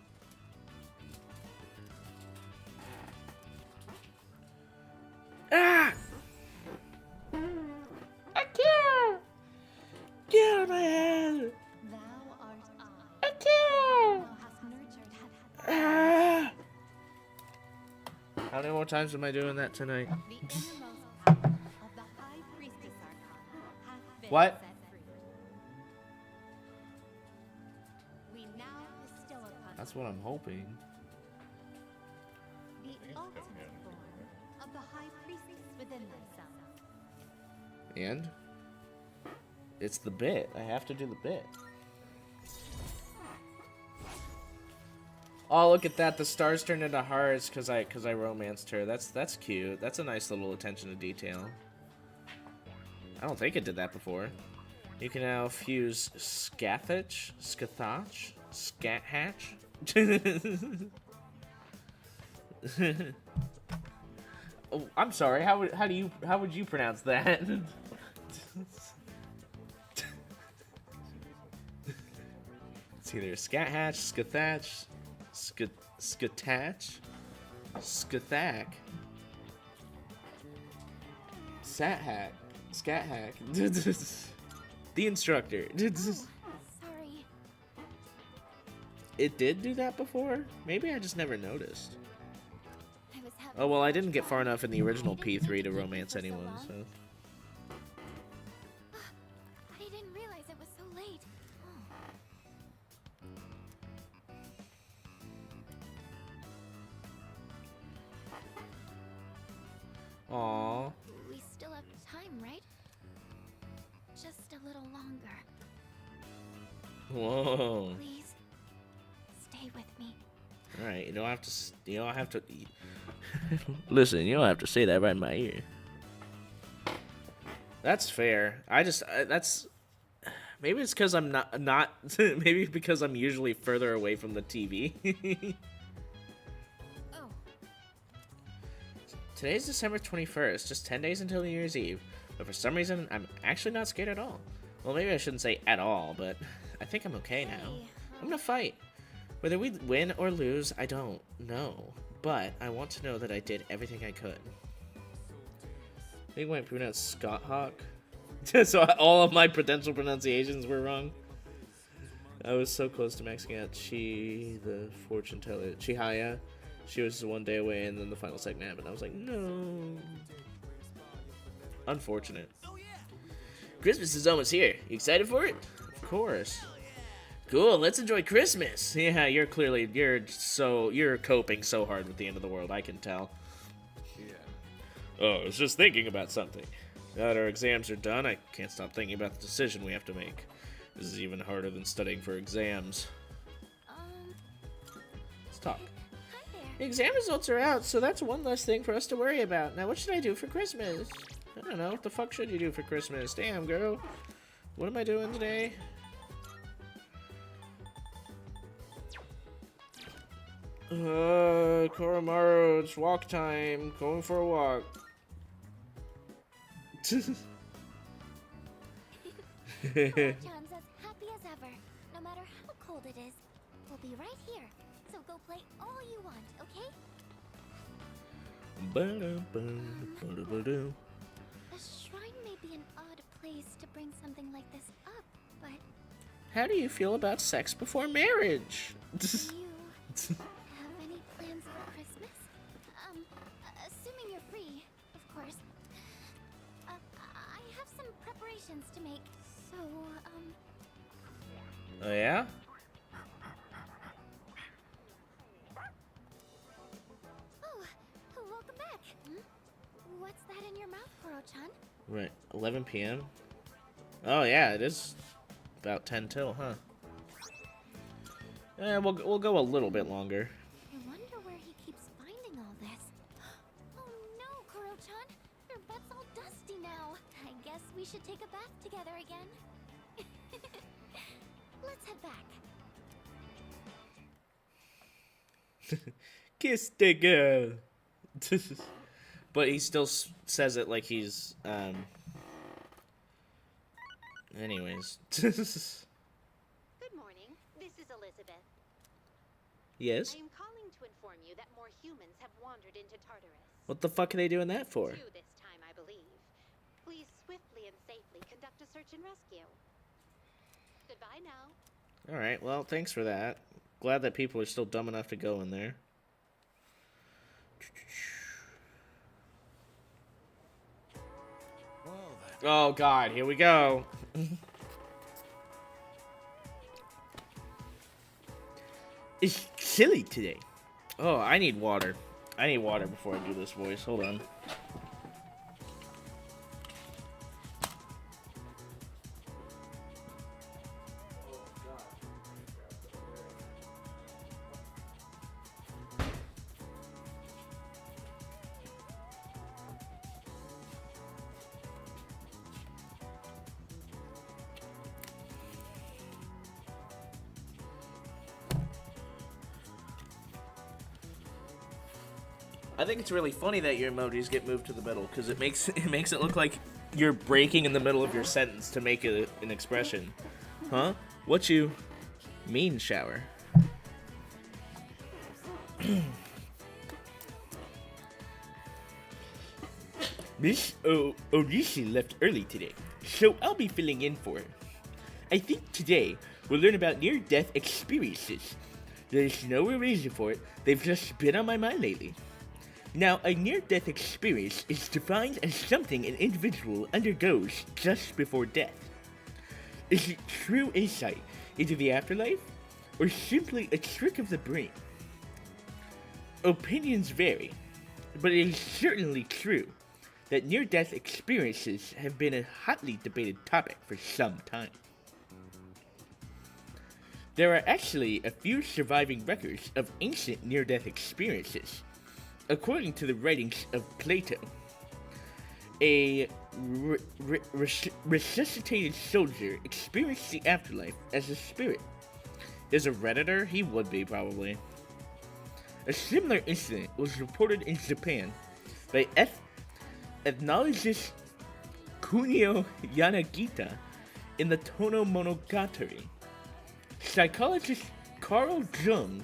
S1: Ah! I can't! Get out of my head!
S2: Thou art
S1: I can't!
S2: Thou hast nurtured
S1: Ah! How many more times am I doing that tonight?
S2: the innermost power of the High Priestess Arcana hath been
S1: What?
S2: set free. We now bestow upon
S1: That's what I'm hoping.
S2: the ultimate form of the High Priestess within thyself.
S1: And? It's the bit. I have to do the bit. Oh, look at that. The stars turned into hearts because I romanced her. That's cute. That's a nice little attention to detail. I don't think it did that before. You can now fuse Scathach, Scathatch, Scathatch. Oh, I'm sorry. How would you pronounce that? It's either Scathatch, Scathatch, Scathatch, Scathack, Sathack, Scathack. The instructor.
S4: Sorry.
S1: It did do that before? Maybe I just never noticed.
S4: I was having
S1: Oh well, I
S4: so
S1: didn't
S4: much
S1: get far
S4: fun.
S1: enough in the original
S4: I didn't
S1: P3
S4: mean
S1: to
S4: keep you
S1: romance
S4: for so
S1: anyone,
S4: long.
S1: so.
S4: I didn't realize it was so late.
S1: Aww.
S4: We still have time, right? Just a little longer.
S1: Whoa.
S4: Please, stay with me.
S1: All right, you don't have to. You don't have to. Listen, you don't have to say that right in my ear. That's fair. That's. Maybe it's because I'm not. Maybe because I'm usually further away from the TV.
S4: Oh,
S1: Today's December 21st, just 10 days until New Year's Eve. But for some reason, I'm actually not scared at all. Well, maybe I shouldn't say at all, but I think I'm okay now.
S4: hey,
S1: I'm gonna fight. Whether we win or lose, I don't know. But I want to know that I did everything I could. I think I pronounced Scott Hawk. So all of my potential pronunciations were wrong. I was so close to maxing out the fortune teller. Chihaya. She was 1 day away, and then the final segment happened. I was like, no. Unfortunate. Christmas is almost here. You excited for it? Of course. Cool, let's enjoy Christmas. Yeah, you're coping so hard with the end of the world, I can tell.
S3: Yeah.
S1: Oh, I was just thinking about something. Now that our exams are done, I can't stop thinking about the decision we have to make. This is even harder than studying for exams. Let's talk.
S4: hi there.
S1: The exam results are out, so that's one less thing for us to worry about. Now, what should I do for Christmas? I don't know. What the fuck should you do for Christmas? Damn, girl. What am I doing today? Koromaru, it's walk time. Going for a walk.
S4: John's as happy as ever, no matter how cold it is. We'll be right here, so go play all you want, okay? A shrine may be an odd place to bring something like this up, but
S1: How do you feel about sex before marriage?
S4: do you have any plans for Christmas? Assuming you're free, of course. I have some preparations to make, so,
S1: Oh yeah?
S4: Oh, welcome back. What's that in your mouth, Koro-chan?
S1: Right, 11 p.m. Oh yeah, it is about 10 till, huh? Yeah, we'll go a little bit longer.
S4: I wonder where he keeps finding all this. Oh no, Koro-chan! Your butt's all dusty now. I guess we should take a bath together again. Let's head back.
S1: Kiss the girl. But he still says it like he's, anyways.
S12: Good morning. This is Elizabeth.
S1: Yes?
S12: I am calling to inform you that more humans have wandered into Tartarus.
S1: What the fuck are they doing that for?
S12: 2 this time, I believe. Please swiftly and safely conduct a search and rescue. Goodbye now.
S1: Alright, well, thanks for that. Glad that people are still dumb enough to go in there.
S5: Well,
S1: Oh god, here we go. It's chilly today. Oh, I need water. I need water before I do this voice. Hold on. I think it's really funny that your emojis get moved to the middle because it makes it look like you're breaking in the middle of your sentence to make it an expression. Huh? What you mean, shower? Miss Onishi left early today, so I'll be filling in for her. I think today we'll learn about near-death experiences. There's no real reason for it, they've just been on my mind lately. Now, a near-death experience is defined as something an individual undergoes just before death. Is it true insight into the afterlife, or simply a trick of the brain? Opinions vary, but it is certainly true that near-death experiences have been a hotly debated topic for some time. There are actually a few surviving records of ancient near-death experiences. According to the writings of Plato, a resuscitated soldier experienced the afterlife as a spirit. Is a redditor? He would be, probably. A similar incident was reported in Japan by ethnologist Kunio Yanagita in the Tono Monogatari. Psychologist Carl Jung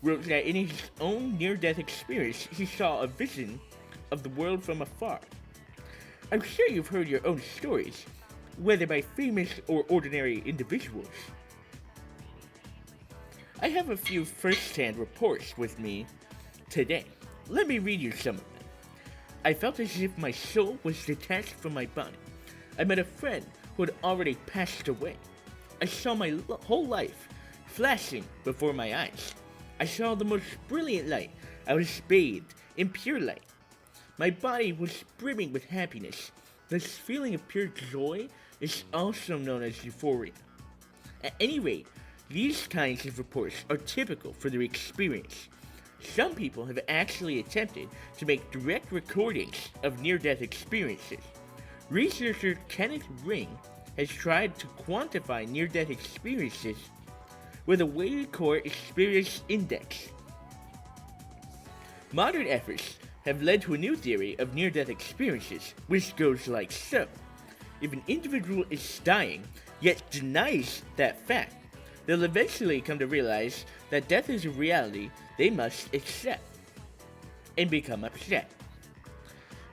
S1: wrote that in his own near-death experience, he saw a vision of the world from afar. I'm sure you've heard your own stories, whether by famous or ordinary individuals. I have a few first-hand reports with me today. Let me read you some of them. I felt as if my soul was detached from my body. I met a friend who had already passed away. I saw my whole life flashing before my eyes. I saw the most brilliant light. I was bathed in pure light. My body was brimming with happiness. This feeling of pure joy is also known as euphoria. At any rate, these kinds of reports are typical for their experience. Some people have actually attempted to make direct recordings of near-death experiences. Researcher Kenneth Ring has tried to quantify near-death experiences with a weighted core experience index. Modern efforts have led to a new theory of near-death experiences, which goes like so. If an individual is dying, yet denies that fact, they'll eventually come to realize that death is a reality they must accept, and become upset.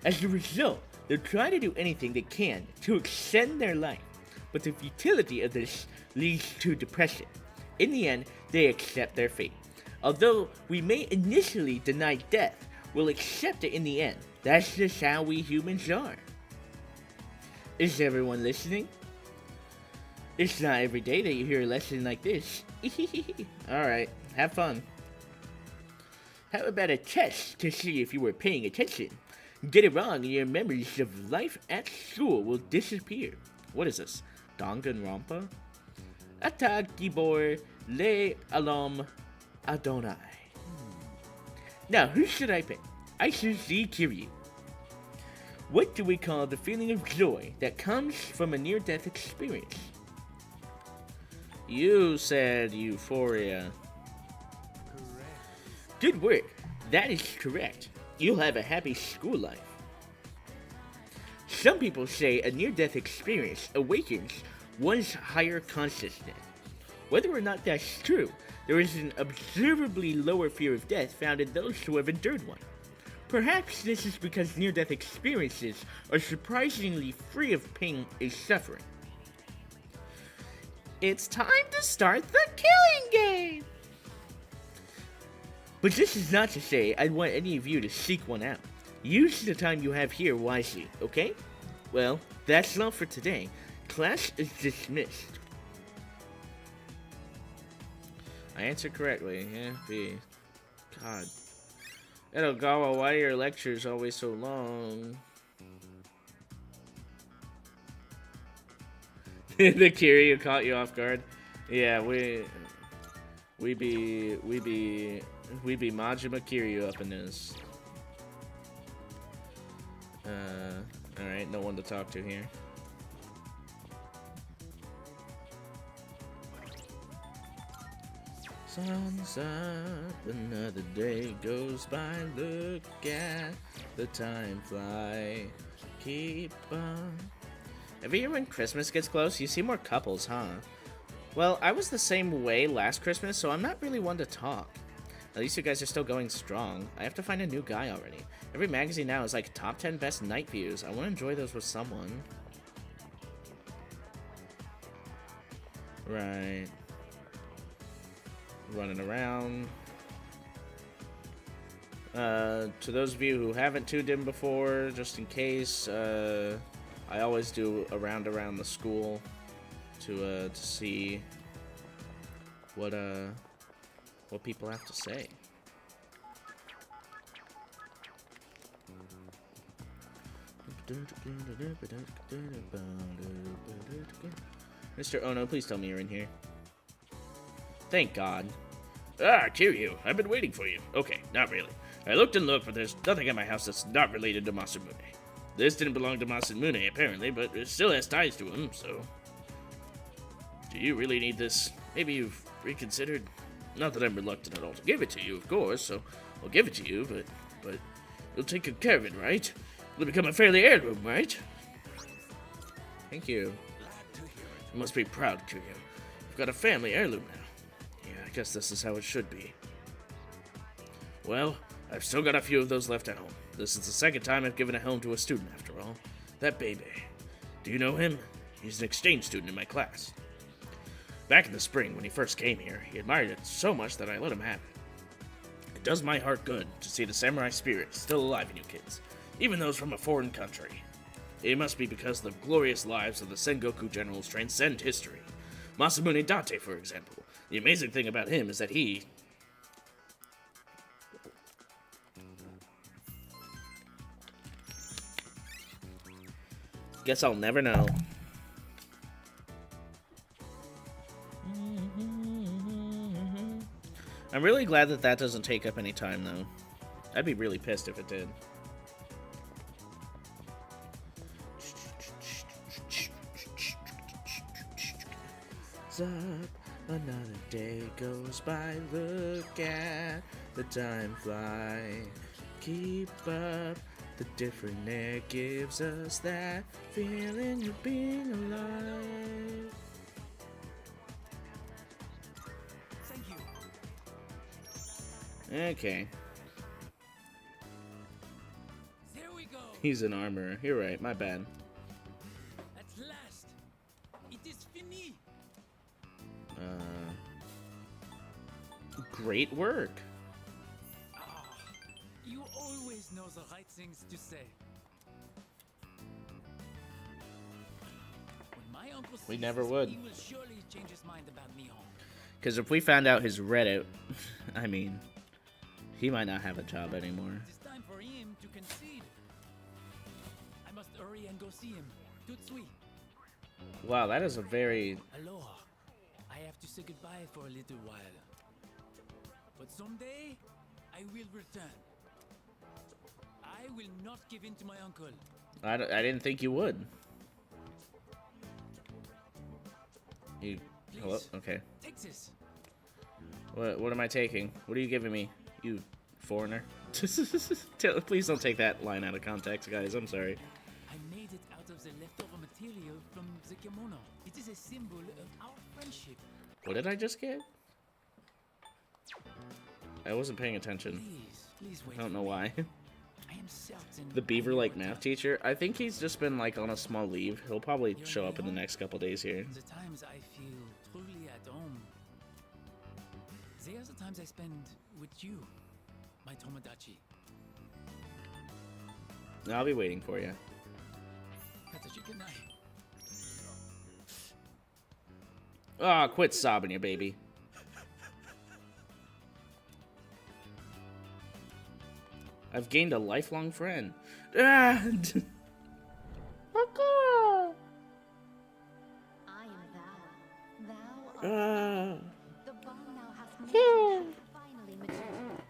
S1: As a result, they'll try to do anything they can to extend their life, but the futility of this leads to depression. In the end, they accept their fate. Although we may initially deny death, we'll accept it in the end. That's just how we humans are. Is everyone listening? It's not every day that you hear a lesson like this. Alright, have fun. How about a test to see if you were paying attention? Get it wrong and your memories of life at school will disappear. What is this? Danganronpa? Ata Gibor Le Alam Adonai. Now, who should I pick? I choose Kiryu. What do we call the feeling of joy that comes from a near-death experience? You said euphoria. Correct. Good work. That is correct. You'll have a happy school life. Some people say a near-death experience awakens one's higher consciousness. Whether or not that's true, there is an observably lower fear of death found in those who have endured one. Perhaps this is because near-death experiences are surprisingly free of pain and suffering. It's time to start the killing game! But this is not to say I'd want any of you to seek one out. Use the time you have here wisely, okay? Well, that's all for today. Class is dismissed. I answered correctly. Yeah, B. God. Edogawa, why are your lectures always so long? The Kiryu caught you off guard. Yeah, we be Majima Kiryu up in this. Alright, no one to talk to here. Sun's up, another day goes by. Look at the time fly. Keep on. Every year when Christmas gets close, you see more couples, huh? Well, I was the same way last Christmas, so I'm not really one to talk. At least you guys are still going strong. I have to find a new guy already. Every magazine now is like top 10 best night views. I want to enjoy those with someone. Right. Running around. To those of you who haven't tuned in before, just in case, I always do a round around the school to see what people have to say. Mr. Ono, please tell me you're in here. Thank God. Ah, Kiryu, I've been waiting for you. Okay, not really. I looked and looked, but there's nothing at my house that's not related to Masamune. This didn't belong to Masamune, apparently, but it still has ties to him, so... Do you really need this? Maybe you've reconsidered? Not that I'm reluctant at all to give it to you, of course, so I'll give it to you, but you'll take good care of it, right? It'll become a family heirloom, right? Thank you. You must be proud, Kiryu. You've got a family heirloom now. Yeah, I guess this is how it should be. Well, I've still got a few of those left at home. This is the second time I've given a helm to a student, after all. That baby. Do you know him? He's an exchange student in my class. Back in the spring, when he first came here, he admired it so much that I let him have it. It does my heart good to see the samurai spirit still alive in you kids, even those from a foreign country. It must be because the glorious lives of the Sengoku generals transcend history. Masamune Date, for example. The amazing thing about him is that he... Guess I'll never know. I'm really glad that that doesn't take up any time, though. I'd be really pissed if it did. Up, another day goes by. Look at the time fly. Keep up. The different air gives us that feeling of being alive.
S10: Thank you.
S1: Okay.
S10: There we go.
S1: He's an armorer. You're right. My bad.
S10: At last, it is fini.
S1: Great work.
S10: You always know the right things to say. When my uncle
S1: We
S10: sees
S1: never
S10: this,
S1: would.
S10: He will surely change his mind about Nihon.
S1: Because if we found out his Reddit, I mean, he might not have a job anymore.
S10: It's time for him to concede. I must hurry and go see him. Tout suite.
S1: Wow, that is a very...
S10: Aloha. I have to say goodbye for a little while. But someday, I will return. I will not give in to my uncle.
S1: I didn't think you would. You... Hello? Okay.
S10: Take this.
S1: What am I taking? What are you giving me, you foreigner? Please don't take that line out of context, guys. I'm sorry.
S10: I made it out of the leftover material from the kimono. It is a symbol of our friendship.
S1: What did I just get? I wasn't paying attention.
S10: Please wait.
S1: I don't know why.
S10: I am certain.
S1: The beaver-like math teacher? I think he's just been like on a small leave. He'll probably show up in the next couple days here.
S10: The times I feel truly at home. They are the times I spend with you, my Tomodachi.
S1: I'll be waiting for you.
S10: Katachi, good night.
S1: Ah, quit sobbing, you baby. I've gained a lifelong friend. Ah!
S12: I am thou. Thou art the bond thou hast mentioned hath finally matured.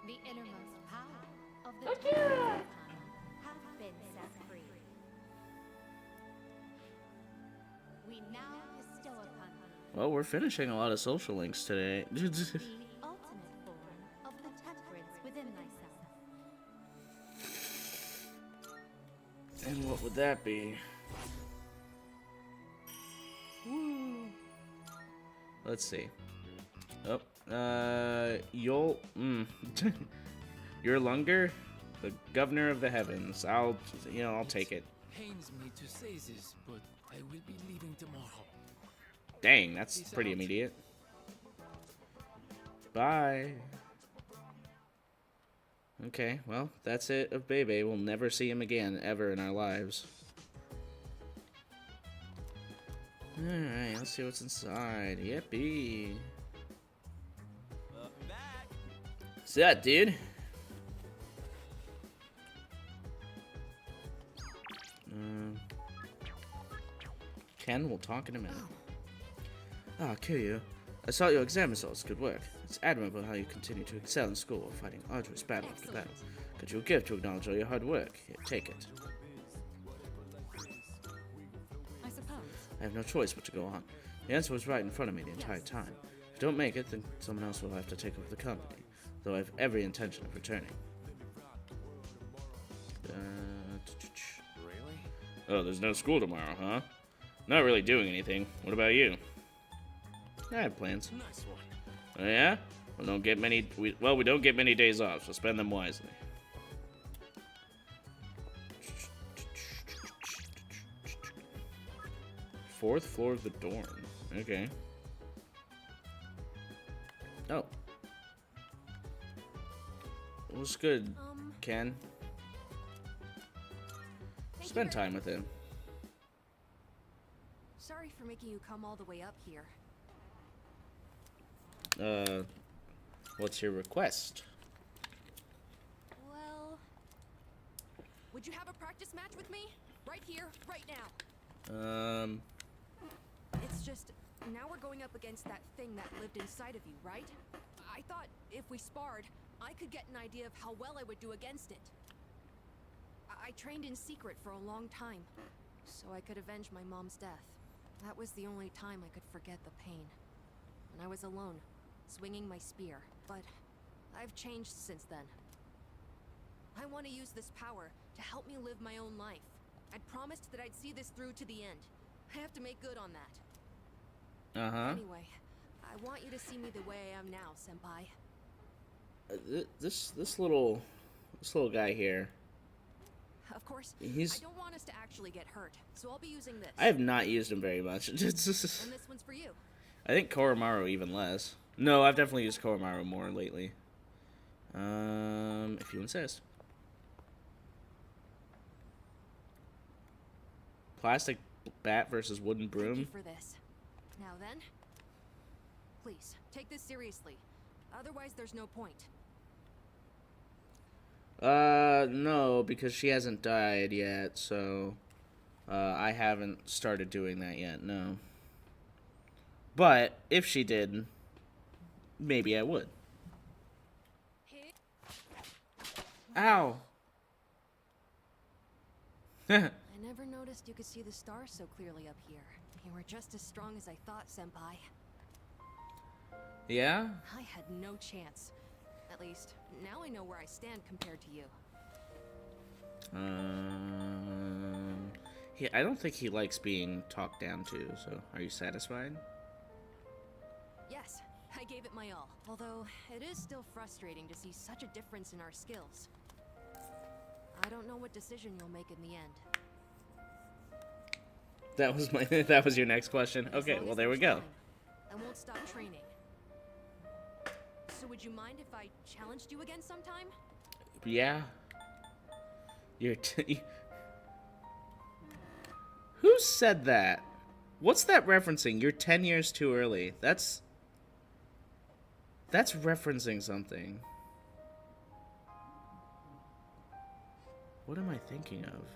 S12: The innermost power of the Tomodachi hath been set free. We now bestow upon thee
S1: Well, we're finishing a lot of social links today.
S12: The ultimate form of the temperance within thyself.
S1: And what would that be? Woo. Let's see. Oh, you'll, your Lunger, the governor of the heavens. I'll take it.
S13: Pains me to say this, but I will be leaving tomorrow.
S1: Dang, that's pretty immediate. Bye. Okay, well, that's it of Bebe. We'll never see him again, ever in our lives. Alright, let's see what's inside. Yippee.
S8: Welcome back.
S1: What's that, dude? Ken, we'll talk in a minute. Ah, Kiryu. I saw your exam results. Good work. It's admirable how you continue to excel in school, fighting arduous battle after battle. Could you give to acknowledge all your hard work? Here, take it.
S2: I suppose.
S1: I have no choice but to go on. The answer was right in front of me the entire time. If I don't make it, then someone else will have to take over the company, though I have every intention of returning.
S3: Really?
S1: Oh, there's no school tomorrow, huh? Not really doing anything. What about you? I have plans.
S3: Nice one.
S1: Oh yeah? We don't get many. We don't get many days off, so spend them wisely. Fourth floor of the dorm. Okay. Oh. What's good, Ken? Spend time with him.
S14: Sorry for making you come all the way up here.
S1: What's your request?
S14: Well, would you have a practice match with me? Right here, right now. It's just, now we're going up against that thing that lived inside of you, right? I thought if we sparred, I could get an idea of how well I would do against it. I trained in secret for a long time, so I could avenge my mom's death. That was the only time I could forget the pain. And I was alone, swinging my spear, but I've changed since then. I want to use this power to help me live my own life. I'd promised that I'd see this through to the end. I have to make good on that.
S1: Uh-huh.
S14: Anyway, I want you to see me the way I am now, Senpai.
S1: This little guy here.
S14: Of course,
S1: I
S14: don't want us to actually get hurt, so I'll be using this.
S1: I have not used him very much.
S14: And this one's for you.
S1: I think Koromaru even less. No, I've definitely used Koromaru more lately. If you insist. Plastic bat versus wooden broom.
S14: Thank you for this. Now then, please take this seriously. Otherwise, there's no point.
S1: No, because she hasn't died yet, so I haven't started doing that yet. No. But if she did, maybe I would. Ow.
S14: I never noticed you could see the stars so clearly up here. You were just as strong as I thought, Senpai.
S1: Yeah?
S14: I had no chance. At least, now I know where I stand compared to you.
S1: I don't think he likes being talked down to, so are you satisfied?
S14: Yes, I gave it my all. Although, it is still frustrating to see such a difference in our skills. I don't know what decision you'll make in the end.
S1: That was that was your next question? Okay, well there we go.
S14: I won't stop training. So would you mind if I challenged you again sometime?
S1: Yeah. Who said that? What's that referencing? You're 10 years too early. That's referencing something. What am I thinking of?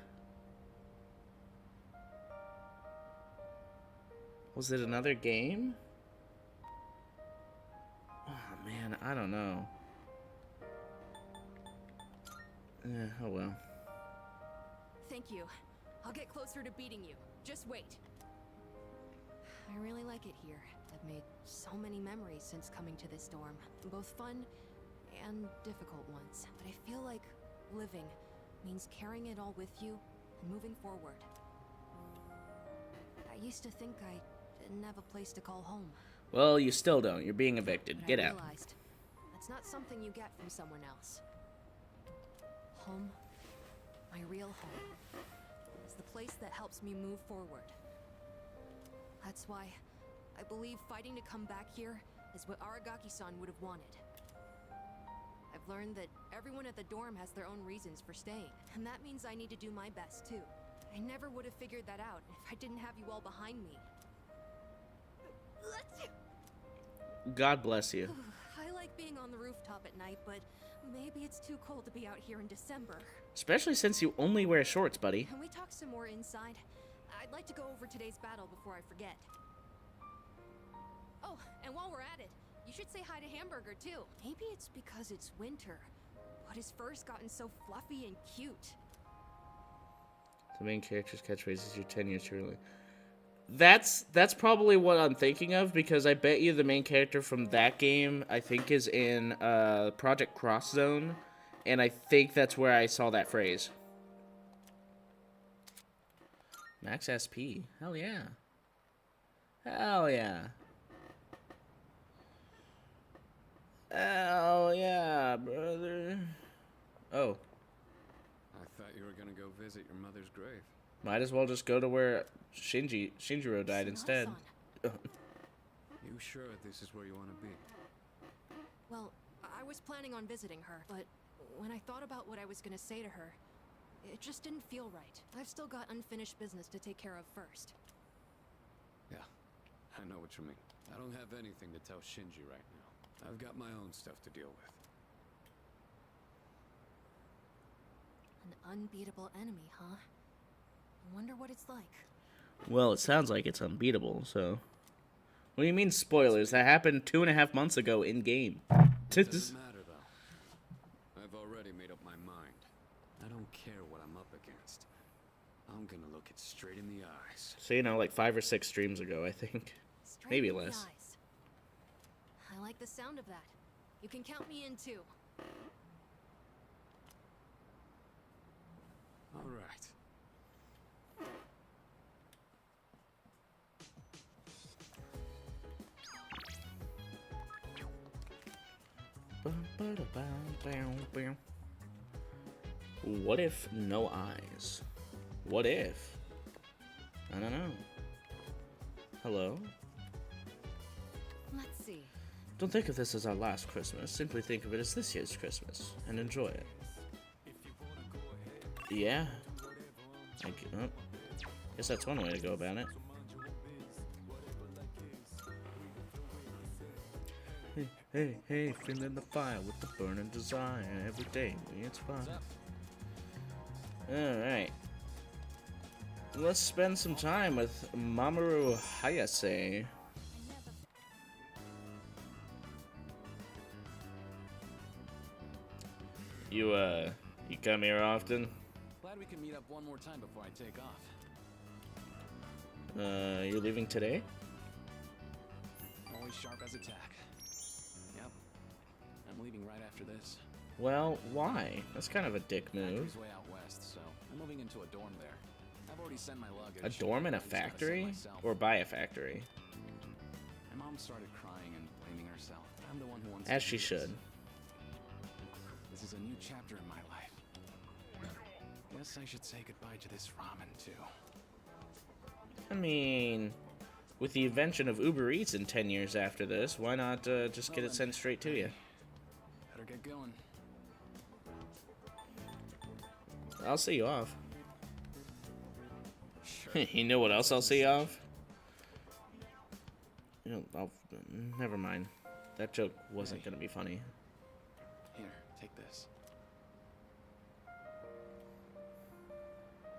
S1: Was it another game? Oh man, I don't know. Oh well.
S14: Thank you. I'll get closer to beating you. Just wait. I really like like it here. I've made so many memories since coming to this dorm, both fun and difficult ones. But I feel like living means carrying it all with you and moving forward. I used to think I didn't have a place to call home.
S1: Well, you still don't. You're being evicted.
S14: But
S1: Get
S14: I
S1: out.
S14: realized that's not something you get from someone else. Home, my real home, is the place that helps me move forward. That's why I believe fighting to come back here is what Aragaki-san would have wanted. I've learned that everyone at the dorm has their own reasons for staying, and that means I need to do my best too. I never would have figured that out if I didn't have you all behind me.
S1: God bless you.
S14: I like being on the rooftop at night, but maybe it's too cold to be out here in December.
S1: Especially since you only wear shorts, buddy.
S14: Can we talk some more inside? I'd like to go over today's battle before I forget. Oh, and while we're at it, you should say hi to Hamburger too. Maybe it's because it's winter, but his fur's gotten so fluffy and cute.
S1: The main character's catchphrase is "You're 10 years too early." That's probably what I'm thinking of, because I bet you the main character from that game, I think, is in Project Cross Zone, and I think that's where I saw that phrase. Max SP. Hell yeah. Hell yeah. Hell yeah, brother. Oh.
S3: I thought you were gonna go visit your mother's grave.
S1: Might as well just go to where Shinjiro died instead.
S3: You sure this is where you want to be?
S14: Well, I was planning on visiting her, but when I thought about what I was gonna say to her, it just didn't feel right. I've still got unfinished business to take care of first.
S3: Yeah, I know what you mean. I don't have anything to tell Shinji right now. I've got my own stuff to deal with.
S14: An unbeatable enemy, huh? I wonder what it's like.
S1: Well, it sounds like it's unbeatable, so... What do you mean spoilers? That happened 2.5 months ago in-game.
S3: Doesn't matter, though. I've already made up my mind. I don't care what I'm up against. I'm gonna look it straight in the eyes.
S1: So, you know, like 5 or 6 streams ago, I think.
S14: Straight
S1: Maybe
S14: in the
S1: less.
S14: eyes. I like the sound of that. You can count me in too.
S3: All right.
S1: What if no eyes? What if? I don't know. Hello?
S14: Let's see.
S1: Don't think of this as our last Christmas. Simply think of it as this year's Christmas and enjoy it. Yeah. Guess that's one way to go about it. Hey, feeling the fire with the burning desire. Every day, it's fine. Alright. Let's spend some time with Mamoru Hayase. You come here often?
S10: Glad we can meet up one more time before I take off.
S1: You're leaving today?
S10: Always sharp as a tack. Yep. I'm leaving right after this.
S1: Well, why? That's kind of a dick move.
S10: Factory's way out west, so I'm moving into a dorm there. I've already sent my luggage.
S1: A dorm in a factory? Or by a factory?
S10: My mom started crying and blaming herself. I'm the one who wants
S1: As
S10: to
S1: she
S10: do
S1: should.
S10: This is a new chapter in my life. Guess I should say goodbye to this ramen too.
S1: I mean, with the invention of Uber Eats in 10 years after this, why not just get it sent straight to you?
S10: Better get going.
S1: I'll see you off.
S10: Sure.
S1: You know what else I'll see you off? You know, never mind. That joke wasn't gonna be funny.
S10: Here, take this.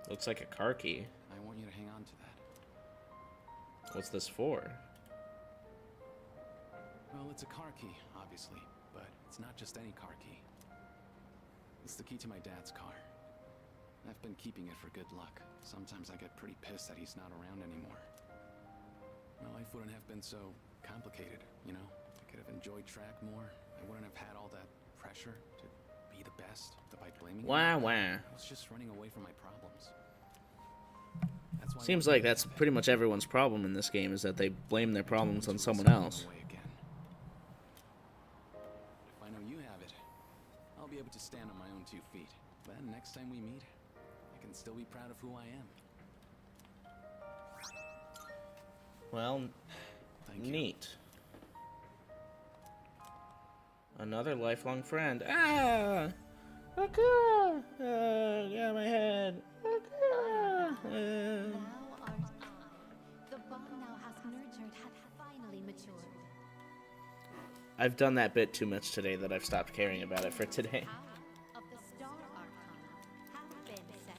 S1: Looks like a car key.
S10: I want you to hang on to that.
S1: What's this for?
S10: Well, it's a car key, obviously, but it's not just any car key. It's the key to my dad's car. I've been keeping it for good luck. Sometimes I get pretty pissed that he's not around anymore. my life wouldn't have been so complicated, you know? I could have enjoyed track more. I wouldn't have had all that pressure to be the best by blaming
S1: Wow,
S10: me.
S1: wow.
S10: I was just running away from my problems. That's why
S1: Seems like that's pretty much everyone's problem in this game, is that they blame their problems on someone else.
S10: If I know you have it, I'll be able to stand on my own 2 feet. Then next time we meet, I can still be proud of who I am.
S1: Well, neat. Another lifelong friend. Ah! Aka! Yeah, my head. Aka!
S12: Thou art I. The bond thou hast nurtured hath finally matured.
S1: I've done that bit too much today that I've stopped caring about it for today.
S12: Of the star arcana have been set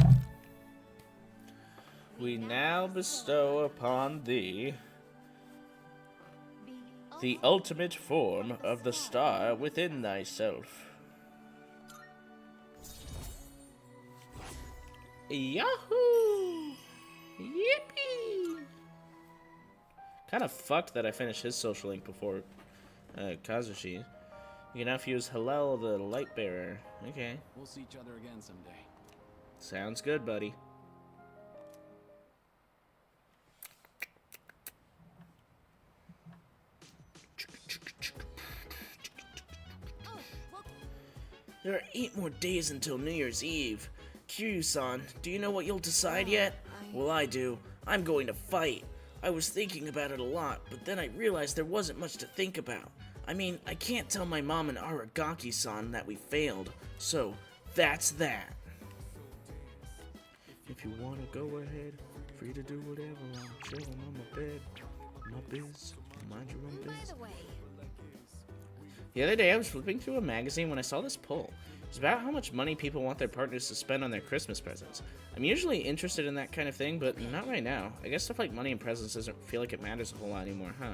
S12: free.
S1: We now bestow upon thee the ultimate form of the star within thyself. Yahoo! Yippee! Kind of fucked that I finished his social link before Kazushi. You can now fuse Hillel the light bearer. Okay.
S10: We'll see each other again someday.
S1: Sounds good, buddy. There are 8 more days until New Year's Eve. Kiryu-san, do you know what you'll decide yet? Well, I do. I'm going to fight. I was thinking about it a lot, but then I realized there wasn't much to think about. I mean, I can't tell my mom and Aragaki-san that we failed, so that's that. If you want to go ahead, free to do whatever. I'm chilling on my bed. My biz. Mind your own biz.
S11: By the way,
S1: The other day I was flipping through a magazine when I saw this poll. It's about how much money people want their partners to spend on their Christmas presents. I'm usually interested in that kind of thing, but not right now. I guess stuff like money and presents doesn't feel like it matters a whole lot anymore, huh?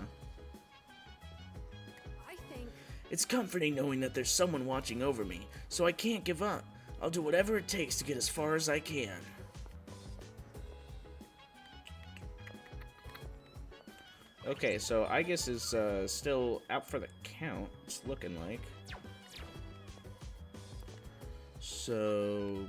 S11: I think
S1: It's comforting knowing that there's someone watching over me, so I can't give up. I'll do whatever it takes to get as far as I can. Okay, so I guess is still out for the count, it's looking like. So...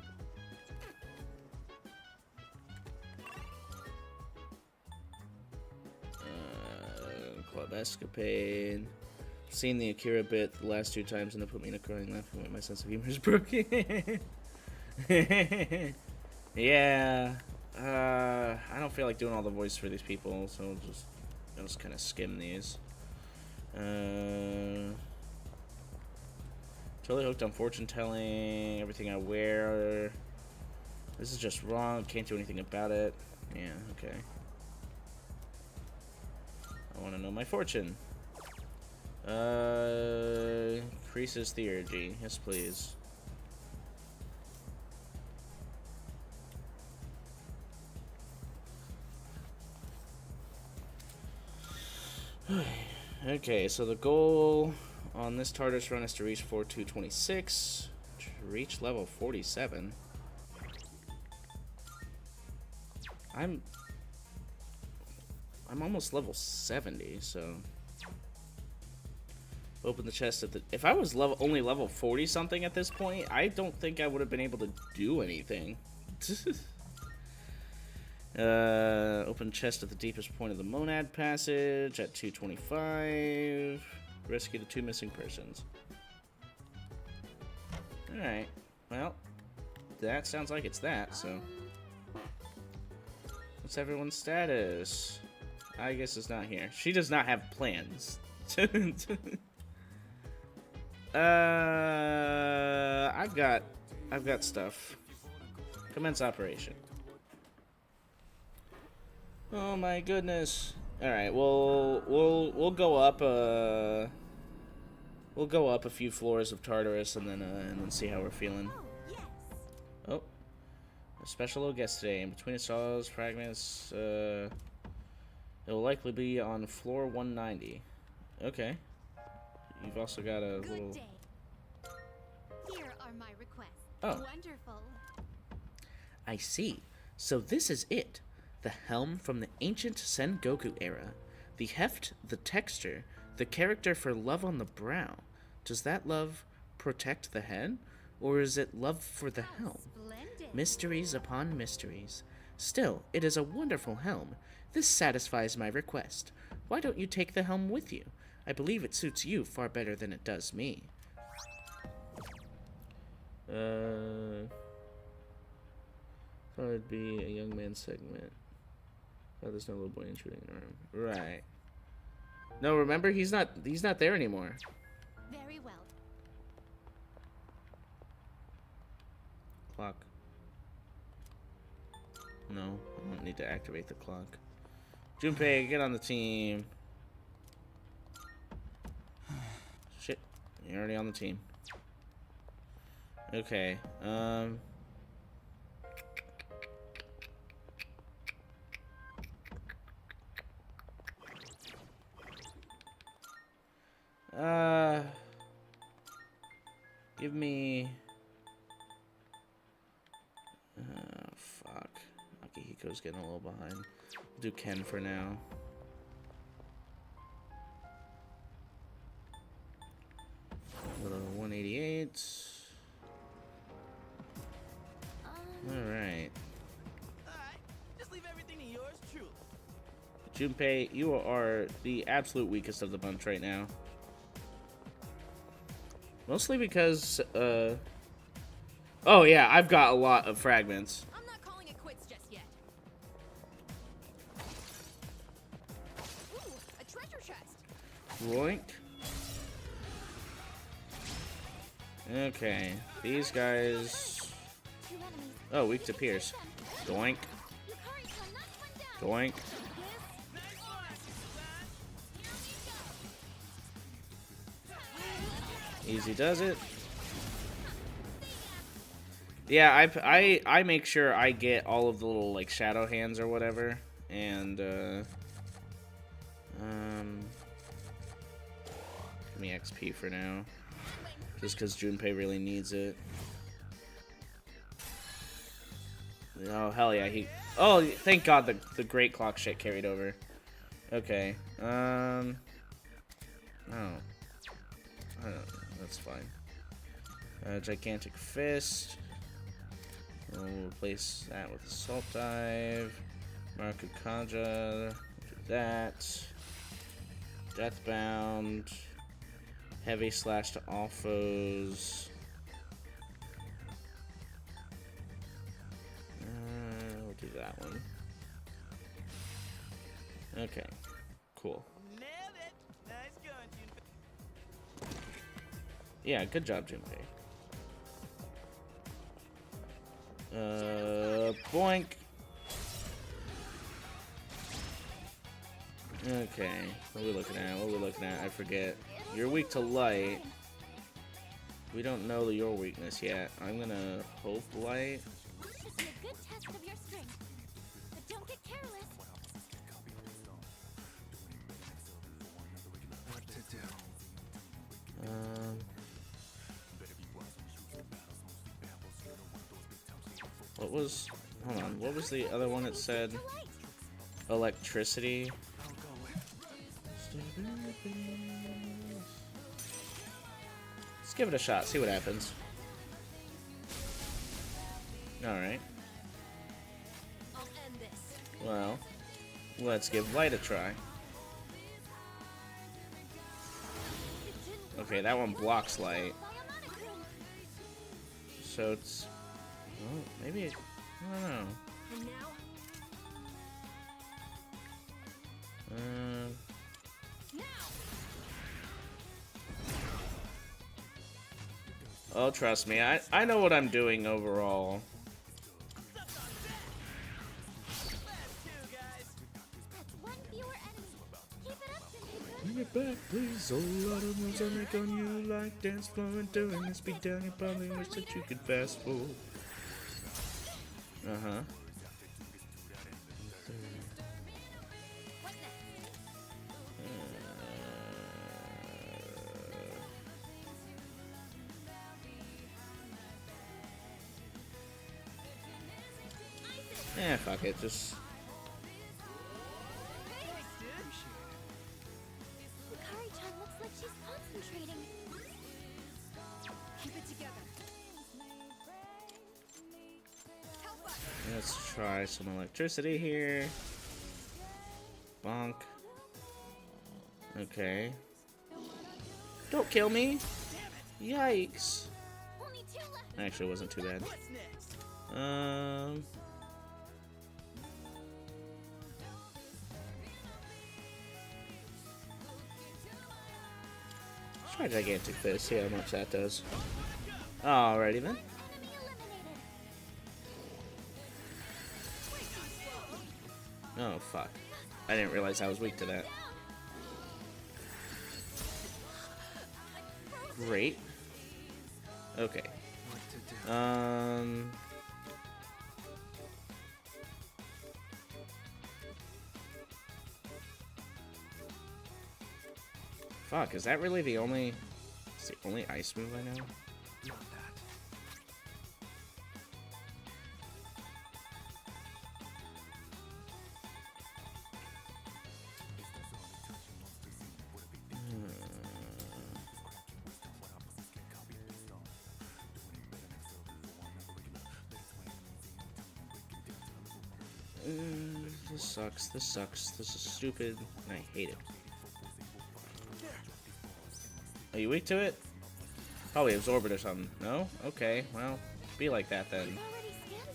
S1: Club Escapade. Seen the Akira bit the last 2 times and it put me in a crying laugh when my sense of humor is broken. Yeah. I don't feel like doing all the voice for these people, so I'll just kind of skim these. Totally hooked on fortune telling, everything I wear. This is just wrong, can't do anything about it. Yeah, okay. I want to know my fortune. Increases theurgy. Yes, please. Okay, so the goal on this Tartarus run is to reach 4226. To reach level 47. I'm almost level 70, so open the chest at the. If I was only level 40 something at this point, I don't think I would have been able to do anything. Open chest at the deepest point of the Monad Passage at 225. Rescue the 2 missing persons. Alright, well, that sounds like it's that, so. What's everyone's status? I guess it's not here. She does not have plans. I've got stuff. Commence operation. Oh my goodness. All right, we'll go up a few floors of Tartarus and then see how we're feeling. Oh, a special little guest today. In between its saws, fragments. It will likely be on floor 190. Okay. You've also got a little.
S12: Day. Here are my requests.
S1: Oh.
S12: Wonderful.
S1: I see. So this is it. The helm from the ancient Sengoku era. The heft, the texture, the character for love on the brow. Does that love protect the head? Or is it love for the helm? Mysteries upon mysteries. Still, it is a wonderful helm. This satisfies my request. Why don't you take the helm with you? I believe it suits you far better than it does me. Thought it'd be a young man segment. Oh, there's no little boy intruding in the room. Right. No, remember, he's not there anymore.
S12: Very well.
S1: Clock. No, I don't need to activate the clock. Junpei, get on the team. Shit, you're already on the team. Okay, give me... fuck. Akihiko's getting a little behind. We'll do Ken for now. Little 188. Alright.
S8: Just leave everything to yours truly.
S1: Junpei, you are the absolute weakest of the bunch right now. Mostly because, oh yeah, I've got a lot of fragments.
S14: I'm not calling it quits just yet. Ooh, a treasure chest.
S1: Boink. Okay, these guys... Oh, weak to Pierce. Doink. Doink. Easy does it. Yeah, I make sure I get all of the little like shadow hands or whatever, and give me XP for now, just because Junpei really needs it. Oh hell yeah, he. Oh, thank God the great clock shit carried over. Okay. Oh, that's fine. Gigantic Fist. We'll replace that with Assault Dive. Marukaja. Do that. Deathbound. Heavy Slash to all foes. We'll do that one. Okay. Cool. Yeah, good job, Junpei. Boink. Okay, what are we looking at? What are we looking at? I forget. You're weak to light. We don't know your weakness yet. I'm gonna hope light.
S4: This should be a good test of your strength. But don't get careless.
S5: What to do?
S1: What was... Hold on. What was the other one that said? Electricity. Let's give it a shot. See what happens. Alright. Well, let's give light a try. Okay, that one blocks light. So it's... Oh, maybe it... I don't know. Oh, trust me, I know what I'm doing overall. Bring it back, please. Oh, a lot of moves I make on you like dance floor and doing this beat down. You probably wish that you could fast forward. Uh-huh. Fuck it, just Let's try some electricity here. Bonk. Okay. Don't kill me! Yikes. Actually, it wasn't too bad. Let's try Gigantic Fist, see how much that does. Alrighty then. Oh, fuck. I didn't realize I was weak to that. Great. Okay. Fuck, is that really the only... It's the only ice move I know?
S8: Not that.
S1: This sucks, this sucks, this is stupid, and I hate it. Are you weak to it? Probably absorb it or something. No? Okay, well, be like that then.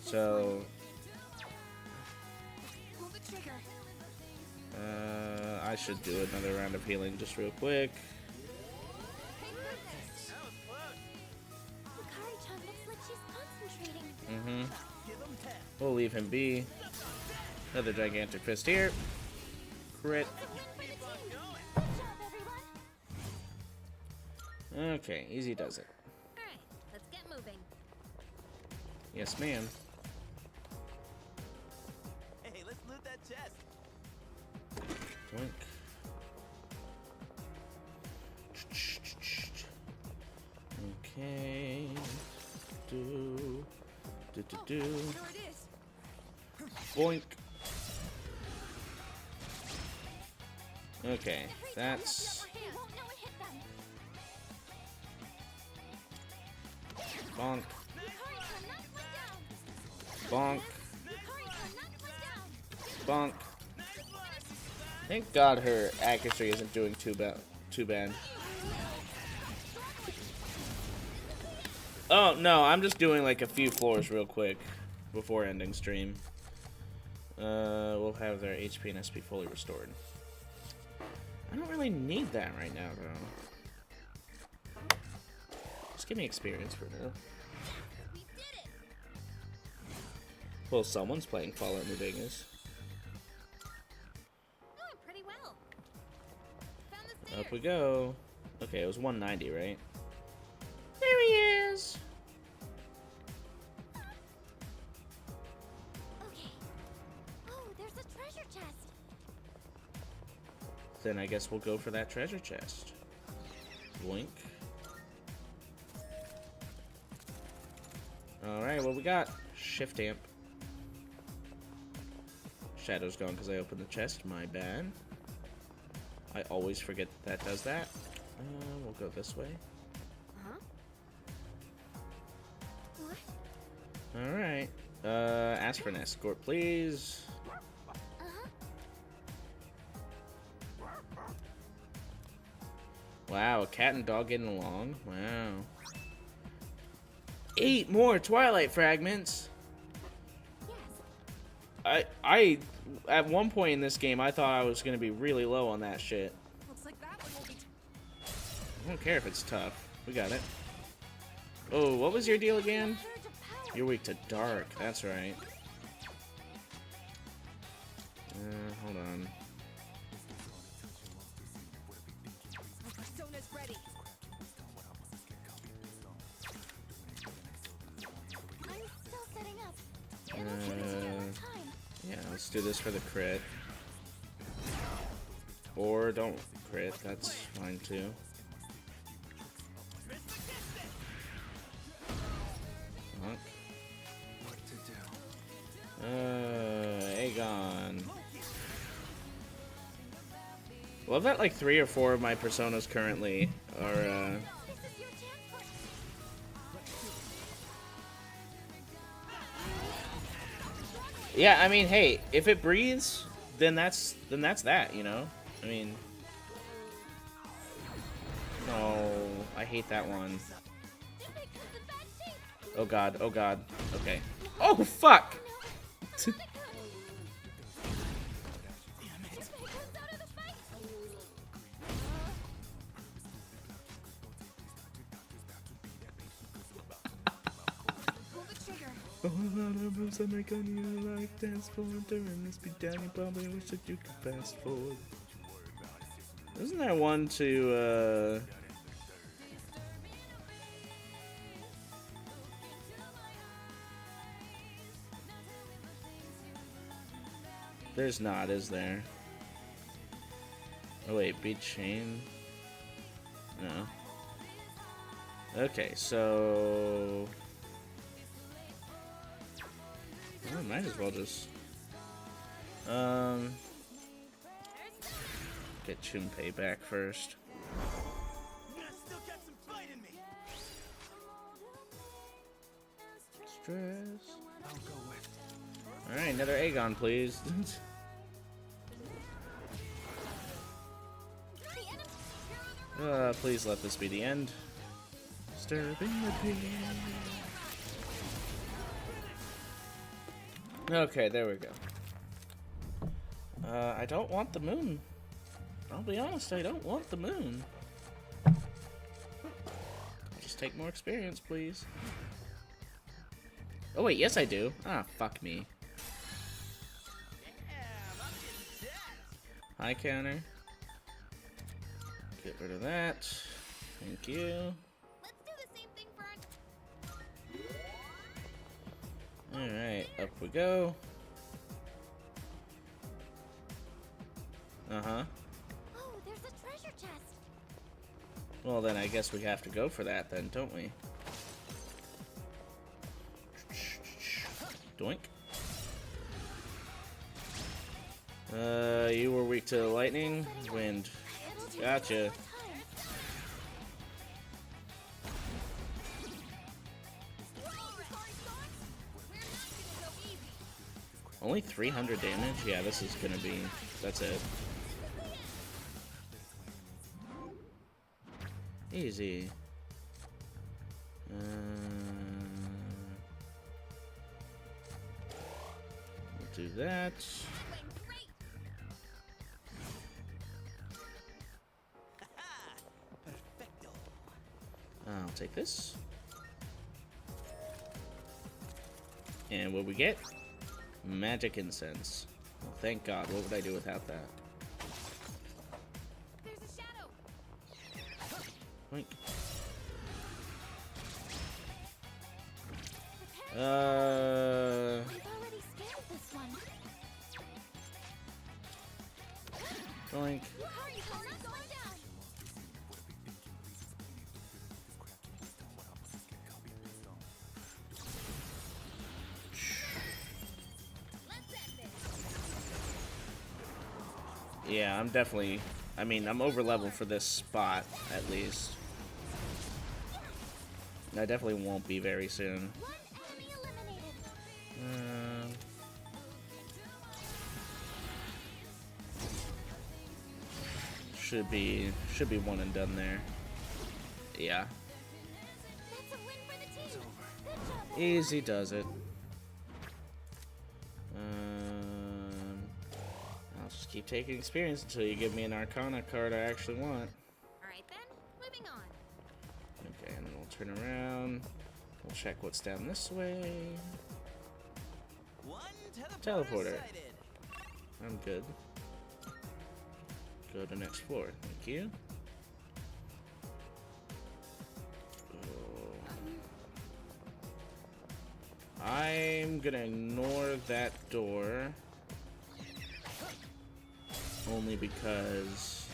S1: So... I should do another round of healing just real quick. We'll leave him be. Another Gigantic Fist here. Crit. Okay, easy does it.
S11: Alright, let's get moving.
S1: Yes, ma'am.
S8: Hey, let's loot that chest.
S1: Blink. Okay. Do. Boink. Okay, that's... Bonk. Bonk. Bonk. Thank God her accuracy isn't doing too bad. Oh, no, I'm just doing like a few floors real quick before ending stream. We'll have their HP and SP fully restored. I don't really need that right now, though. Just give me experience for now. Well, someone's playing Fallout New Vegas.
S11: Going pretty well. Found the stairs.
S1: Up we go. Okay, it was 190, right? There he is!
S4: Okay. Oh, there's a treasure chest.
S1: Then I guess we'll go for that treasure chest. Blink. Alright, what we got? Shift amp. Shadow's gone because I opened the chest. My bad. I always forget that does that. We'll go this way.
S11: Huh? What?
S1: Alright. Ask for an escort, please. Wow, a cat and dog getting along? Wow. 8 more Twilight fragments! I at one point in this game, I thought I was going to be really low on that shit.
S11: Looks like that one will be
S1: I don't care if it's tough. We got it. Oh, what was your deal again? You're weak to dark. That's right. Hold on.
S11: My persona's ready.
S4: I'm still setting up. It'll take us here on time.
S1: Yeah, let's do this for the crit. Or don't crit, that's fine too. Fuck.
S8: What to do?
S1: Aegon. Love that like 3 or 4 of my personas currently are Yeah, I mean, hey, if it breathes, then that's that, you know? I mean... No, I hate that one. Oh god, oh god. Okay. Oh, fuck! All the moves I make on you like dance for during this beat down, you probably wish that you could fast forward. Isn't there one to There's not, is there? Oh wait, beat chain? No. Okay, so... I might as well just... Get Chunpei back first. Stress. Alright, another Aegon, please. Please let this be the end. Disturbing the peace. Okay, there we go. I don't want the moon. I'll be honest, I don't want the moon. Just take more experience, please. Oh wait, yes I do. Ah, fuck me. High counter. Get rid of that. Thank you. Alright, up we go. Uh-huh.
S4: Oh, there's a treasure chest.
S1: Well, then I guess we have to go for that then, don't we? Doink. You were weak to lightning, wind. Gotcha. Only 300 damage? Yeah, this is gonna be... That's it. Easy. We'll do that. I'll take this. And what we get? Magic incense. Well, thank God. What would I do without that?
S11: There's a shadow.
S1: Boink.
S4: We've already scaled this one.
S1: Boink. Yeah, I'm definitely... I mean, I'm over level for this spot, at least. I definitely won't be very soon. Should be one and done there. Yeah. Easy does it. I'll just keep taking experience until you give me an Arcana card I actually want.
S11: Alright then, moving on.
S1: Okay, and then we'll turn around. We'll check what's down this way. Teleporter. I'm good. Go to next floor. Thank you. I'm gonna ignore that door. Only because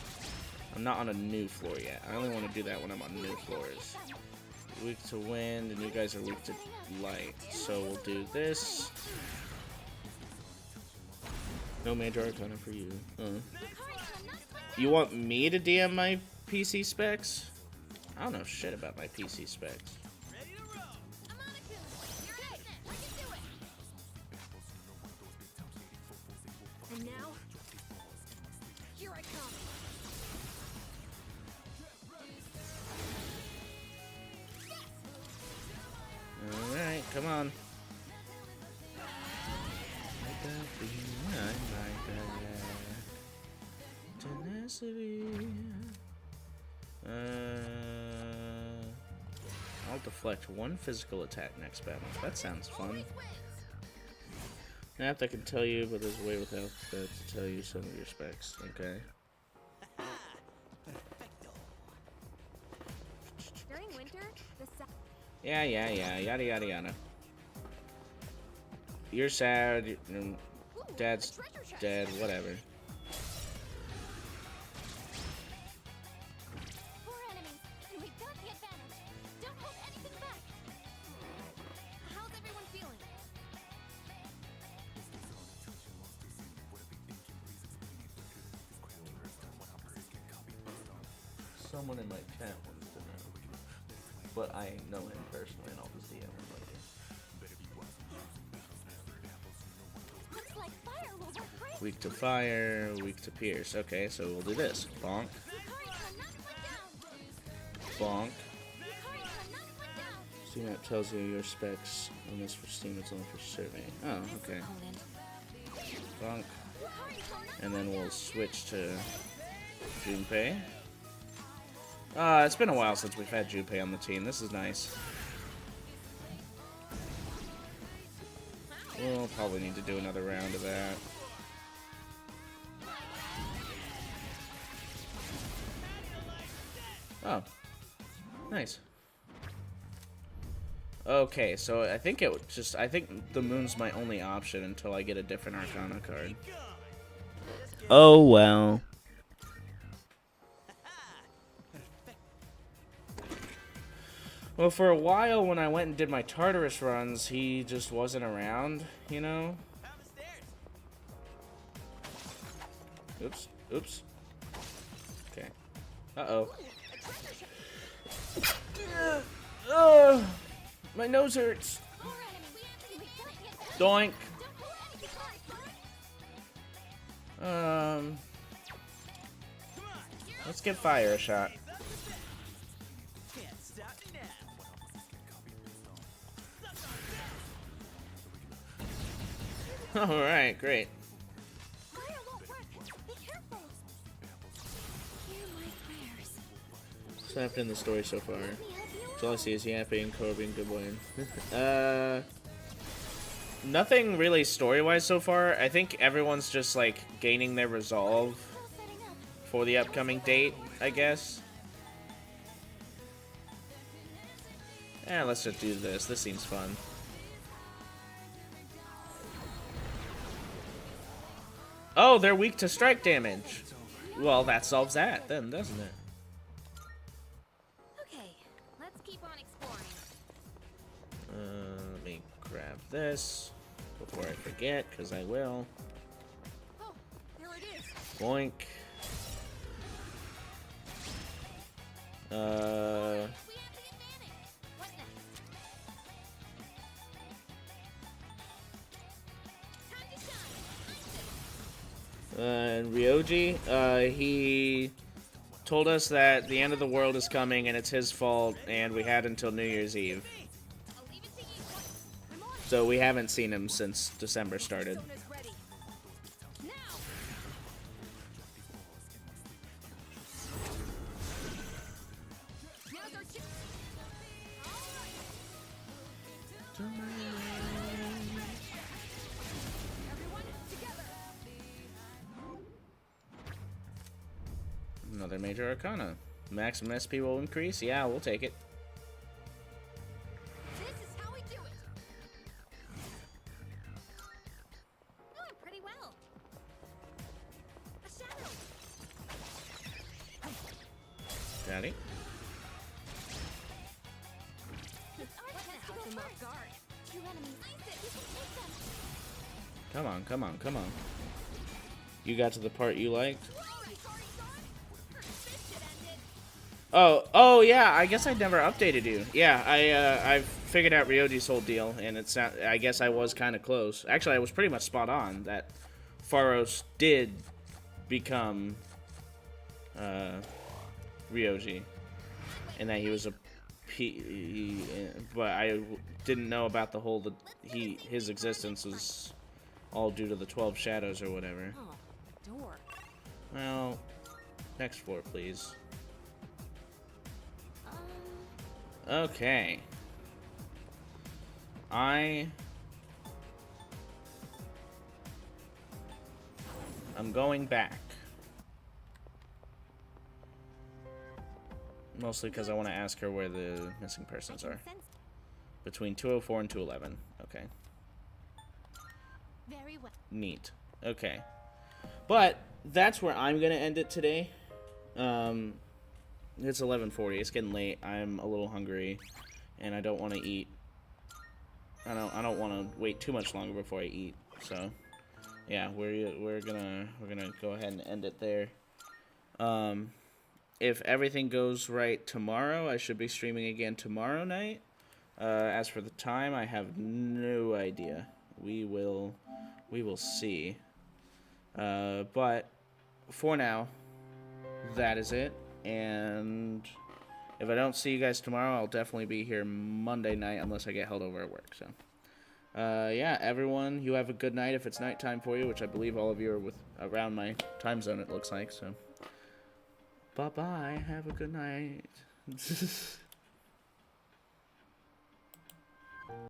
S1: I'm not on a new floor yet. I only want to do that when I'm on new floors. Weak to wind, and you guys are weak to light. So we'll do this. No major arcana for you. You want me to DM my PC specs? I don't know shit about my PC specs. on. Tenacity. I'll deflect one physical attack next battle. That sounds fun. Math I can tell you, but there's a way without that to tell you some of your specs. Okay.
S11: During winter,
S1: Yeah, yada yada yada. You're sad, Dad's dead, whatever.
S4: Four enemies, and we've got the advantage. Don't hold anything back.
S11: how's everyone feeling?
S1: Someone in my chat wants to know, but I know him personally, and I'll just DM him later.
S4: Looks like fire will work great.
S1: Weak to fire, weak to pierce. Okay, so we'll do this. Bonk. Bonk. Steam app tells you your specs on this for Steam, it's only for survey. Oh, okay. Bonk. And then we'll switch to Junpei. It's been a while since we've had Junpei on the team. This is nice. We'll probably need to do another round of that. Oh. Nice. Okay, so I think I think the moon's my only option until I get a different Arcana card. Oh well. Well, for a while when I went and did my Tartarus runs, he just wasn't around, you know? Oops. Oops. Okay. Uh-oh. My nose hurts. Doink. Let's give fire a shot. Alright, great. What's happened in the story so far? So all I see is yapping, Kobe, good boy. Nothing really story-wise so far. I think everyone's just like gaining their resolve for the upcoming date, I guess. Let's just do this. This seems fun. Oh, they're weak to strike damage. Well, that solves that then, doesn't it?
S11: Okay, let's keep on exploring.
S1: Let me grab this before I forget, because I will.
S11: Oh, here it is.
S1: Boink. And Ryoji, he told us that the end of the world is coming and it's his fault, and we had until New Year's Eve. So we haven't seen him since December started. Another major arcana. Maximum SP will increase? Yeah, we'll take it.
S11: This is how we do it. Doing pretty well. A shadow.
S1: Daddy. Come on, come on, come on. You got to the part you liked? Oh yeah, I guess I never updated you. Yeah, I figured out Ryoji's whole deal, and it's not, I guess I was kind of close. Actually, I was pretty much spot on that Pharos did become Ryoji, and that he was a but I didn't know about the whole his existence was all due to the 12 shadows or whatever.
S14: Oh, door.
S1: Well, next floor, please. Okay. I'm going back. Mostly because I want to ask her where the missing persons are. Between 204 and 211. Okay.
S4: Very well.
S1: Neat. Okay. But that's where I'm going to end it today. It's 11:40. It's getting late. I'm a little hungry and I don't want to eat. I don't want to wait too much longer before I eat. So, yeah, we're going to go ahead and end it there. If everything goes right tomorrow, I should be streaming again tomorrow night. As for the time, I have no idea. We will see. But for now, that is it. And if I don't see you guys tomorrow, I'll definitely be here Monday night unless I get held over at work. So, yeah, everyone, you have a good night if it's nighttime for you, which I believe all of you are around my time zone, it looks like. So. Bye-bye. Have a good night.